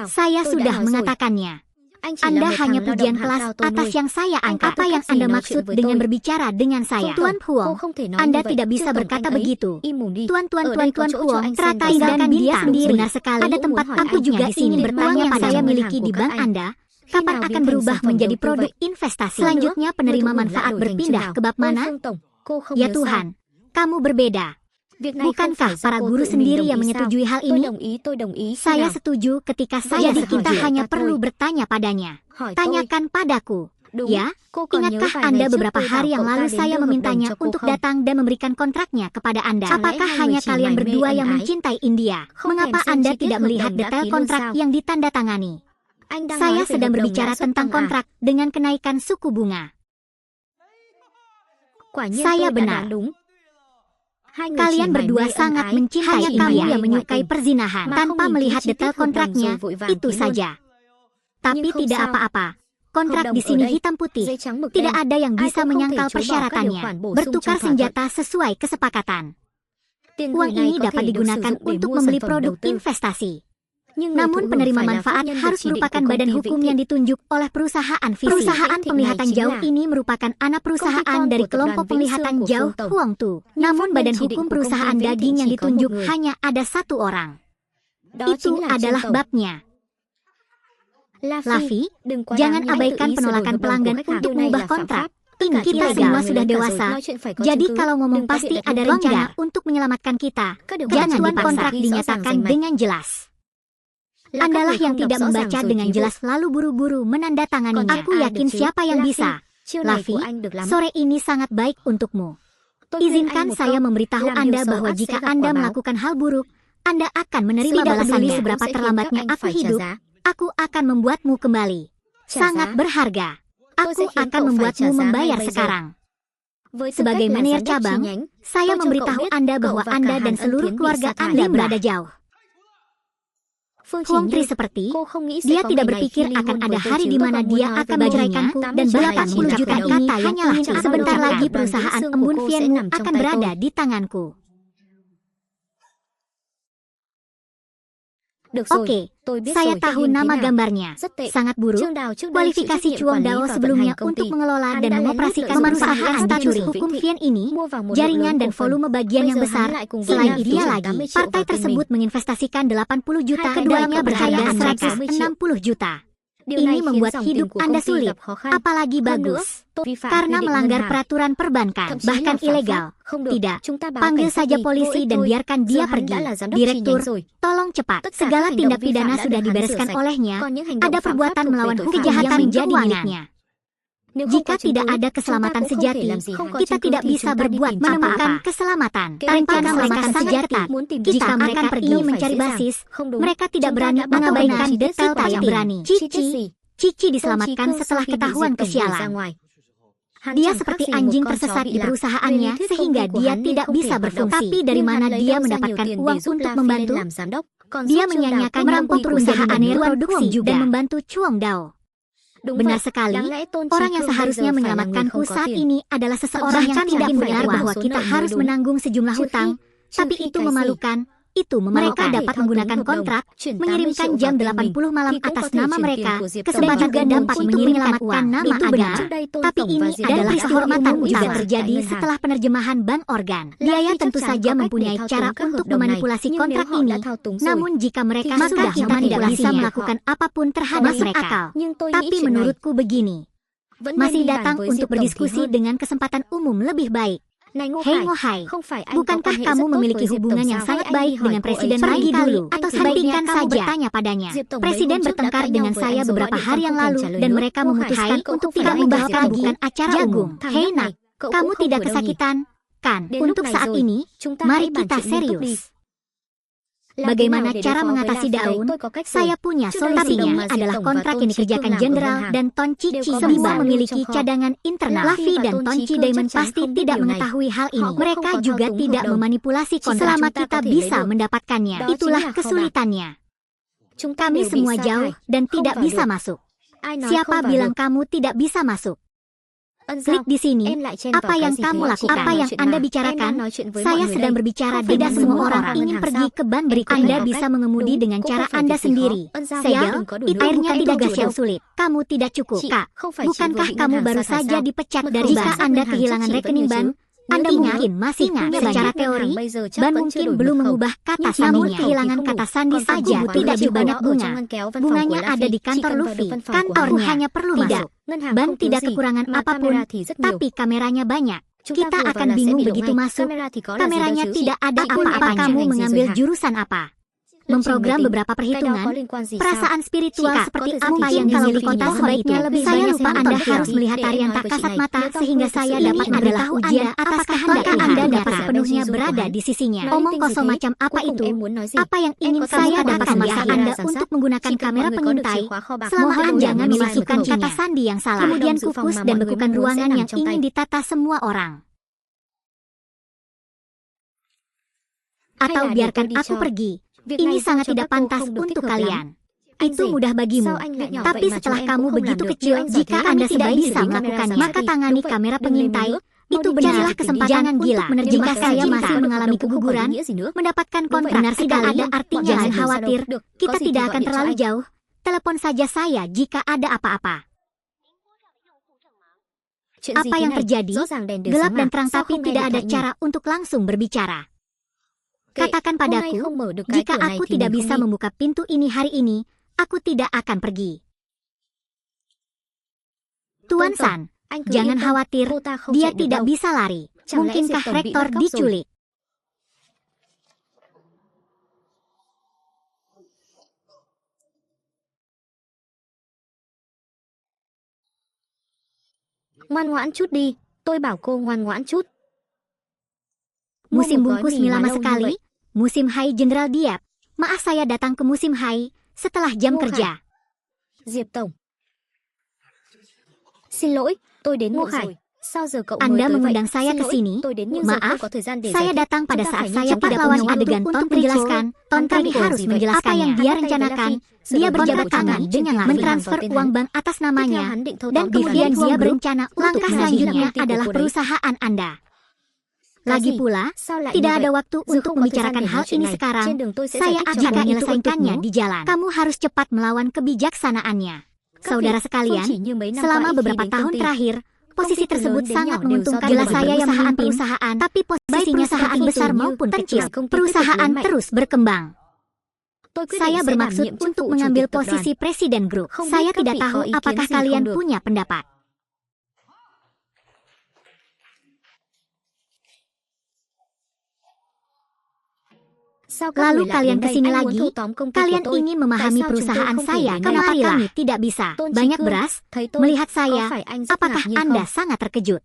Saya sudah mengatakannya. Anda hanya pujian kelas atas yang saya angkat. Apa yang Anda maksud dengan berbicara dengan saya? Tuan Huang, Anda tidak bisa berkata begitu. Tuan Huang, tinggalkan dia sendiri. Benar sekali. Ada tempat aku juga ingin bertanya pada saya miliki di bank Anda. Kapan akan berubah menjadi produk investasi? Selanjutnya penerima manfaat berpindah ke bab mana? Ya Tuhan, kamu berbeda. Bukankah para guru sendiri yang menyetujui hal ini? Saya setuju ketika jadi kita hanya perlu bertanya padanya. Tanyakan padaku. Ya, ingatkah Anda beberapa hari yang lalu saya memintanya untuk datang dan memberikan kontraknya kepada Anda? Apakah hanya kalian berdua yang mencintai India? Mengapa Anda tidak melihat detail kontrak yang ditandatangani? Saya sedang berbicara tentang kontrak dengan kenaikan suku bunga. Saya benar. Kalian berdua sangat mencintai India yang menyukai perzinahan tanpa melihat detail kontraknya, itu saja. Tapi tidak apa-apa. Kontrak di sini hitam putih. Tidak ada yang bisa menyangkal persyaratannya. Bertukar senjata sesuai kesepakatan. Uang ini dapat digunakan untuk membeli produk investasi. Namun penerima manfaat harus merupakan badan hukum yang ditunjuk oleh perusahaan visi. Perusahaan penglihatan jauh ini merupakan anak perusahaan dari kelompok penglihatan jauh Huang Tu. Namun badan hukum perusahaan daging yang ditunjuk hanya ada satu orang. Itu adalah babnya. Lavi, jangan abaikan penolakan pelanggan untuk mengubah kontrak. Ini kita semua sudah dewasa. Jadi kalau ngomong pasti ada rencana untuk menyelamatkan kita. Jangan kontrak dinyatakan dengan jelas. Andalah yang tidak membaca dengan jelas lalu buru-buru menandatanganinya. Aku yakin siapa yang bisa. Lavi, sore ini sangat baik untukmu. Izinkan saya memberitahu Anda bahwa jika Anda melakukan hal buruk, Anda akan menerima balasannya. Seberapa terlambatnya aku hidup, aku akan membuatmu kembali. Sangat berharga. Aku akan membuatmu membayar sekarang. Sebagai manajer cabang, saya memberitahu Anda bahwa Anda dan seluruh keluarga Anda berada jauh. Huang Tri seperti, dia tidak berpikir akan ada hari di mana dia akan menceraikanku dan bahkan 10 juta ini hanyalah sebentar lagi perusahaan embun Vienmu akan berada di tanganku. Oke, saya tahu nama gambarnya. Sangat buruk. Kualifikasi Chuang Dao sebelumnya untuk mengelola dan mengoperasikan memanfaatkan status hukum Vien ini, jaringan dan volume bagian yang besar. Selain itu lagi, partai tersebut menginvestasikan 80 juta, keduanya berharga 160 juta. Ini membuat hidup Anda sulit, apalagi bagus. Karena melanggar peraturan perbankan, bahkan ilegal. Tidak, panggil saja polisi dan biarkan dia pergi. Direktur, tolong cepat. Segala tindak pidana sudah dibereskan olehnya. Ada perbuatan melawan hukum kejahatan menjadi miliknya. Jika tidak ada keselamatan sejati, kita tidak bisa berbuat menemukan keselamatan. Tanpa keselamatan sejati, jika mereka pergi mencari basis, mereka tidak berani mengabaikan detail yang berani. Cici diselamatkan setelah ketahuan kesialan. Dia seperti anjing tersesat di perusahaannya sehingga dia tidak bisa berfungsi. Tapi dari mana dia mendapatkan uang untuk membantu? Dia menyanyiakan merampok perusahaannya produksi dan membantu Chuang Dao. Benar sekali, orang yang seharusnya menyelamatkanku saat ini adalah seseorang yang tidak benar bahwa kita harus menanggung sejumlah hutang, tapi itu memalukan. Mereka dapat menggunakan kontrak, mengirimkan jam 80 malam atas nama mereka, kesempatan juga dapat menyelamatkan nama agama. Tapi ini adalah kehormatan juga terjadi setelah penerjemahan bank organ. Biaya tentu saja mempunyai cara untuk memanipulasi kontrak ini, namun jika mereka sudah tidak bisa melakukan apapun terhadap mereka. Tapi menurutku begini, masih datang untuk berdiskusi dengan kesempatan umum lebih baik. Hei Ngohai, bukankah kamu memiliki hubungan yang sangat baik dengan Presiden lagi dulu? Atau sebaiknya kamu bertanya padanya. Presiden bertengkar dengan saya beberapa hari yang lalu dan mereka memutuskan untuk tidak membahas bukan acara umum. Hei Nak, kamu tidak kesakitan, kan? Untuk saat ini, mari kita serius. Bagaimana cara mengatasi daun? Saya punya solusinya adalah kontrak yang dikerjakan Jenderal dan Ton Cici semua memiliki cadangan internal. Lavi dan Ton Ci Diamond pasti tidak mengetahui hal ini. Mereka juga tidak memanipulasi kontrak. Selama kita bisa mendapatkannya, itulah kesulitannya. Kami semua jauh dan tidak bisa masuk. Siapa bilang kamu tidak bisa masuk? Klik di sini. Apa yang kamu lakukan? Apa yang Anda bicarakan? Saya sedang berbicara. Tidak semua orang ingin pergi ke bank berikutnya. Anda bisa mengemudi dengan cara Anda sendiri. Segel, itu airnya tidak gas yang sulit. Kamu tidak cukup, Kak. Bukankah kamu baru saja dipecat dari bank? Jika Anda kehilangan rekening bank, Anda mungkin masih punya secara teori, ban mungkin belum mengubah kata sandinya. Kehilangan kata sandi saja tidak banyak bunga. Bunganya ada di kantor Luffy. Kantornya hanya perlu masuk. Ban tidak kekurangan apapun, tapi kameranya banyak. Kita akan bingung begitu masuk. Kameranya tidak ada apa-apa. Kamu mengambil jurusan apa? Memprogram beberapa perhitungan, perasaan spiritual seperti apa yang dimiliki kota sebaiknya lebih saya lupa Anda harus melihat tarian tak kasat mata sehingga saya dapat memberitahu ujian atas Anda dapat sepenuhnya berada di sisinya. Omong kosong macam apa itu? Apa yang ingin saya dapat memaksa Anda untuk menggunakan kamera pengintai? Mohon jangan memasukkan kata sandi yang salah. Kemudian kukus dan bekukan ruangan yang ingin ditata semua orang. Atau biarkan aku pergi. Ini sangat tidak pantas untuk kalian. Itu mudah bagimu. Tapi setelah kamu begitu kecil, jika Anda tidak bisa melakukannya, maka tangani kamera pengintai. Itu benarlah kesempatan untuk menerjemah. Saya masih mengalami keguguran, mendapatkan kontrak tidak ada artinya. Jangan khawatir, kita tidak akan terlalu jauh. Telepon saja saya jika ada apa-apa. Apa yang terjadi? Gelap dan terang tapi tidak ada cara untuk langsung berbicara. Katakan padaku, jika aku tidak bisa membuka pintu ini hari ini, aku tidak akan pergi. Tuan San, jangan khawatir, dia tidak bisa lari. Mungkinkah rektor diculik? Ngoan ngoãn chút đi, tôi bảo cô ngoan ngoãn chút. Musim bungkus mie lama sekali. Musim hai Jenderal Diep. Maaf saya datang ke musim hai setelah jam kerja. Diệp Tổng. Xin lỗi, tôi đến muộn rồi. Sao giờ cậu Anda mới tới mengundang vậy? saya Xin ke lỗi, sini. tôi đến nhưng giờ Maaf, không có thời gian để saya giải thích. datang pada Chúng ta saat phải saya nhanh chóng tidak lawan punya adegan untuk Ton menjelaskan. Ton kami Rico harus gì vậy? menjelaskannya. Apa yang Dia Anda rencanakan, Luffy dia sudah berjabat berjabat tangan tangan dengan dengan mentransfer Lavi uang bank atas namanya. Dan kemudian dia berencana langkah selanjutnya adalah perusahaan Anda. Lagi pula, tidak ada waktu untuk membicarakan hal ini sekarang. Saya akan menyelesaikannya di jalan. Kamu harus cepat melawan kebijaksanaannya. Saudara sekalian, selama beberapa tahun terakhir, posisi tersebut sangat menguntungkan. Jelas saya yang memimpin perusahaan, tapi posisinya perusahaan besar maupun kecil, perusahaan terus berkembang. Saya bermaksud untuk mengambil posisi presiden grup. Saya tidak tahu apakah kalian punya pendapat. Lalu kalian kesini lagi, kalian ingin memahami perusahaan saya, kenapa kami tidak bisa. Banyak beras, melihat saya, apakah Anda sangat terkejut?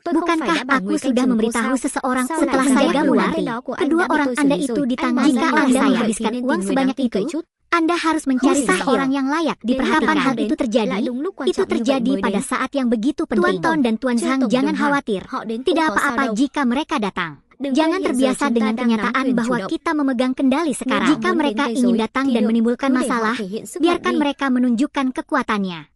Bukankah aku sudah memberitahu seseorang setelah saya keluar? Kedua orang Anda itu ditangani. Jika Anda menghabiskan uang sebanyak itu, Anda harus mencari seseorang yang layak. Kapan hal itu terjadi? Itu terjadi pada saat yang begitu penting. Tuan Ton dan Tuan Zhang jangan khawatir. Tidak apa-apa jika mereka datang. Jangan terbiasa dengan kenyataan bahwa kita memegang kendali sekarang. Jika mereka ingin datang dan menimbulkan masalah, biarkan mereka menunjukkan kekuatannya.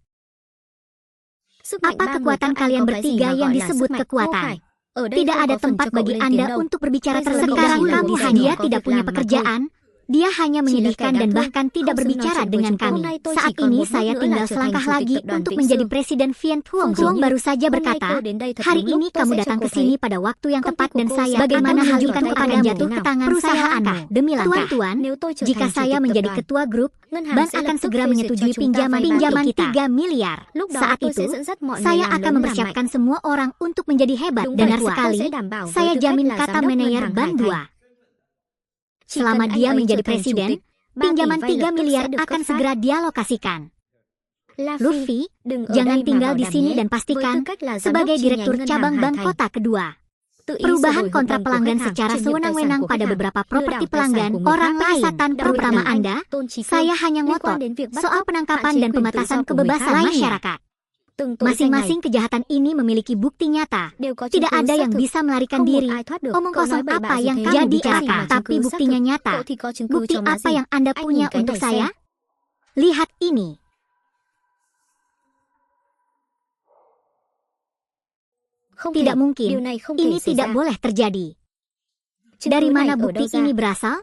Apa kekuatan kalian bertiga yang disebut kekuatan? Tidak ada tempat bagi Anda untuk berbicara terlebih dahulu. Dia tidak punya pekerjaan. Dia hanya menyedihkan dan bahkan tidak berbicara dengan kami. Saat ini saya tinggal selangkah lagi untuk menjadi Presiden Viet Huong. Huong baru saja berkata, hari ini kamu datang ke sini pada waktu yang tepat dan saya bagaimana menunjukkan kepada jatuh ke tangan perusahaan demi langkah. Tuan, jika saya menjadi ketua grup, bank akan segera menyetujui pinjaman 3 miliar. Saat itu, saya akan mempersiapkan semua orang untuk menjadi hebat. Benar sekali, saya jamin kata manajer bank 2. Selama dia menjadi presiden, pinjaman 3 miliar akan segera dialokasikan. Luffy, jangan tinggal di sini dan pastikan, sebagai direktur cabang bank kota kedua, perubahan kontrak pelanggan secara sewenang-wenang pada beberapa properti pelanggan orang lain. Terutama Anda, saya hanya ngotot soal penangkapan dan pembatasan kebebasan masyarakat. Masing-masing kejahatan ini memiliki bukti nyata. Tidak ada yang bisa melarikan diri. Omong kosong apa yang kamu bicarakan, tapi buktinya nyata. Bukti apa yang Anda punya untuk saya? Lihat ini. Tidak mungkin. Ini tidak boleh terjadi. Dari mana bukti ini berasal?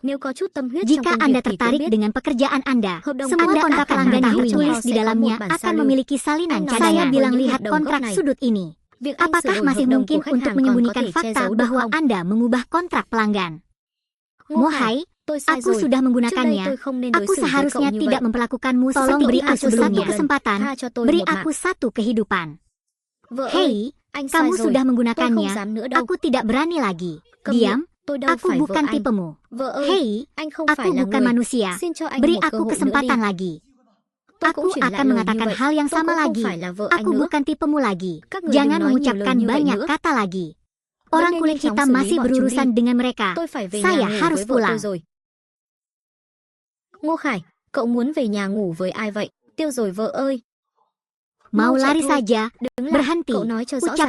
Jika Anda tertarik dengan pekerjaan Anda, semua kontrak pelanggan yang ditulis di dalamnya akan memiliki salinan cadangan. Saya bilang lihat kontrak sudut ini. Apakah masih mungkin untuk menyembunyikan fakta bahwa Anda mengubah kontrak pelanggan? Mohai, aku sudah menggunakannya. Aku seharusnya tidak memperlakukanmu seperti beri aku satu kesempatan, beri aku satu kehidupan. Hei, kamu sudah menggunakannya. Aku tidak berani lagi. Diam. Aku bukan tipemu. Hei, aku bukan manusia. Beri aku kesempatan lagi. Aku akan mengatakan hal yang sama lagi. Aku bukan tipemu lagi. Jangan mengucapkan banyak kata lagi. Orang kulit hitam masih berurusan dengan mereka. Saya harus pulang. Ngô Khải, cậu muốn về nhà ngủ với ai vậy? Tiêu rồi vợ ơi. Mau lari saja. Berhenti. Cậu nói cho rõ Ucap